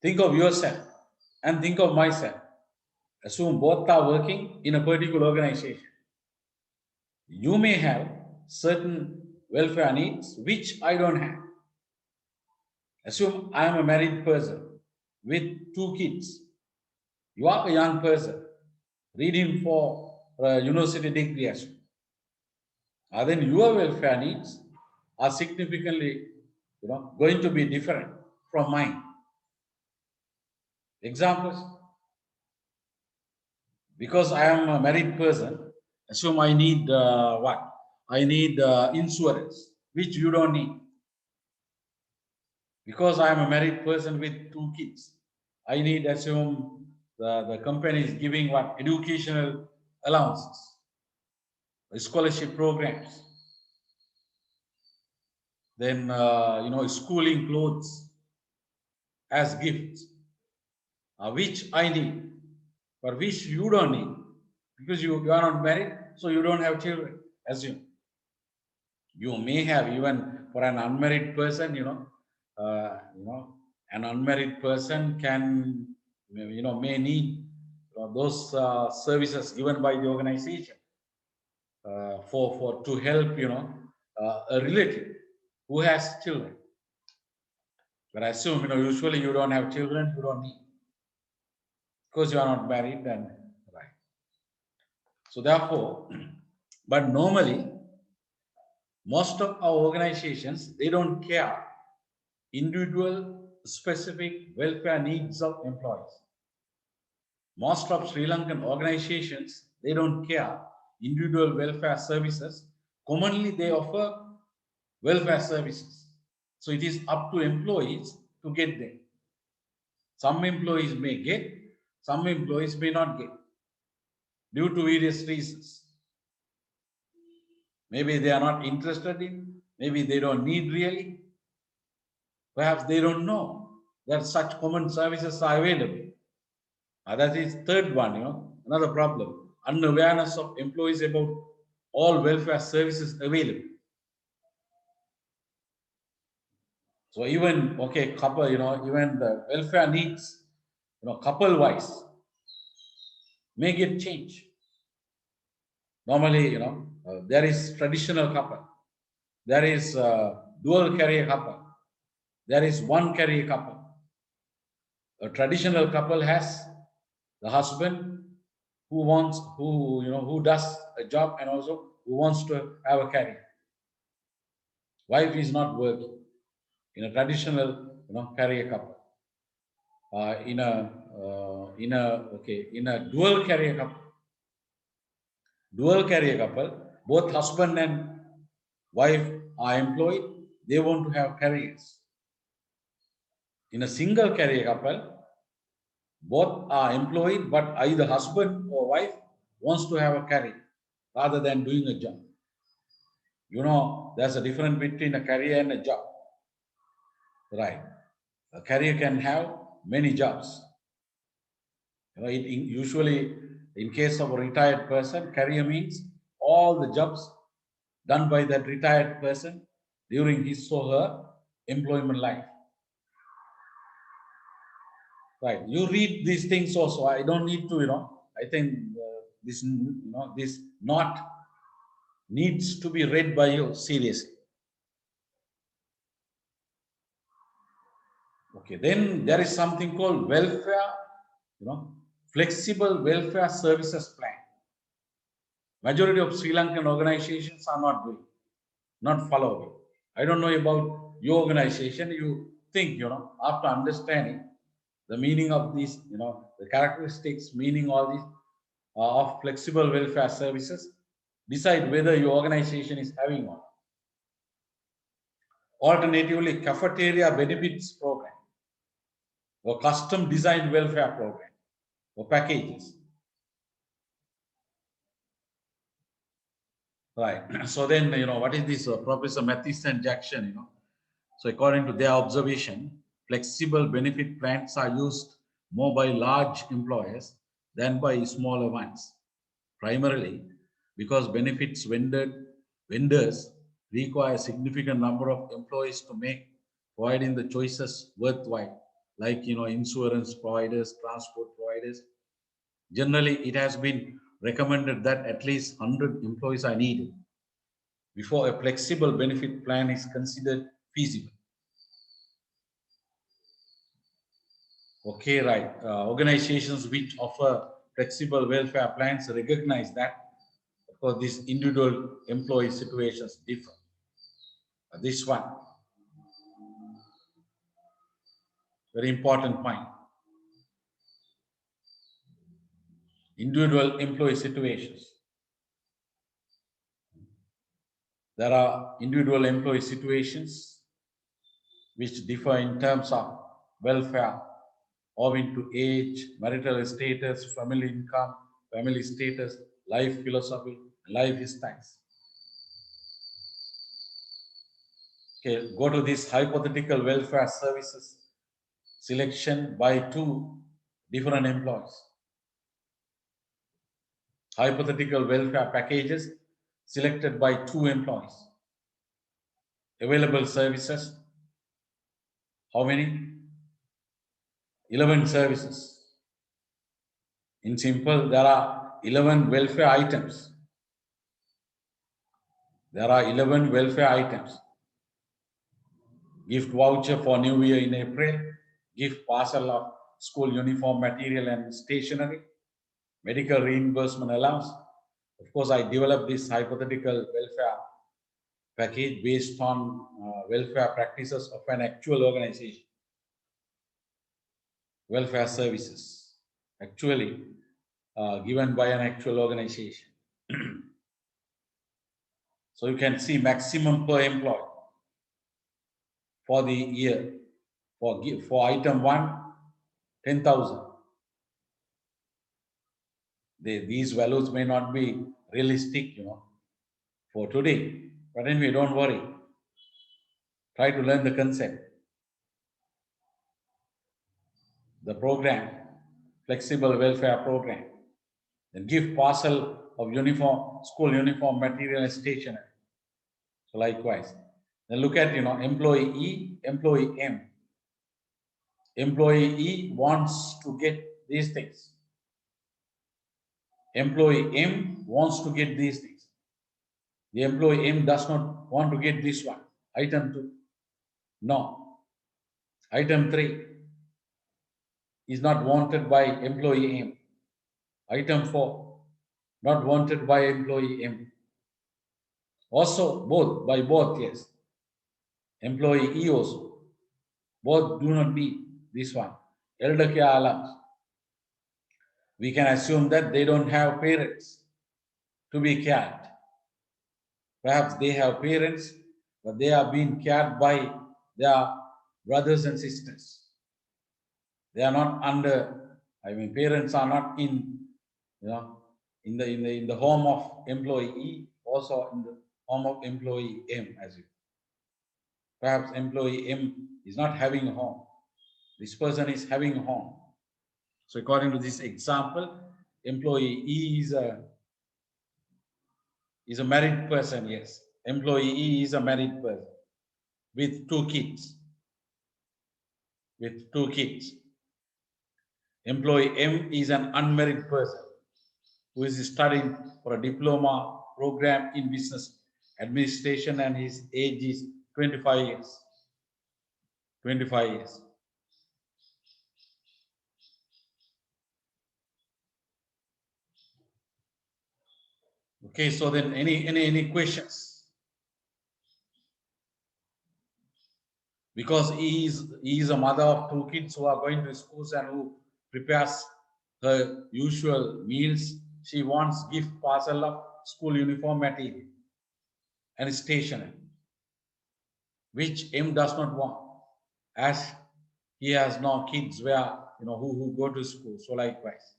Think of yourself and think of myself. Assume both are working in a particular organization. You may have certain welfare needs which I don't have. Assume I am a married person with 2 kids. You are a young person reading for a university degree as well. Then your welfare needs are significantly, going to be different from mine. Examples. Because I am a married person, assume I need what? I need insurance, which you don't need. Because I am a married person with 2 kids, I need, assume the company is giving what? Educational allowances, scholarship programs. Then, schooling clothes as gifts, which I need, but which you don't need. Because you are not married, so you don't have children, assume. You may have, even for an unmarried person, an unmarried person can, may need those services given by the organization for to help, a relative who has children. But I assume, usually you don't have children, you don't need, because you are not married, and right. So therefore, but normally, most of our organizations, they don't care individual specific welfare needs of employees. Most of Sri Lankan organizations, they don't care individual welfare services. Commonly, they offer welfare services. So it is up to employees to get them. Some employees may get, some employees may not get, due to various reasons. Maybe they are not interested in, maybe they don't need really. Perhaps they don't know that such common services are available. That is third one, another problem. Unawareness of employees about all welfare services available. So even, okay, couple, even the welfare needs, couple wise may get changed. Normally, there is traditional couple. There is dual career couple. There is one career couple. A traditional couple has the husband who does a job and also who wants to have a career. Wife is not working in a traditional, career couple. In a dual career couple, both husband and wife are employed. They want to have careers. In a single career couple, both are employed, but either husband or wife wants to have a career rather than doing a job. You know, there's a difference between a career and a job. Right. A career can have many jobs. You know, usually, in case of a retired person, career means all the jobs done by that retired person during his or her employment life. Right. You read these things also. I don't need to, I think this not needs to be read by you seriously. Okay. Then there is something called welfare, flexible welfare services plan. Majority of Sri Lankan organizations are not doing, not following. I don't know about your organization. You think, after understanding the meaning of these, the characteristics, meaning all these of flexible welfare services, decide whether your organization is having one. Alternatively, cafeteria benefits program or custom designed welfare program or packages. Right. So then, what is this? Professor Mathis and Jackson, So according to their observation, flexible benefit plans are used more by large employers than by smaller ones, primarily because benefits vendors require a significant number of employees to make providing the choices worthwhile, like insurance providers, transport providers. Generally, it has been recommended that at least 100 employees are needed before a flexible benefit plan is considered feasible. Okay, right. Organizations which offer flexible welfare plans recognize that, of course, these individual employee situations differ. This one, very important point. Individual employee situations. There are individual employee situations which differ in terms of welfare owing to age, marital status, family income, family status, life philosophy, life styles. Okay, go to this hypothetical welfare services selection by two different employees. Hypothetical welfare packages selected by two employees. Available services, how many? 11 services. In simple, there are 11 welfare items. There are 11 welfare items. Gift voucher for New Year in April, gift parcel of school uniform material and stationery, medical reimbursement allowance. Of course, I developed this hypothetical welfare package based on welfare practices of an actual organization. Welfare services, actually given by an actual organization. So you can see maximum per employee for the year. For item 1, 10,000. These values may not be realistic, for today. But anyway, don't worry. Try to learn the concept. The program, flexible welfare program, then give parcel of uniform, school uniform material and stationery. So likewise, then look at employee E, employee M. Employee E wants to get these things. Employee M wants to get these things. The employee M does not want to get this one. Item 2, no. Item 3 is not wanted by employee M. Item 4, not wanted by employee M. Also, both, yes. Employee E also. Both do not need this one. Elder care allowance. We can assume that they don't have parents to be cared. Perhaps they have parents, but they are being cared by their brothers and sisters. They are not under, parents are not in, in the home of employee, also home of employee M, as you. Perhaps employee M is not having a home. This person is having a home. So according to this example, employee E is a married person, yes. Employee E is a married person with 2 kids. With 2 kids. Employee M is an unmarried person who is studying for a diploma program in business administration and his age is 25 years. 25 years. Okay, so then any questions? Because he is a mother of 2 kids who are going to schools and who prepares her usual meals. She wants gift parcel of school uniform material and stationery, which M does not want, as he has no kids where who go to school. So likewise.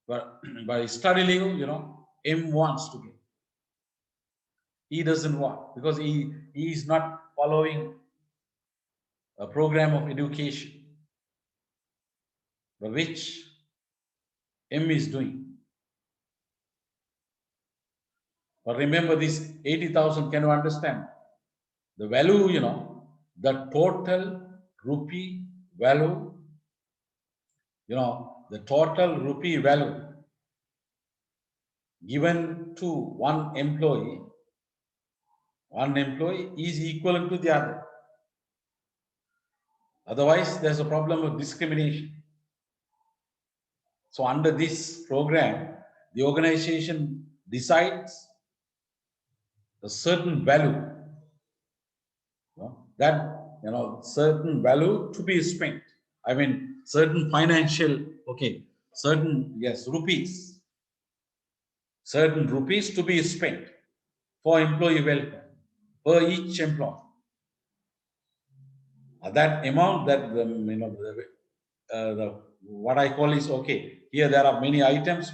But by study leave, M wants to get. He doesn't want because he is not following a program of education, but which M is doing. But remember this 80,000, can you understand? The value, the total rupee value, the total rupee value given to one employee is equivalent to the other. Otherwise, there's a problem of discrimination. So under this program, the organization decides a certain value, that certain value to be spent. I mean, certain financial, rupees, certain rupees to be spent for employee welfare per each employee. That amount, that what I call is here there are many items.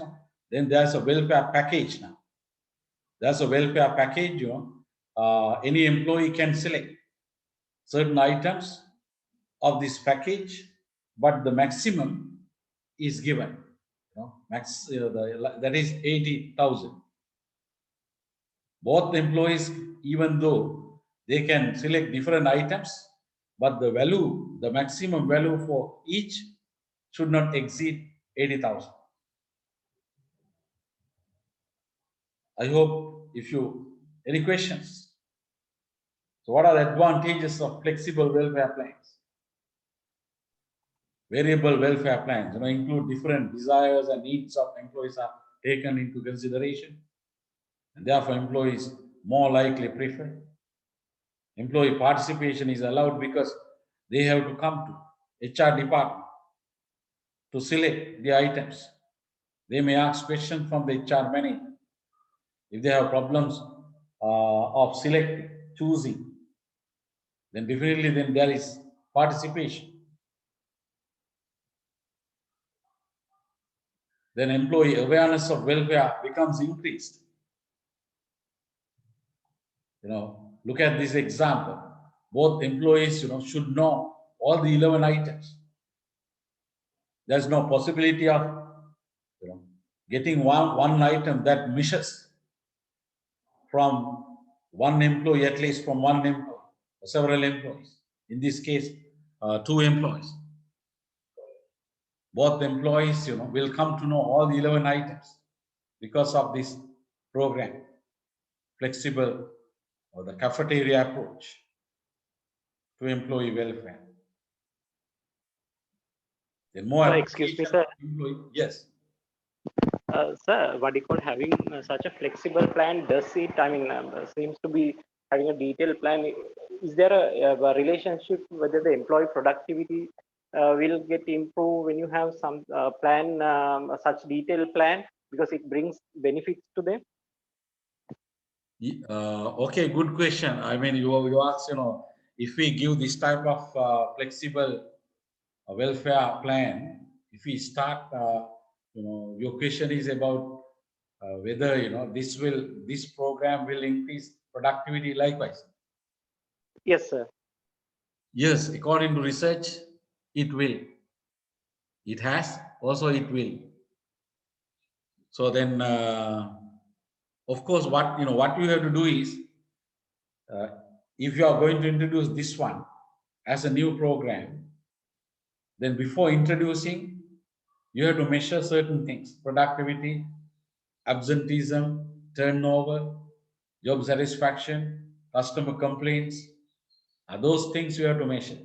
Then there's a welfare package now. There's a welfare package. Any employee can select certain items of this package, but the maximum is given. That is 80,000. Both employees, even though they can select different items, but the value, the maximum value for each should not exceed 80,000. I hope any questions? So what are the advantages of flexible welfare plans? Variable welfare plans, include different desires and needs of employees are taken into consideration, and therefore employees more likely prefer. Employee participation is allowed because they have to come to HR department to select the items. They may ask questions from the HR manager. If they have problems of selecting, choosing, then definitely there is participation. Then employee awareness of welfare becomes increased. Look at this example. Both employees, should know all the 11 items. There's no possibility of, getting one item that misses from one employee, at least from one employee, or several employees. In this case, 2 employees. Both employees, will come to know all the 11 items because of this program, flexible or the cafeteria approach to employee welfare. Then more. Excuse me, sir. Yes. Sir, what you call having such a flexible plan? Does it? I mean, seems to be having a detailed plan. Is there a relationship whether the employee productivity will get improved when you have some plan, such detailed plan, because it brings benefits to them? Okay, good question. I mean, you ask, if we give this type of flexible welfare plan, if we start your question is about whether this program will increase productivity likewise. Yes, sir. Yes, according to research, it will. It has, also it will. So then, of course, what you have to do is, uh, if you are going to introduce this one as a new program, then before introducing, you have to measure certain things: productivity, absenteeism, turnover, job satisfaction, customer complaints. Those things you have to measure.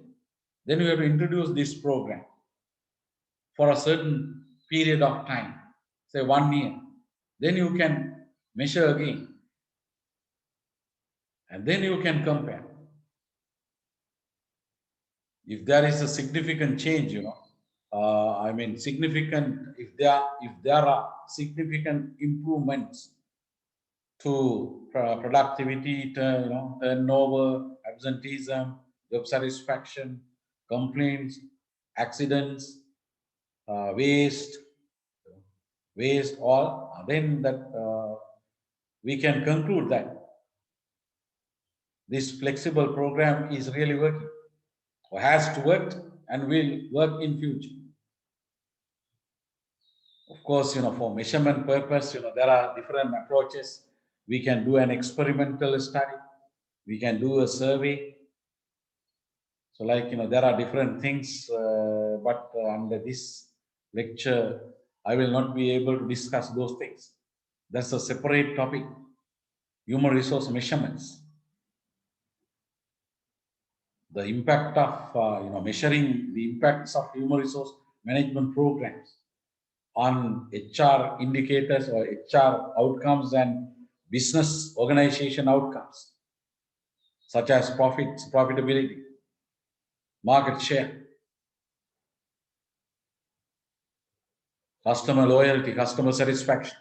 Then you have to introduce this program for a certain period of time, say 1 year. Then you can measure again, and then you can compare. If there is a significant change, if there are significant improvements to productivity, turnover, absenteeism, job satisfaction, complaints, accidents, waste, all, then that we can conclude that this flexible program is really working, or has to work and will work in future. Of course, for measurement purpose, there are different approaches. We can do an experimental study. We can do a survey. So there are different things, but under this lecture, I will not be able to discuss those things. That's a separate topic, human resource measurements. The impact of, measuring the impacts of human resource management programs on HR indicators or HR outcomes and business organization outcomes, such as profits, profitability, market share, customer loyalty, customer satisfaction.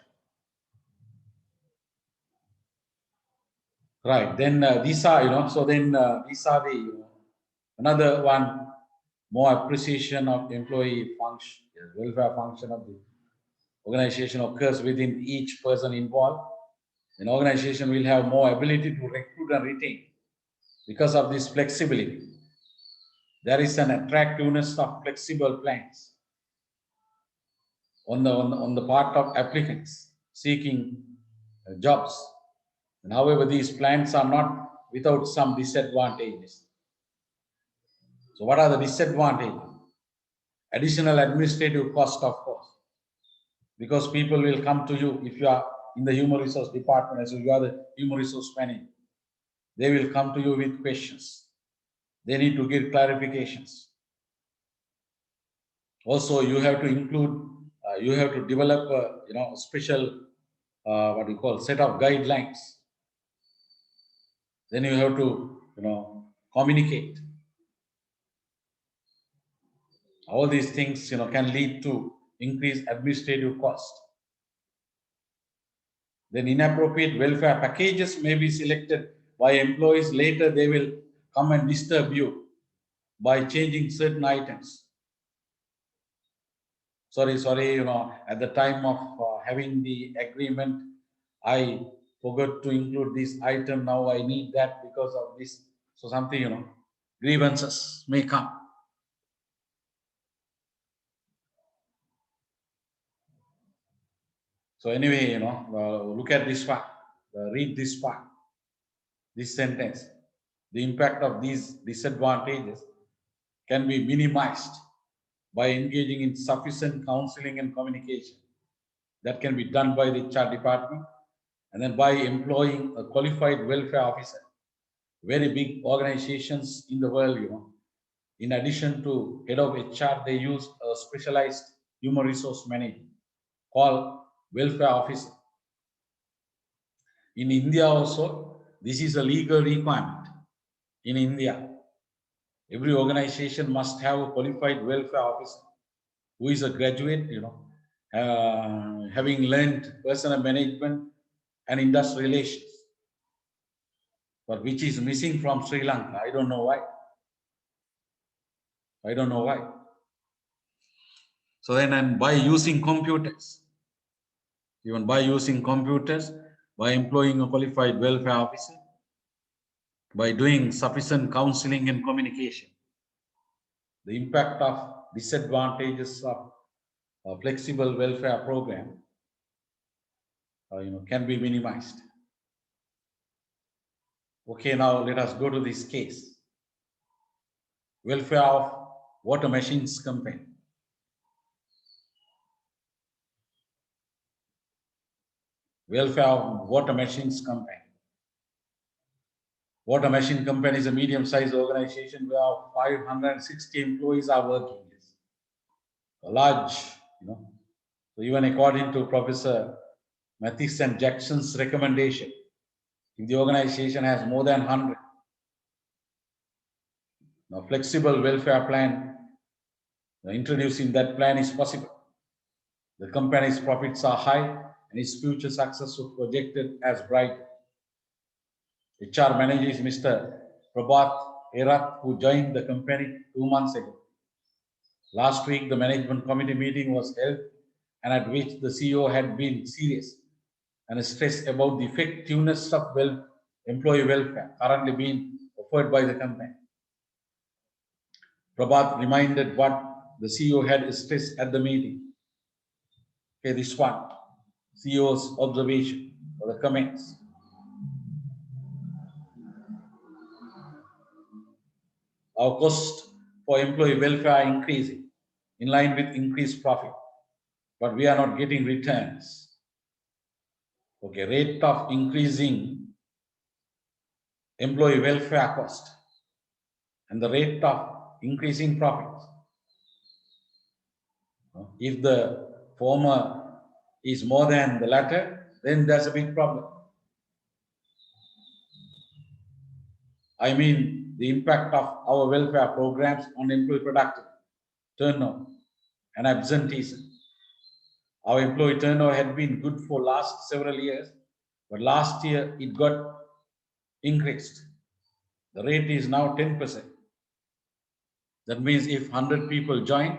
Right. Then these are, so then these are the, another one, more appreciation of employee function, welfare function of the organization occurs within each person involved. An organization will have more ability to recruit and retain because of this flexibility. There is an attractiveness of flexible plans on the part of applicants seeking jobs. And however, these plans are not without some disadvantages. So what are the disadvantages? Additional administrative cost, of course, because people will come to you if you are in the human resource department, as you are the human resource manager. They will come to you with questions. They need to give clarifications. Also, you have to include, you have to develop a special, what we call set of guidelines. Then you have to, communicate. All these things, can lead to increased administrative cost. Then inappropriate welfare packages may be selected by employees. Later, they will come and disturb you by changing certain items. Sorry, at the time of having the agreement, I forgot to include this item. Now I need that because of this. So something, grievances may come. So anyway, look at this part, read this part, this sentence. The impact of these disadvantages can be minimized by engaging in sufficient counseling and communication. That can be done by the HR department, and then by employing a qualified welfare officer. Very big organizations in the world, in addition to head of HR, they use a specialized human resource manager called welfare officer. In India also, this is a legal requirement. In India, every organization must have a qualified welfare officer who is a graduate, having learned personal management and industrial relations, but which is missing from Sri Lanka. I don't know why. So then, and by using computers, even by using computers, by employing a qualified welfare officer, by doing sufficient counseling and communication, the impact of disadvantages of a flexible welfare program can be minimized. Okay, now let us go to this case. Welfare of water machines company. Welfare of water machines company. Water machine company is a medium-sized organization where 560 employees are working. A large, So even according to Professor Mathis and Jackson's recommendation, if the organization has more than 100, now flexible welfare plan, introducing that plan is possible. The company's profits are high and its future success is projected as bright. HR manager is Mr. Prabhat Erath, who joined the company 2 months ago. Last week, the management committee meeting was held, and at which the CEO had been serious and stressed about the effectiveness of employee welfare currently being offered by the company. Prabhat reminded what the CEO had stressed at the meeting. Okay, this one, CEO's observation or the comments. Our cost for employee welfare are increasing in line with increased profit, but we are not getting returns. Okay, rate of increasing employee welfare cost and the rate of increasing profits. If the former is more than the latter, then there's a big problem. I mean, the impact of our welfare programs on employee productivity, turnover, and absenteeism. Our employee turnover had been good for last several years, but last year it got increased. The rate is now 10%. That means if 100 people join,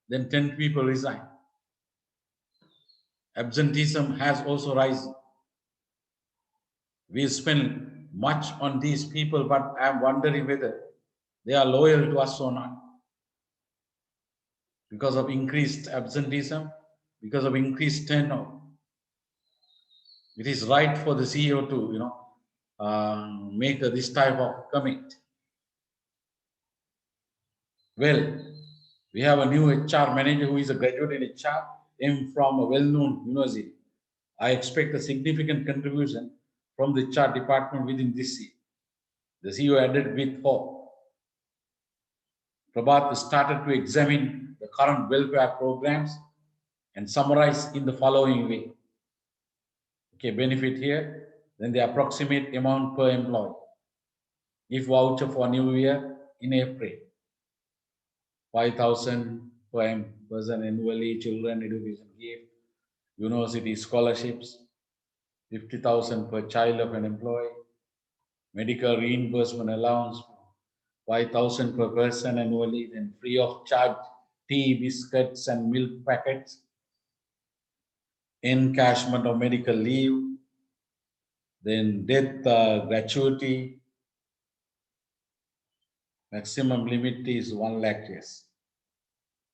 then 10 people resign. Absenteeism has also risen. We spend much on these people, but I am wondering whether they are loyal to us or not. Because of increased absenteeism, because of increased turnover. It is right for the CEO to, make this type of comment. Well, we have a new HR manager who is a graduate in HR, from a well-known university. I expect a significant contribution from the HR department within this year. The CEO added with hope. Prabhat started to examine the current welfare programs and summarize in the following way. Okay, benefit here, then the approximate amount per employee. If voucher for New Year in April, 5,000 per person annually, children education gift, university scholarships, 50,000 per child of an employee, medical reimbursement allowance, 5,000 per person annually, then free of charge tea, biscuits, and milk packets, encashment of medical leave, then death gratuity. Maximum limit is 1 lakh years.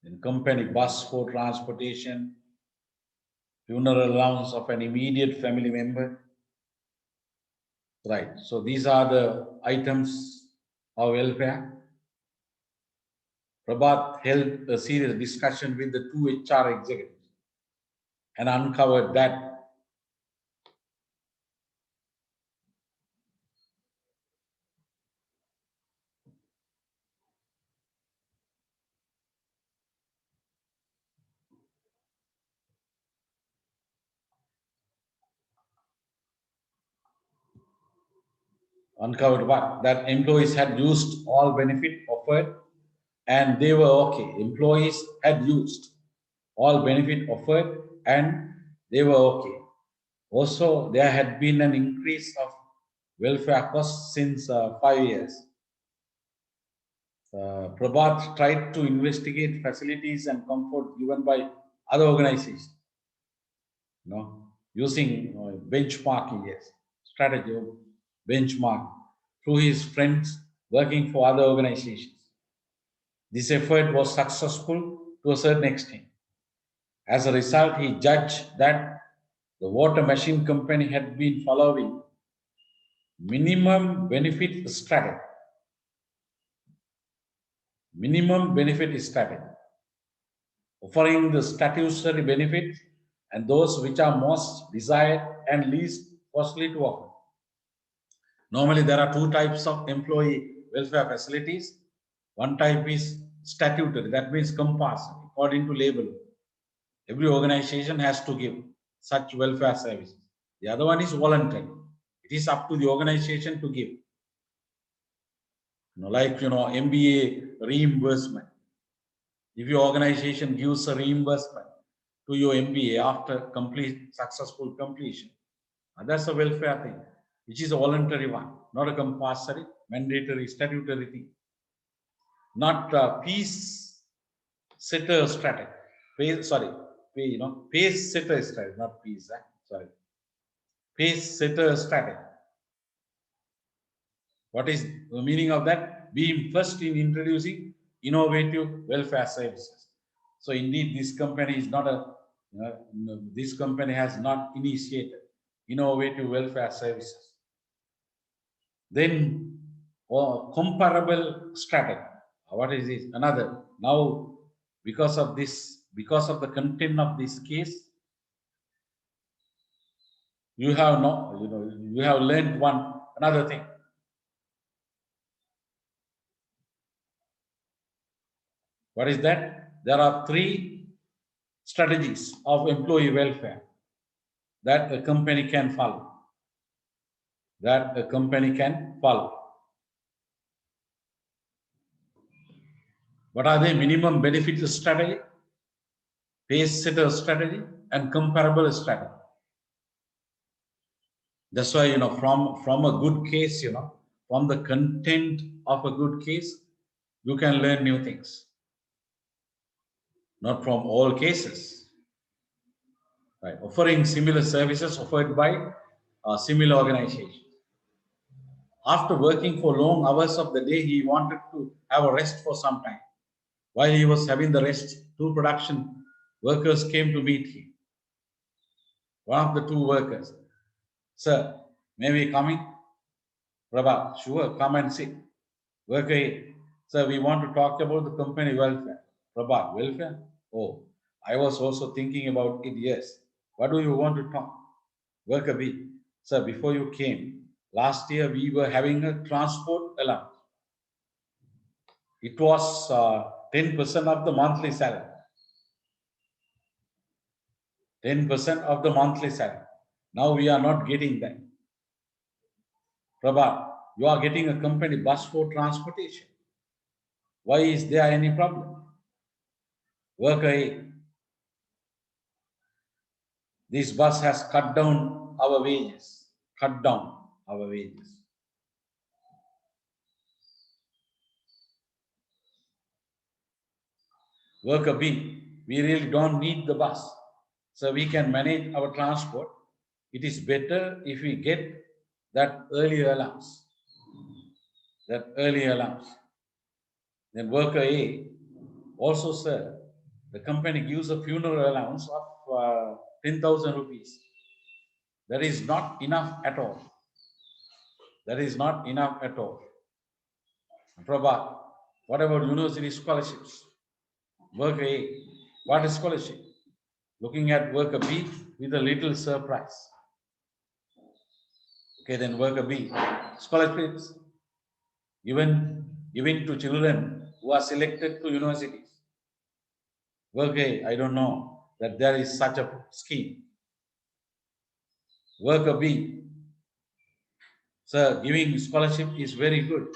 Then company bus for transportation, funeral allowance of an immediate family member. Right. So these are the items of welfare. Prabhat held a serious discussion with the 2 HR executives and uncovered that what? That employees had used all benefit offered and they were okay. Employees had used all benefit offered and they were okay. Also, there had been an increase of welfare costs since 5 years. Prabhat tried to investigate facilities and comfort given by other organizations, using benchmarking, yes, strategy of benchmark through his friends working for other organizations. This effort was successful to a certain extent. As a result, he judged that the water machine company had been following minimum benefit strategy. Minimum benefit strategy, offering the statutory benefits and those which are most desired and least costly to offer. Normally, there are two types of employee welfare facilities. One type is statutory, that means compulsory, according to labor law. Every organization has to give such welfare services. The other one is voluntary. It is up to the organization to give. Like MBA reimbursement. If your organization gives a reimbursement to your MBA after successful completion, that's a welfare thing, which is a voluntary one, not a compulsory, mandatory, statutory thing. Not peace setter strategy. Pace setter strategy, not peace. Sorry, pace setter strategy. What is the meaning of that? Being first in introducing innovative welfare services. So indeed, this company is not this company has not initiated innovative welfare services. Then, comparable strategy. What is this? Another. Now, because of the content of this case, you have learned another thing. What is that? There are 3 strategies of employee welfare that a company can follow. What are they? Minimum benefit strategy, pace setter strategy, and comparable strategy. That's why, from a good case, from the content of a good case, you can learn new things. Not from all cases. Right. Offering similar services offered by similar organizations. After working for long hours of the day, he wanted to have a rest for some time. While he was having the rest, 2 production workers came to meet him. One of the 2 workers, "Sir, may we come in?" "Prabha, sure, come and sit." Worker A, "Sir, we want to talk about the company welfare." "Prabha, welfare? Oh, I was also thinking about it, yes. What do you want to talk?" Worker B, "Sir, before you came, last year we were having a transport allowance. It was 10% of the monthly salary. 10% of the monthly salary. Now we are not getting that." "Prabha, you are getting a company bus for transportation. Why is there any problem?" Worker A, "This bus has cut down our wages. Cut down our wages." Worker B, "We really don't need the bus, so we can manage our transport. It is better if we get that earlier allowance. Then worker A, "Also, sir, the company gives a funeral allowance of 10,000 rupees. That is not enough at all. Prabha, what about university scholarships?" Worker A, "What is scholarship?" Looking at worker B with a little surprise. Okay, then worker B, "Scholarships given to children who are selected to universities." Worker A, "I don't know that there is such a scheme." Worker B, "Sir, giving scholarship is very good,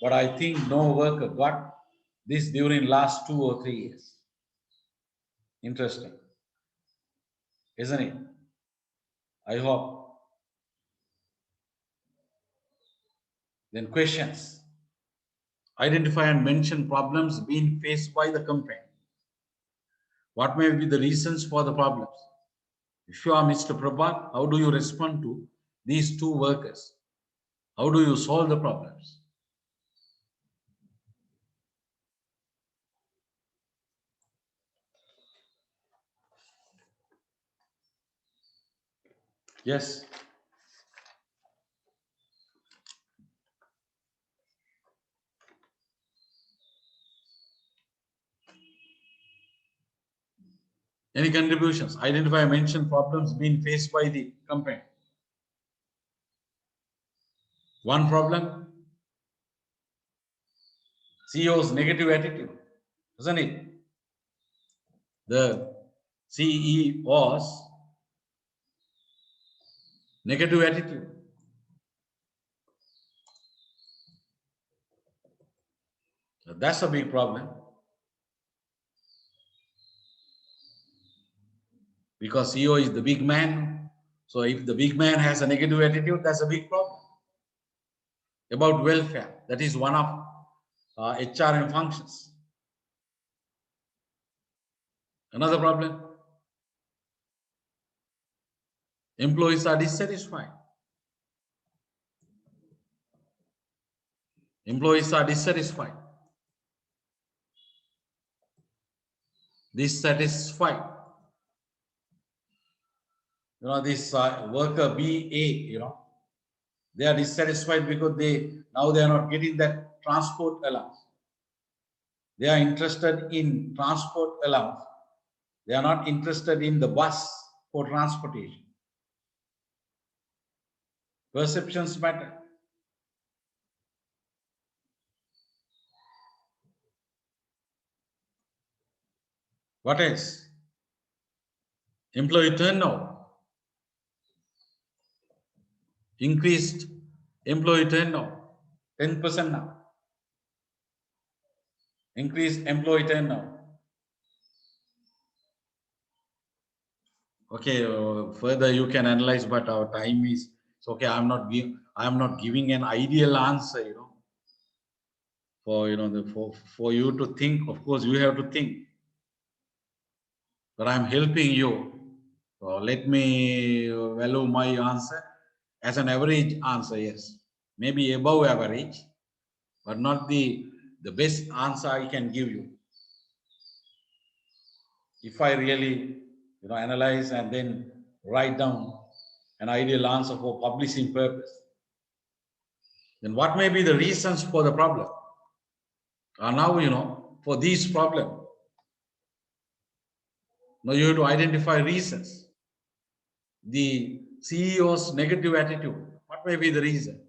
but I think no worker got this during last 2 or 3 years. Interesting, isn't it? I hope. Then questions. Identify and mention problems being faced by the company. What may be the reasons for the problems? If you are Mr. Prabhat, how do you respond to these two workers? How do you solve the problems? Yes. Any contributions? Identify and mention problems being faced by the company. One problem, CEO's negative attitude, isn't it? The CEO's negative attitude. So that's a big problem. Because CEO is the big man. So if the big man has a negative attitude, that's a big problem. About welfare, that is one of HRM functions. Another problem, employees are dissatisfied. Employees are dissatisfied. Dissatisfied. This worker BA, they are dissatisfied because now they are not getting that transport allowance. They are interested in transport allowance. They are not interested in the bus for transportation. Perceptions matter. What else? Employee turnover. Increased employee turnover. 10% now. Increased employee turnover. Okay, further you can analyze, but our time is okay. I'm not giving an ideal answer, for you to think. Of course, you have to think, but I'm helping you. So let me value my answer as an average answer. Yes, maybe above average, but not the best answer I can give you. If I really analyze and then write down an ideal answer for publishing purpose, then what may be the reasons for the problem? Now for these problem, now you have to identify reasons. The CEO's negative attitude, what may be the reason?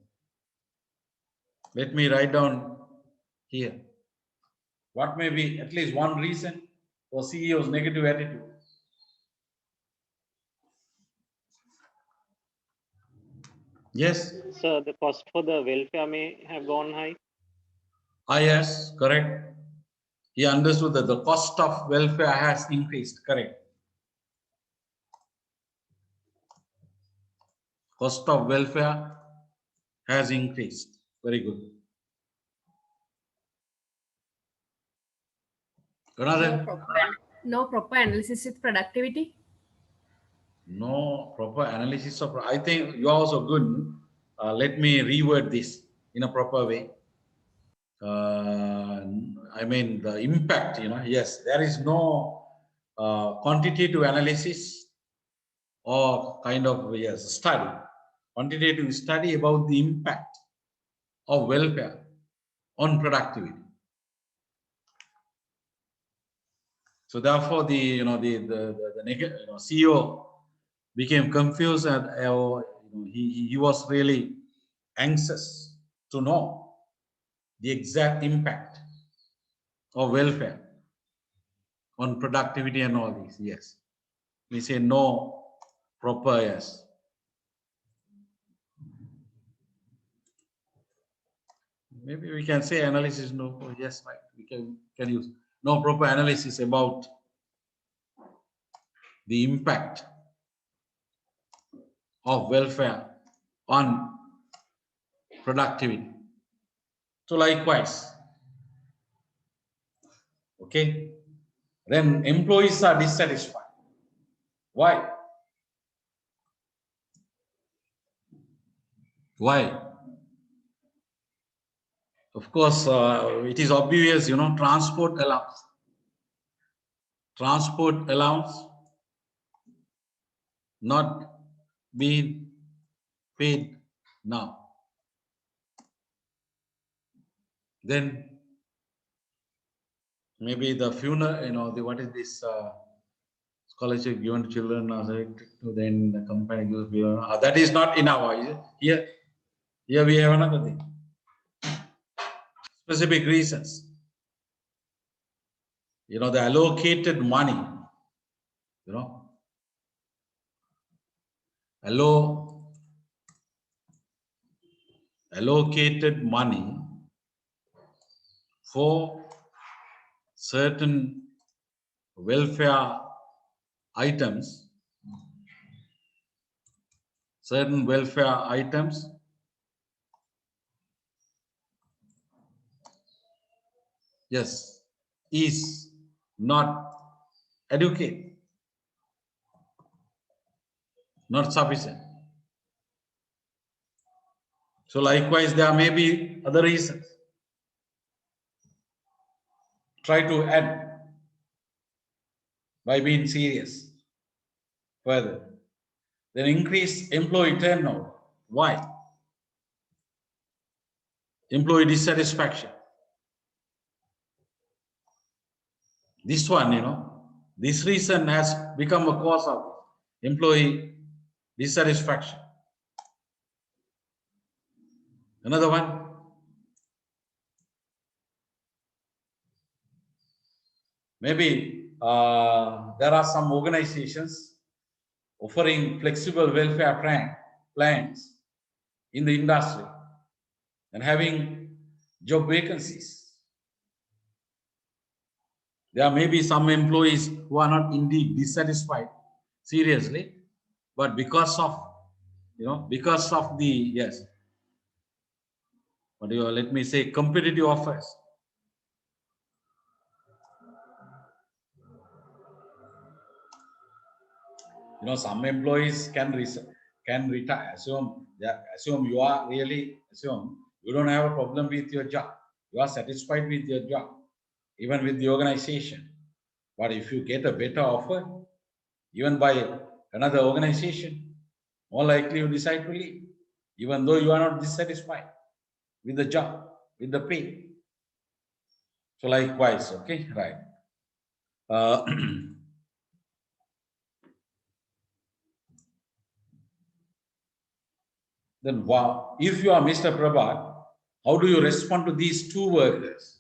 Let me write down here. What may be at least one reason for CEO's negative attitude? Yes. So the cost for the welfare may have gone high. Yes, correct. He understood that the cost of welfare has increased. Correct. Cost of welfare has increased. Very good. Another? No proper analysis with productivity. No proper analysis of. I think you are also good. Let me reword this in a proper way. I mean the impact. Yes, there is no quantitative analysis or kind of study, quantitative study about the impact of welfare on productivity. So therefore, the CEO became confused and he was really anxious to know the exact impact of welfare on productivity and all these. Yes, we say no proper yes. Maybe we can say analysis no. Yes, right. We can use no proper analysis about the impact of welfare on productivity. So likewise, Okay. Then employees are dissatisfied. Why? Why? Of course, it is obvious, transport allowance. Transport allowance not being paid now. Then maybe the funeral, what is this scholarship given to children, then the company gives, that is not enough. Is it? Here we have another thing. Specific reasons. The allocated money, allocated money for certain welfare items, yes, is not adequate, not sufficient. So likewise, there may be other reasons. Try to add by being serious further. Then increase employee turnover. Why? Employee dissatisfaction. This one, this reason has become a cause of employee dissatisfaction. Another one, maybe there are some organizations offering flexible welfare plans in the industry and having job vacancies. There may be some employees who are not indeed dissatisfied seriously, but because of the, yes, let me say, competitive offers. Some employees can retire. Assume you don't have a problem with your job. You are satisfied with your job, even with the organization. But if you get a better offer, even by another organization, more likely you decide to leave, even though you are not dissatisfied with the job, with the pay. So likewise, okay, right. Then wow, if you are Mr. Prabhat, how do you respond to these two workers?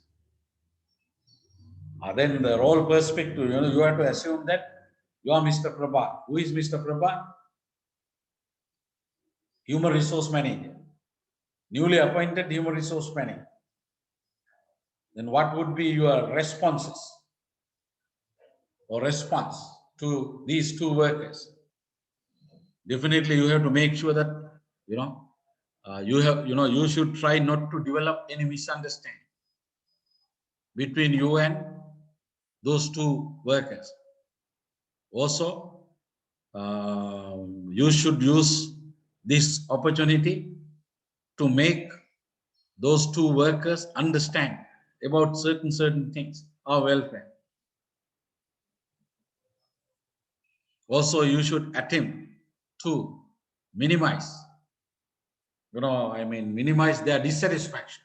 Then the role perspective, you have to assume that you are Mr. Prabhat. Who is Mr. Prabhat? Human resource manager, newly appointed human resource manager. Then what would be your responses or response to these two workers? Definitely, you have to make sure that you should try not to develop any misunderstanding between you and those two workers. Also, you should use this opportunity to make those two workers understand about certain things or welfare. Also, you should attempt to minimize their dissatisfaction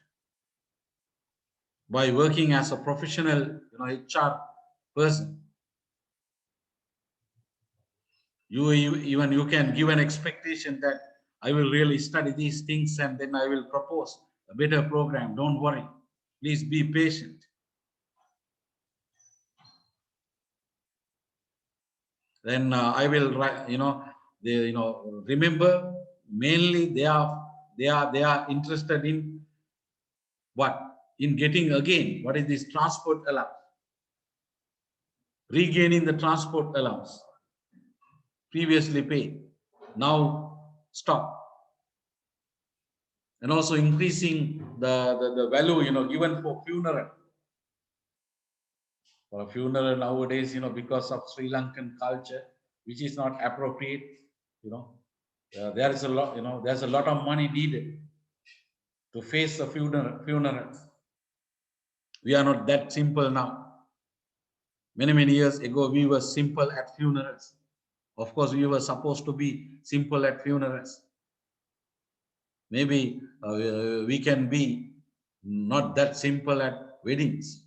by working as a professional, HR person. You can give an expectation that I will really study these things and then I will propose a better program. Don't worry. Please be patient. Then I will write, remember, mainly they are interested in what? In getting again, what is this transport allowance? Regaining the transport allowance previously paid, now stop. And also increasing the value, given for funeral. For a funeral nowadays, because of Sri Lankan culture, which is not appropriate, there is a lot, there's a lot of money needed to face the funeral. We are not that simple now. Many years ago, we were simple at funerals. Of course, we were supposed to be simple at funerals. Maybe we can be not that simple at weddings.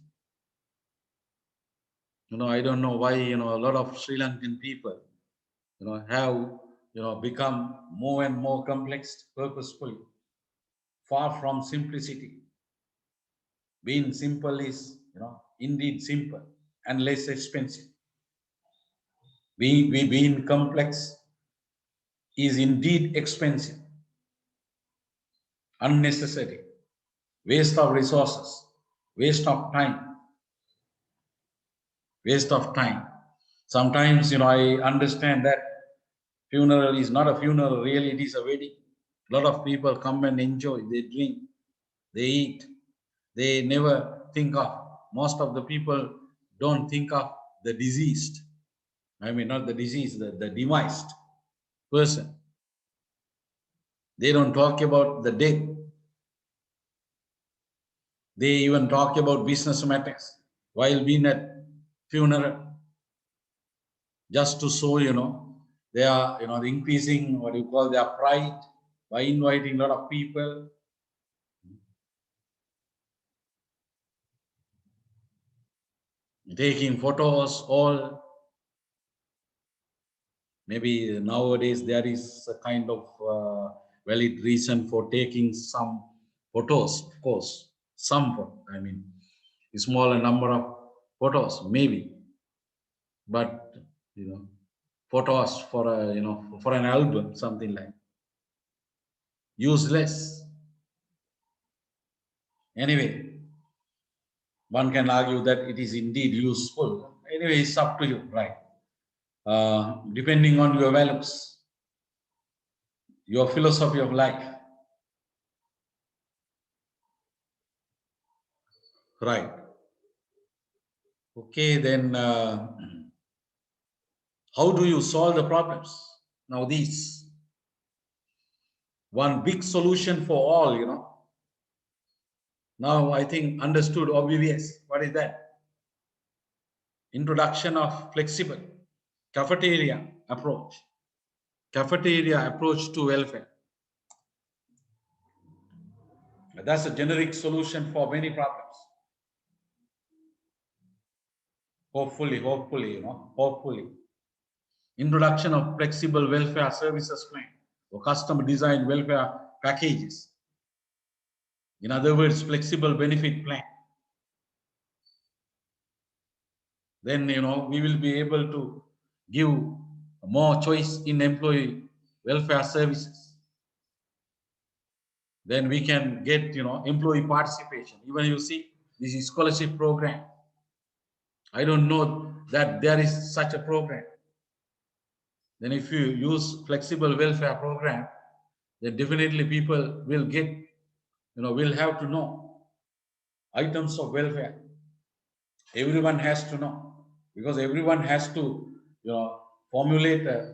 I don't know why, a lot of Sri Lankan people, have, become more and more complex purposefully, far from simplicity. Being simple is, indeed simple and less expensive. Being complex is indeed expensive, unnecessary, waste of resources, waste of time, waste of time. Sometimes, I understand that funeral is not a funeral, really it is a wedding. A lot of people come and enjoy, they drink, they eat. They never think of, most of the people don't think of the deceased. I mean, not the deceased, the demised person. They don't talk about the dead. They even talk about business matters while being at funeral, just to show, they are, increasing what you call their pride by inviting a lot of people. Taking photos, all. Maybe nowadays there is a kind of valid reason for taking some photos, of course. I mean, a smaller number of photos, maybe. But, photos for for an album, something like useless. Anyway, one can argue that it is indeed useful. Anyway, it's up to you, right? Depending on your values, your philosophy of life. Right. Okay, then how do you solve the problems? Now, these one big solution for all, Now, I think understood, obvious. What is that? Introduction of flexible cafeteria approach. Cafeteria approach to welfare. That's a generic solution for many problems. Hopefully, hopefully. Introduction of flexible welfare services plan or custom designed welfare packages. In other words, flexible benefit plan. Then, we will be able to give more choice in employee welfare services. Then we can get, employee participation. Even you see, this is scholarship program. I don't know that there is such a program. Then if you use flexible welfare program, then definitely people will get, will have to know items of welfare. Everyone has to know, because everyone has to, formulate a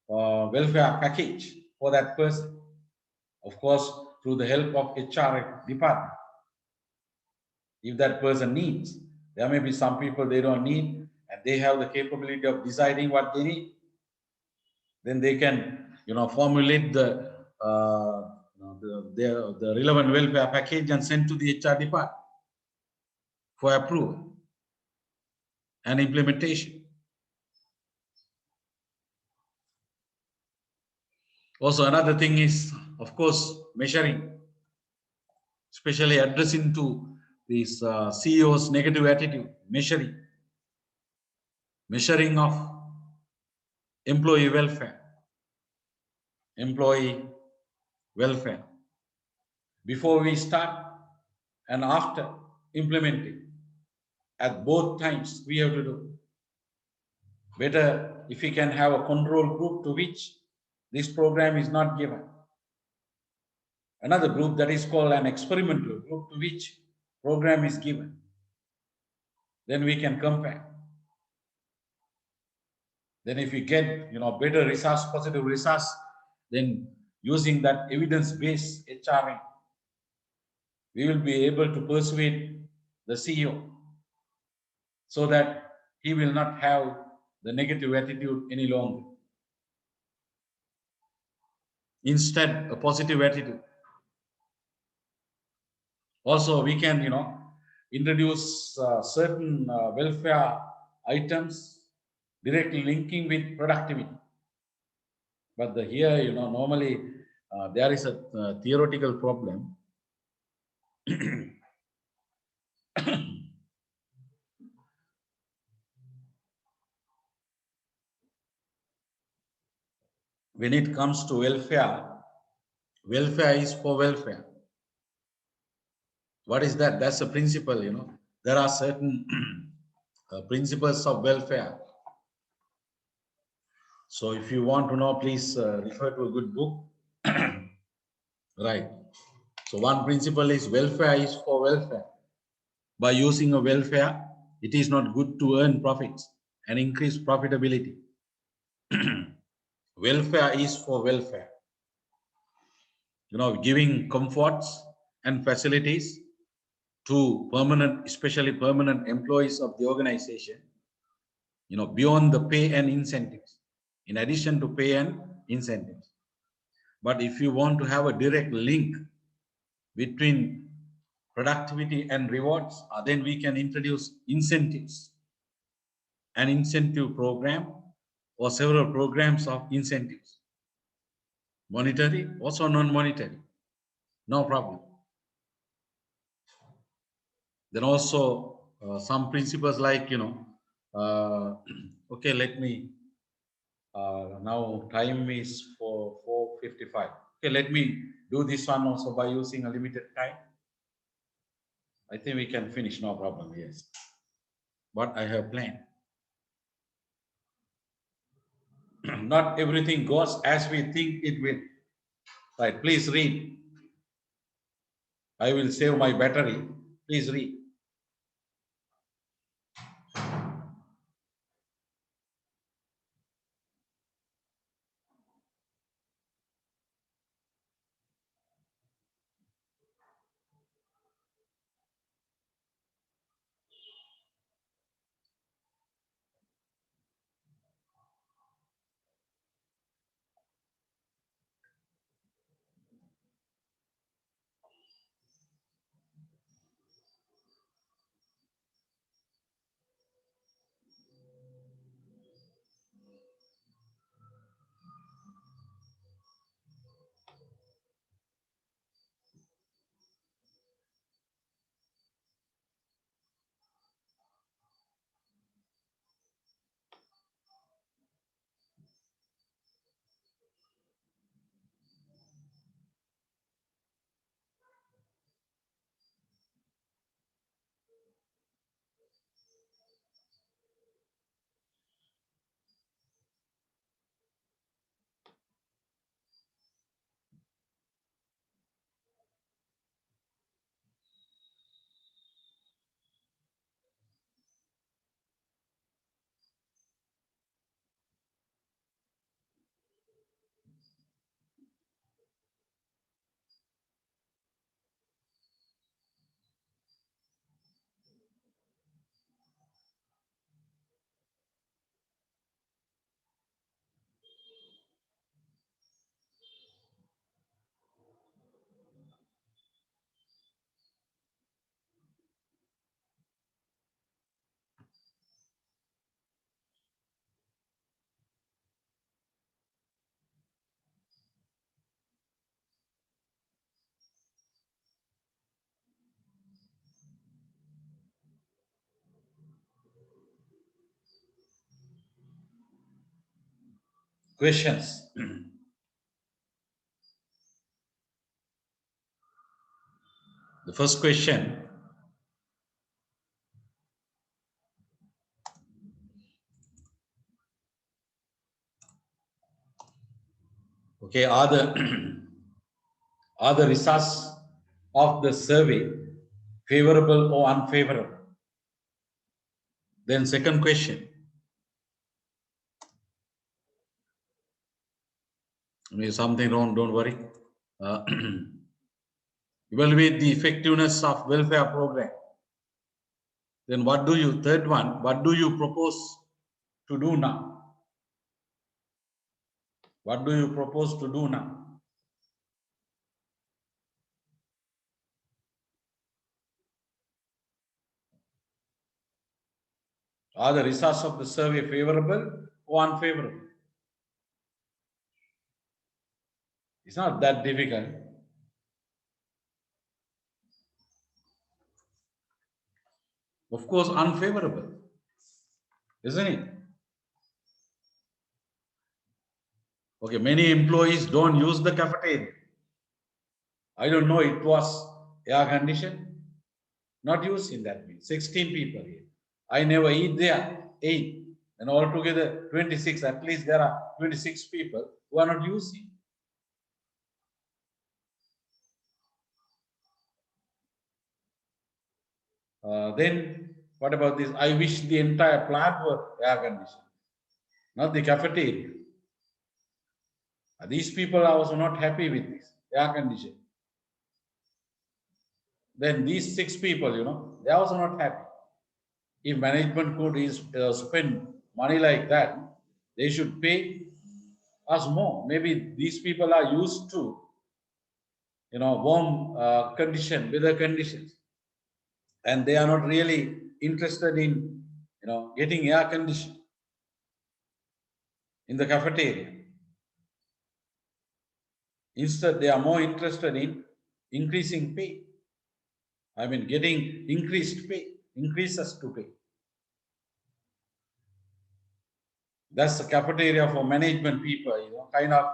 welfare package for that person. Of course, through the help of HR department. If that person needs, there may be some people they don't need, and they have the capability of deciding what they need. Then they can, formulate the the relevant welfare package and send to the HR department for approval and implementation. Also, another thing is, of course, measuring, especially addressing to this CEO's negative attitude, measuring of employee welfare. Before we start and after implementing, at both times we have to do. Better if we can have a control group to which this program is not given. Another group that is called an experimental group to which program is given. then we can compare. Then if we get, better results, positive results, then using that evidence-based HRM, we will be able to persuade the CEO so that he will not have the negative attitude any longer. Instead, a positive attitude. Also, we can, introduce certain welfare items directly linking with productivity. But here, normally there is a theoretical problem. When it comes to welfare, welfare is for welfare. What is that? That's a principle, There are certain principles of welfare. So if you want to know, please refer to a good book. Right. So one principle is welfare is for welfare. By using a welfare, it is not good to earn profits and increase profitability. Welfare is for welfare. Giving comforts and facilities to permanent, especially permanent employees of the organization, beyond the pay and incentives, in addition to pay and incentives. But if you want to have a direct link between productivity and rewards, then we can introduce incentives, an incentive program or several programs of incentives, monetary, also non-monetary, no problem. Then also some principles like, okay, let me, now time is for 4:55. Okay, let me do this one also by using a limited time. I think we can finish, no problem, yes. What I have planned. Not everything goes as we think it will. Right, please read. I will save my battery. Please read. Questions. The first question. Okay, are the results of the survey favorable or unfavorable? Then second question. If something wrong, don't worry. Evaluate the effectiveness of welfare program. Then what do you, third one, what do you propose to do now? What do you propose to do now? Are the results of the survey favorable or unfavorable? It's not that difficult. Of course, unfavorable, isn't it? Okay, many employees don't use the cafeteria. I don't know, it was air conditioned, not used in that way. 16 people here. I never eat there, 8. And altogether 26, at least there are 26 people who are not using. Then what about this? I wish the entire plant were air conditioned, not the cafeteria. These people are also not happy with this air conditioning. Then these 6 people, they are also not happy. If management could spend money like that, they should pay us more. Maybe these people are used to, warm weather conditions, and they are not really interested in, getting air conditioning in the cafeteria. Instead, they are more interested in increasing pay. I mean, getting increased pay, increases to pay. That's the cafeteria for management people, kind of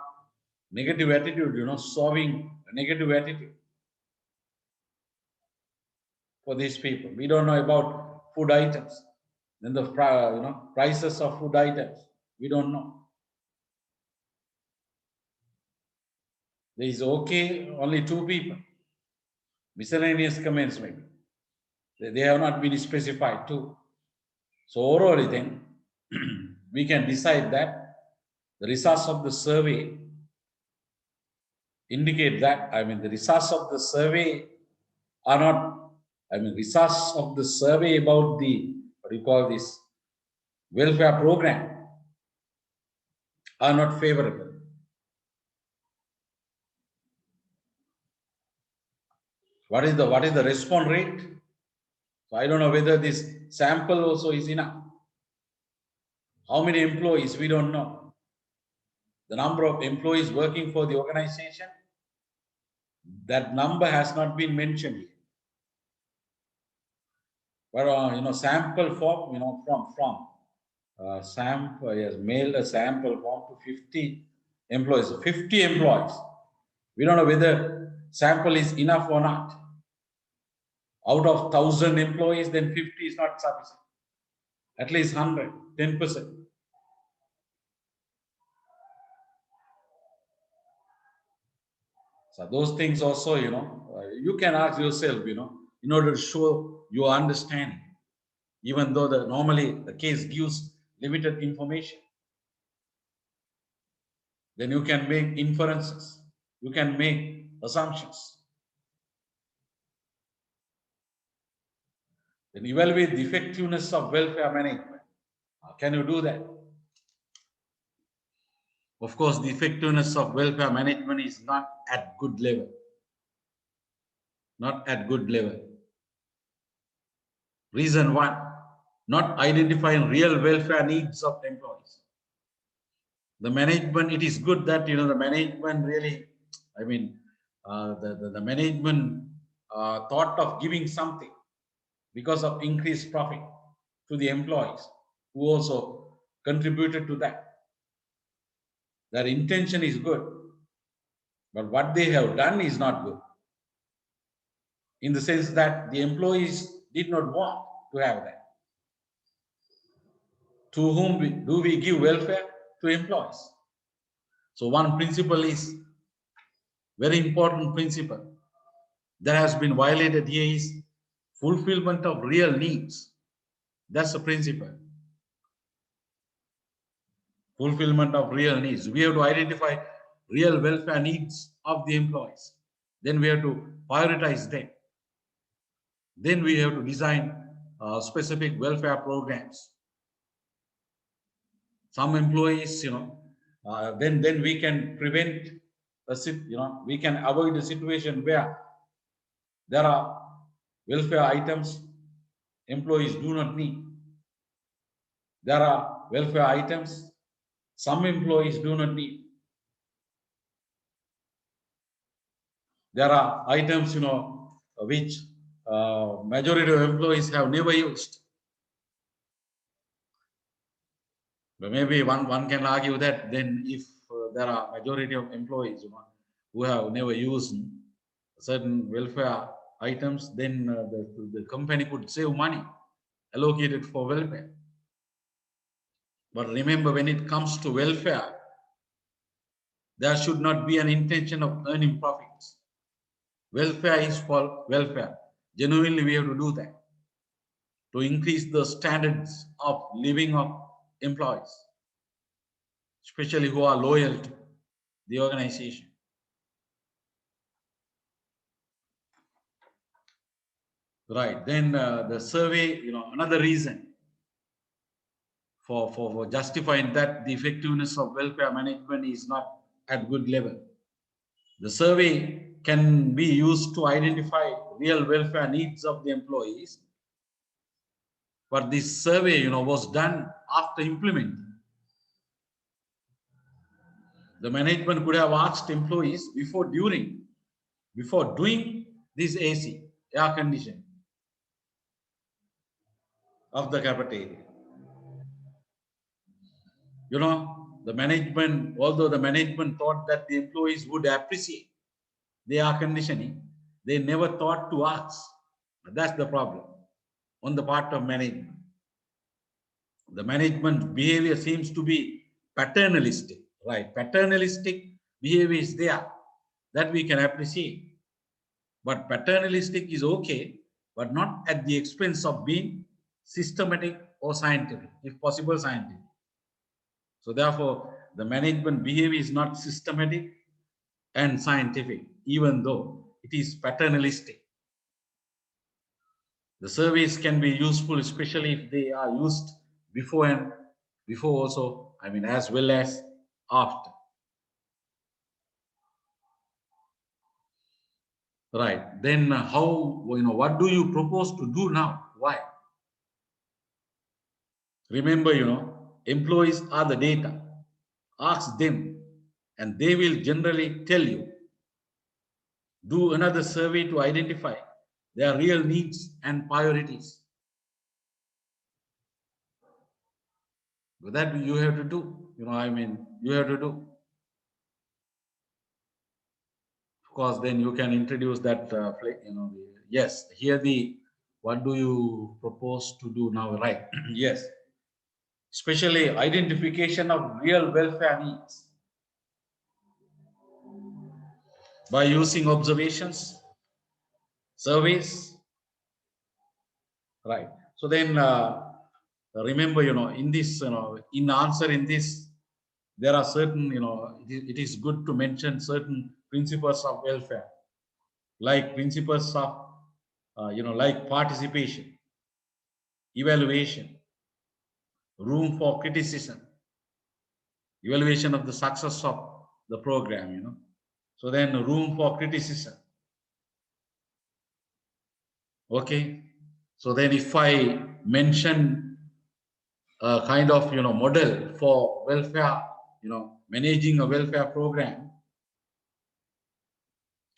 negative attitude, solving a negative attitude for these people. We don't know about food items. Then the prices of food items, we don't know. There is okay, only 2 people. Miscellaneous comments maybe. They have not been specified too. So overall, then we can decide that the results of the survey indicate that, the results of the survey are not, results of the survey about the, what do you call this, welfare program are not favorable. What is the response rate? So I don't know whether this sample also is enough. How many employees? We don't know. The number of employees working for the organization, that number has not been mentioned here. But sample form, from sample, has mailed a sample form to 50 employees. 50 employees. We don't know whether sample is enough or not. Out of 1,000 employees, then 50 is not sufficient. At least 100, 10%. So those things also, you can ask yourself, in order to show your understanding, even though normally the case gives limited information, then you can make inferences, you can make assumptions. Then evaluate the effectiveness of welfare management. Can you do that? Of course, the effectiveness of welfare management is not at good level. Not at good level. Reason 1, not identifying real welfare needs of employees. The management, it is good that, the management really, the management thought of giving something because of increased profit to the employees who also contributed to that. Their intention is good, but what they have done is not good. In the sense that the employees did not want to have that. To whom do we give welfare? To employees. So one principle is very important principle that has been violated here is fulfillment of real needs That's the principle. Fulfillment of real needs. We have to identify real welfare needs of the employees. Then we have to prioritize them. Then we have to design specific welfare programs. Some employees, then we can prevent we can avoid a situation where there are welfare items employees do not need. There are welfare items some employees do not need. There are items, which majority of employees have never used. But maybe one can argue that then if there are majority of employees who have never used certain welfare items, then the company could save money allocated for welfare. But remember, when it comes to welfare, there should not be an intention of earning profits. Welfare is for welfare. Genuinely, we have to do that to increase the standards of living of employees, especially who are loyal to the organization. Right. Then the survey, another reason for justifying that the effectiveness of welfare management is not at good level. The survey can be used to identify real welfare needs of the employees. But this survey, was done after implementing. The management could have asked employees before doing this AC, air conditioning of the cafeteria. The management, although the management thought that the employees would appreciate the air conditioning, they never thought to ask. That's the problem on the part of management. The management behavior seems to be paternalistic, right? Paternalistic behavior is there that we can appreciate. But paternalistic is okay, but not at the expense of being systematic or scientific, if possible scientific. So therefore, the management behavior is not systematic and scientific, even though it is paternalistic. The surveys can be useful, especially if they are used before also, as well as after. Right. Then how, what do you propose to do now? Why? Remember, employees are the data. Ask them and they will generally tell you. Do another survey to identify their real needs and priorities. But that you have to do, you have to do. Of course, then you can introduce that, yes, here what do you propose to do now, right? Yes. Especially identification of real welfare needs by using observations, surveys, right? So then remember, in this, in answering this, there are certain, it is good to mention certain principles of welfare, like principles of, like participation, evaluation, room for criticism, evaluation of the success of the program, So then room for criticism. Okay. So then if I mention a kind of, model for welfare, managing a welfare program,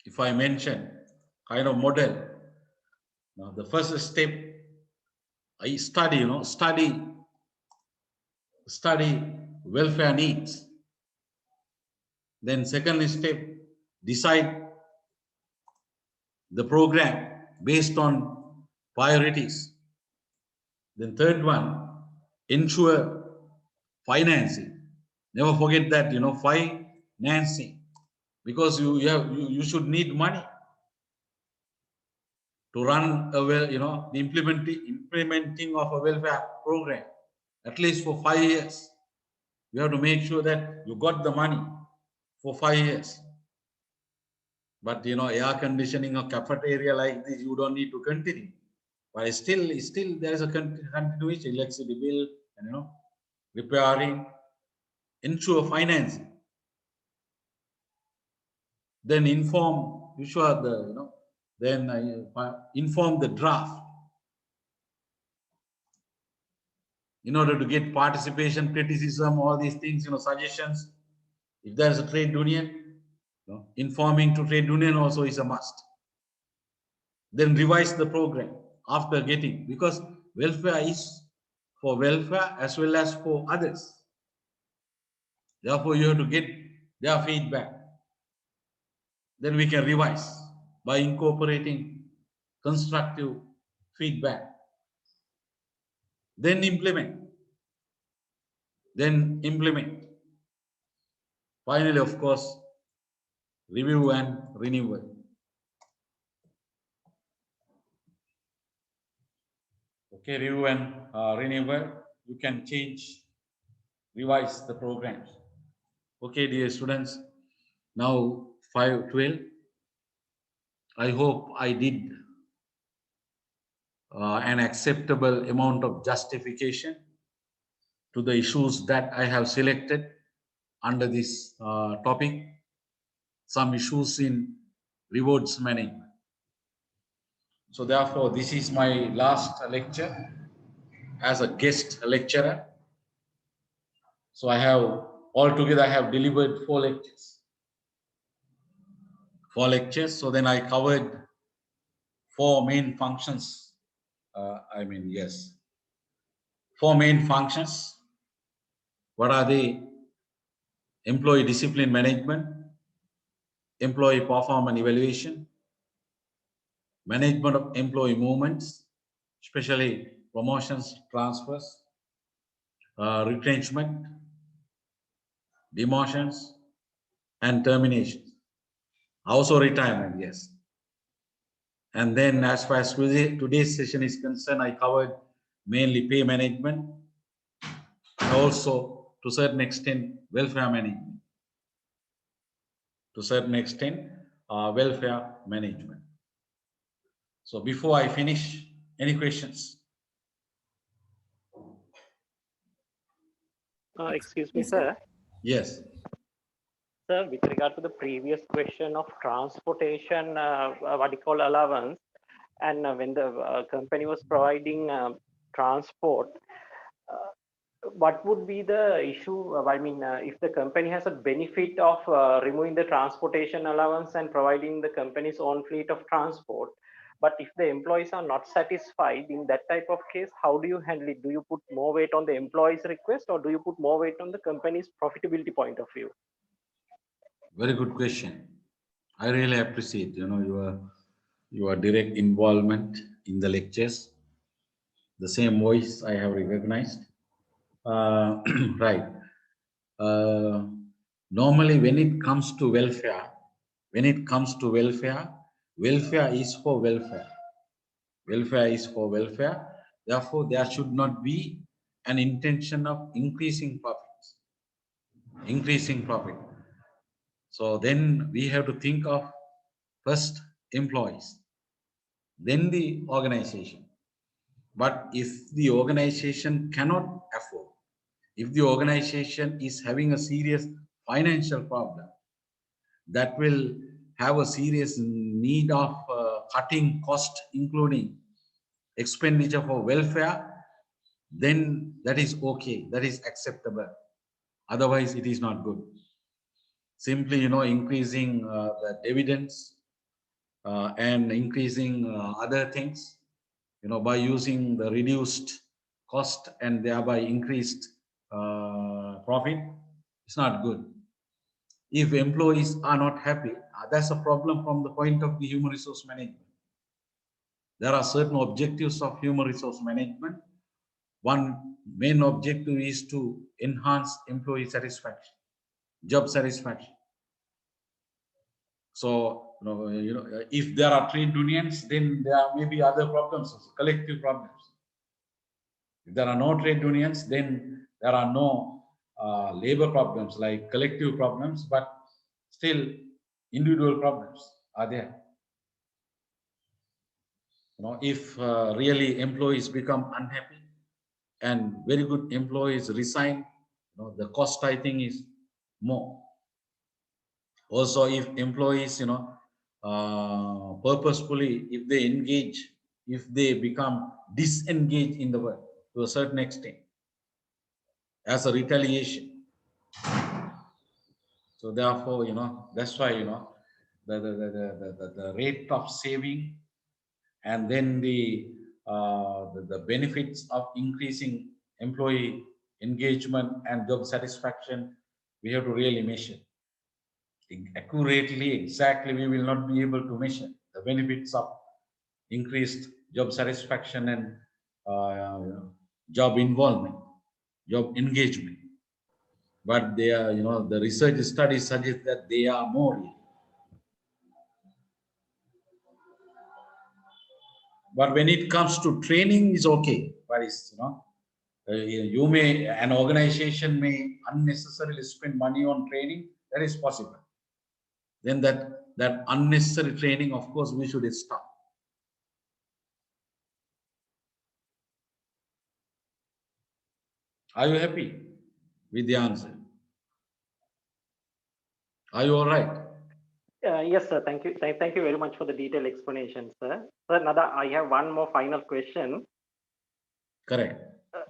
if I mention kind of model, now the first step, I study, study welfare needs. Then second step, decide the program based on priorities. Then third one, ensure financing. Never forget that, financing, because you should need money. to run a the implementing of a welfare program, at least for 5 years. You have to make sure that you got the money for 5 years. But air conditioning or cafeteria like this, you don't need to continue. But still there is a continuation, electricity bill, and repairing, ensure financing. Then inform the draft in order to get participation, criticism, all these things, suggestions. If there is a trade union, informing to trade union also is a must. Then revise the program after getting, because welfare is for welfare as well as for others. Therefore, you have to get their feedback. Then we can revise by incorporating constructive feedback. Then implement. Finally, of course, review and renewal. Okay, review and renewal. You can change, revise the programs. Okay, dear students, now 5:12. I hope I did an acceptable amount of justification to the issues that I have selected under this topic. Some issues in rewards management. So therefore, this is my last lecture as a guest lecturer. So I have delivered 4 lectures. 4 lectures. So then I covered 4 main functions. 4 main functions. What are they? Employee discipline management, employee performance evaluation, management of employee movements, especially promotions, transfers, retrenchment, demotions, and terminations. Also retirement, yes. And then as far as today's session is concerned, I covered mainly pay management and also to a certain extent welfare management. To a certain extent, welfare management. So before I finish, any questions? Excuse me, sir. Yes. Sir, with regard to the previous question of transportation, allowance, and when the company was providing transport, what would be the issue? If the company has a benefit of removing the transportation allowance and providing the company's own fleet of transport, but if the employees are not satisfied in that type of case, how do you handle it? Do you put more weight on the employee's request, or do you put more weight on the company's profitability point of view? Very good question. I really appreciate your direct involvement in the lectures. The same voice I have recognized. Right. Normally, when it comes to welfare, welfare is for welfare. Welfare is for welfare. Therefore, there should not be an intention of increasing profits. So then we have to think of first employees, then the organization. But if the organization cannot afford, if the organization is having a serious financial problem, that will have a serious need of cutting cost, including expenditure for welfare, then that is okay, that is acceptable. Otherwise, it is not good. Simply, increasing the dividends and increasing other things, by using the reduced cost and thereby increased profit, it's not good. If employees are not happy, that's a problem from the point of the human resource management. There are certain objectives of human resource management. One main objective is to enhance employee satisfaction, job satisfaction. So if there are trade unions, then there may be other problems, collective problems. If there are no trade unions, then there are no labor problems like collective problems, but still individual problems are there. If really employees become unhappy and very good employees resign, the cost, I think, is more. Also, if employees, purposefully, if they engage, if they become disengaged in the work to a certain extent as a retaliation. So therefore, that's why, the rate of saving and then the benefits of increasing employee engagement and job satisfaction, we have to really measure accurately. Exactly, we will not be able to measure the benefits of increased job satisfaction and job involvement, job engagement. But they are, the research studies suggest that they are more real. But when it comes to training, is okay. But it's, an organization may unnecessarily spend money on training. That is possible. Then that unnecessary training, of course, we should stop. Are you happy with the answer? Are you all right? Yes, sir. Thank you. Thank you very much for the detailed explanation, sir. Sir, Nada, I have one more final question. Correct.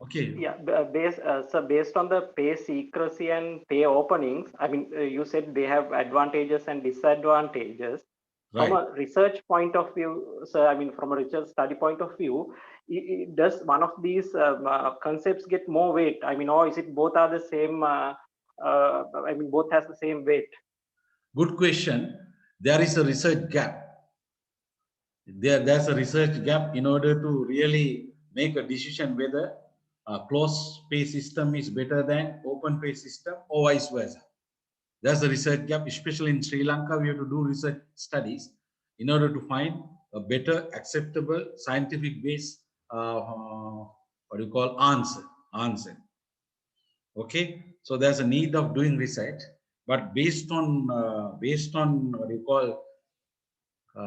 Okay. Yeah, based on the pay secrecy and pay openings, I mean, you said they have advantages and disadvantages. Right. From a research point of view, sir, I mean, from a research study point of view, does one of these concepts get more weight? I mean, or is it both are the same? I mean, both has the same weight. Good question. There is a research gap. There's a research gap in order to really make a decision whether a closed pay system is better than open pay system or vice versa. There's a research gap, especially in Sri Lanka. We have to do research studies in order to find a better, acceptable, scientific based answer. Okay, so there's a need of doing research, but based on what you call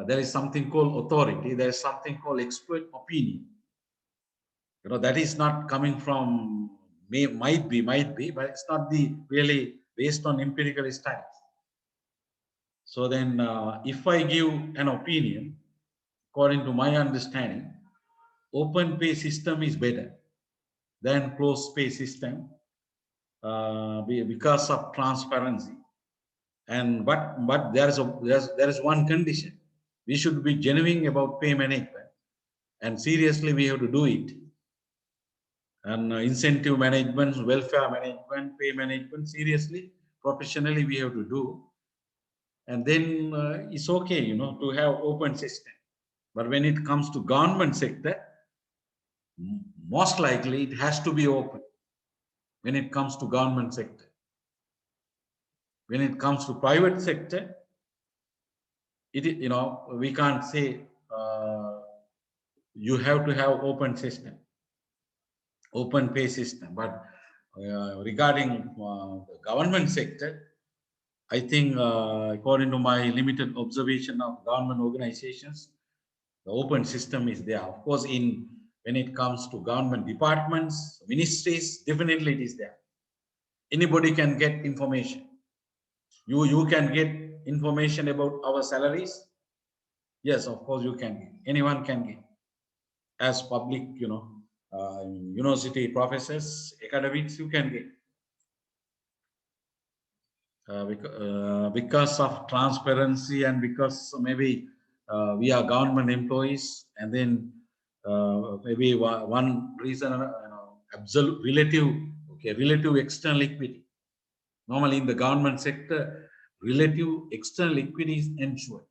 there is something called authority. There is something called expert opinion. That is not coming from might be, but it's not the really based on empirical studies. So then, if I give an opinion, according to my understanding, open pay system is better than closed pay system because of transparency. And but there is one condition: we should be genuine about pay management, and seriously we have to do it. And incentive management, welfare management, pay management, seriously, professionally we have to do. And then it's okay, to have open system. But when it comes to government sector, most likely it has to be open. When it comes to government sector, when it comes to private sector, we can't say you have to have open system, open pay system. But regarding the government sector, I think according to my limited observation of government organizations, the open system is there. Of course, when it comes to government departments, ministries, definitely it is there. Anybody can get information. You can get information about our salaries. Yes, of course you can get. Anyone can get. As public, university professors, academics, you can get. Because of transparency and because maybe we are government employees, and then maybe one reason, absolute relative external equity. Normally in the government sector, relative external equity is ensured,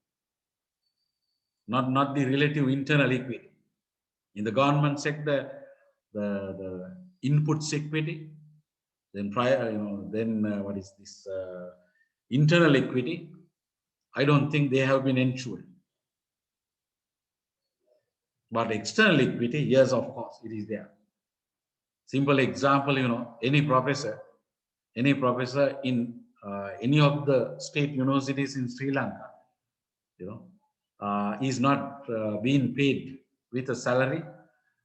not the relative internal equity. In the government sector, the inputs equity, then what is this internal equity, I don't think they have been ensured. But external equity, yes, of course, it is there. Simple example, any professor in any of the state universities in Sri Lanka, is not being paid with a salary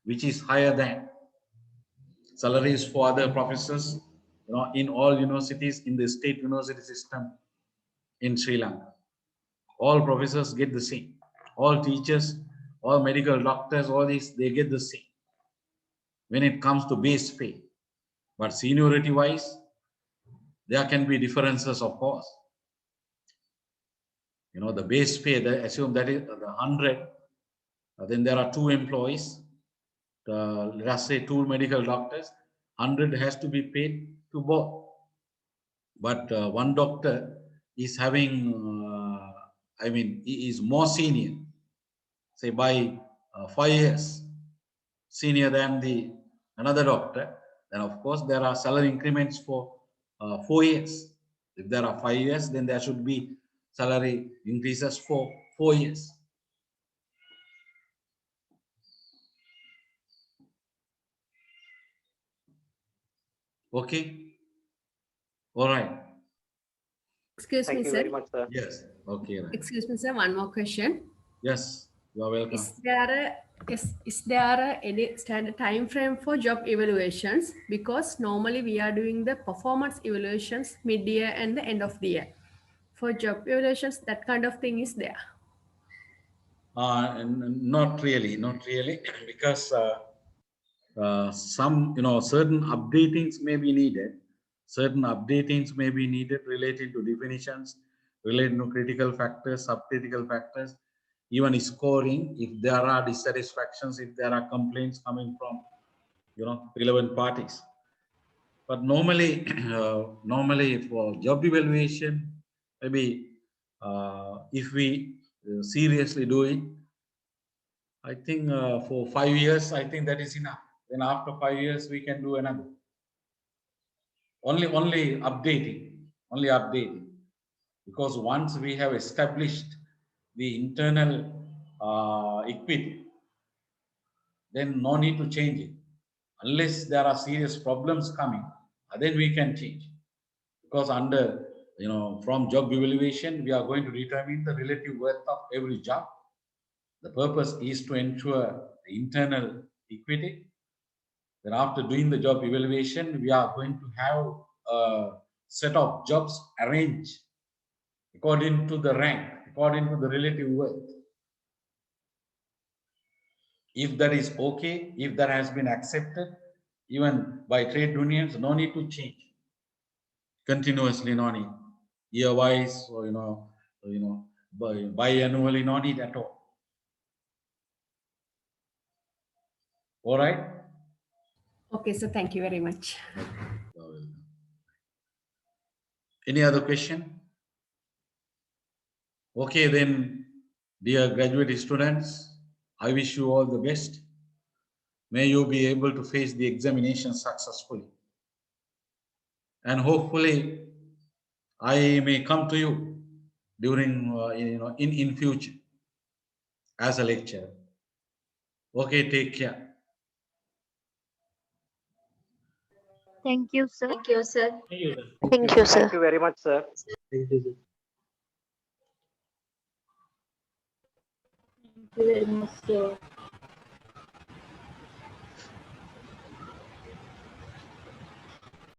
which is higher than salaries for other professors, in all universities in the state university system in Sri Lanka. All professors get the same. All teachers, all medical doctors, all these, they get the same when it comes to base pay. But seniority wise, there can be differences, of course. The base pay, assume that is the 100, then there are 2 employees, let us say 2 medical doctors, 100 has to be paid to both. But one doctor is having, he is more senior, say by 5 years, senior than the another doctor. Then of course there are salary increments for 4 years. If there are 5 years, then there should be salary increases for 4 years. Okay. All right. Excuse Thank me, you sir. very much, sir. Yes. Okay. Right. Excuse me, sir. One more question. Yes. You are welcome. Is there any standard time frame for job evaluations? Because normally we are doing the performance evaluations mid-year and the end of the year. For job evaluations, that kind of thing is there. Not really, because some, certain updatings may be needed. Certain updatings may be needed related to definitions, related to critical factors, subcritical factors, even scoring. If there are dissatisfactions, if there are complaints coming from, relevant parties. But normally, normally for job evaluation, maybe if we seriously do it, I think for 5 years, I think that is enough. Then after 5 years, we can do another. Only updating. Because once we have established the internal equity, then no need to change it. Unless there are serious problems coming, then we can change. Because under, from job evaluation, we are going to determine the relative worth of every job. The purpose is to ensure the internal equity. Then after doing the job evaluation, we are going to have a set of jobs arranged according to the rank, according to the relative worth. If that is okay, if that has been accepted, even by trade unions, no need to change. Continuously, no need. Year-wise, or biannually, no need at all. All right. Okay, so thank you very much. Any other question? Okay, then, dear graduate students, I wish you all the best. May you be able to face the examination successfully. And hopefully, I may come to you during, in future as a lecturer. Okay, take care. Thank you, sir. Thank you, sir. Thank you very much, sir. Thank you very much, sir.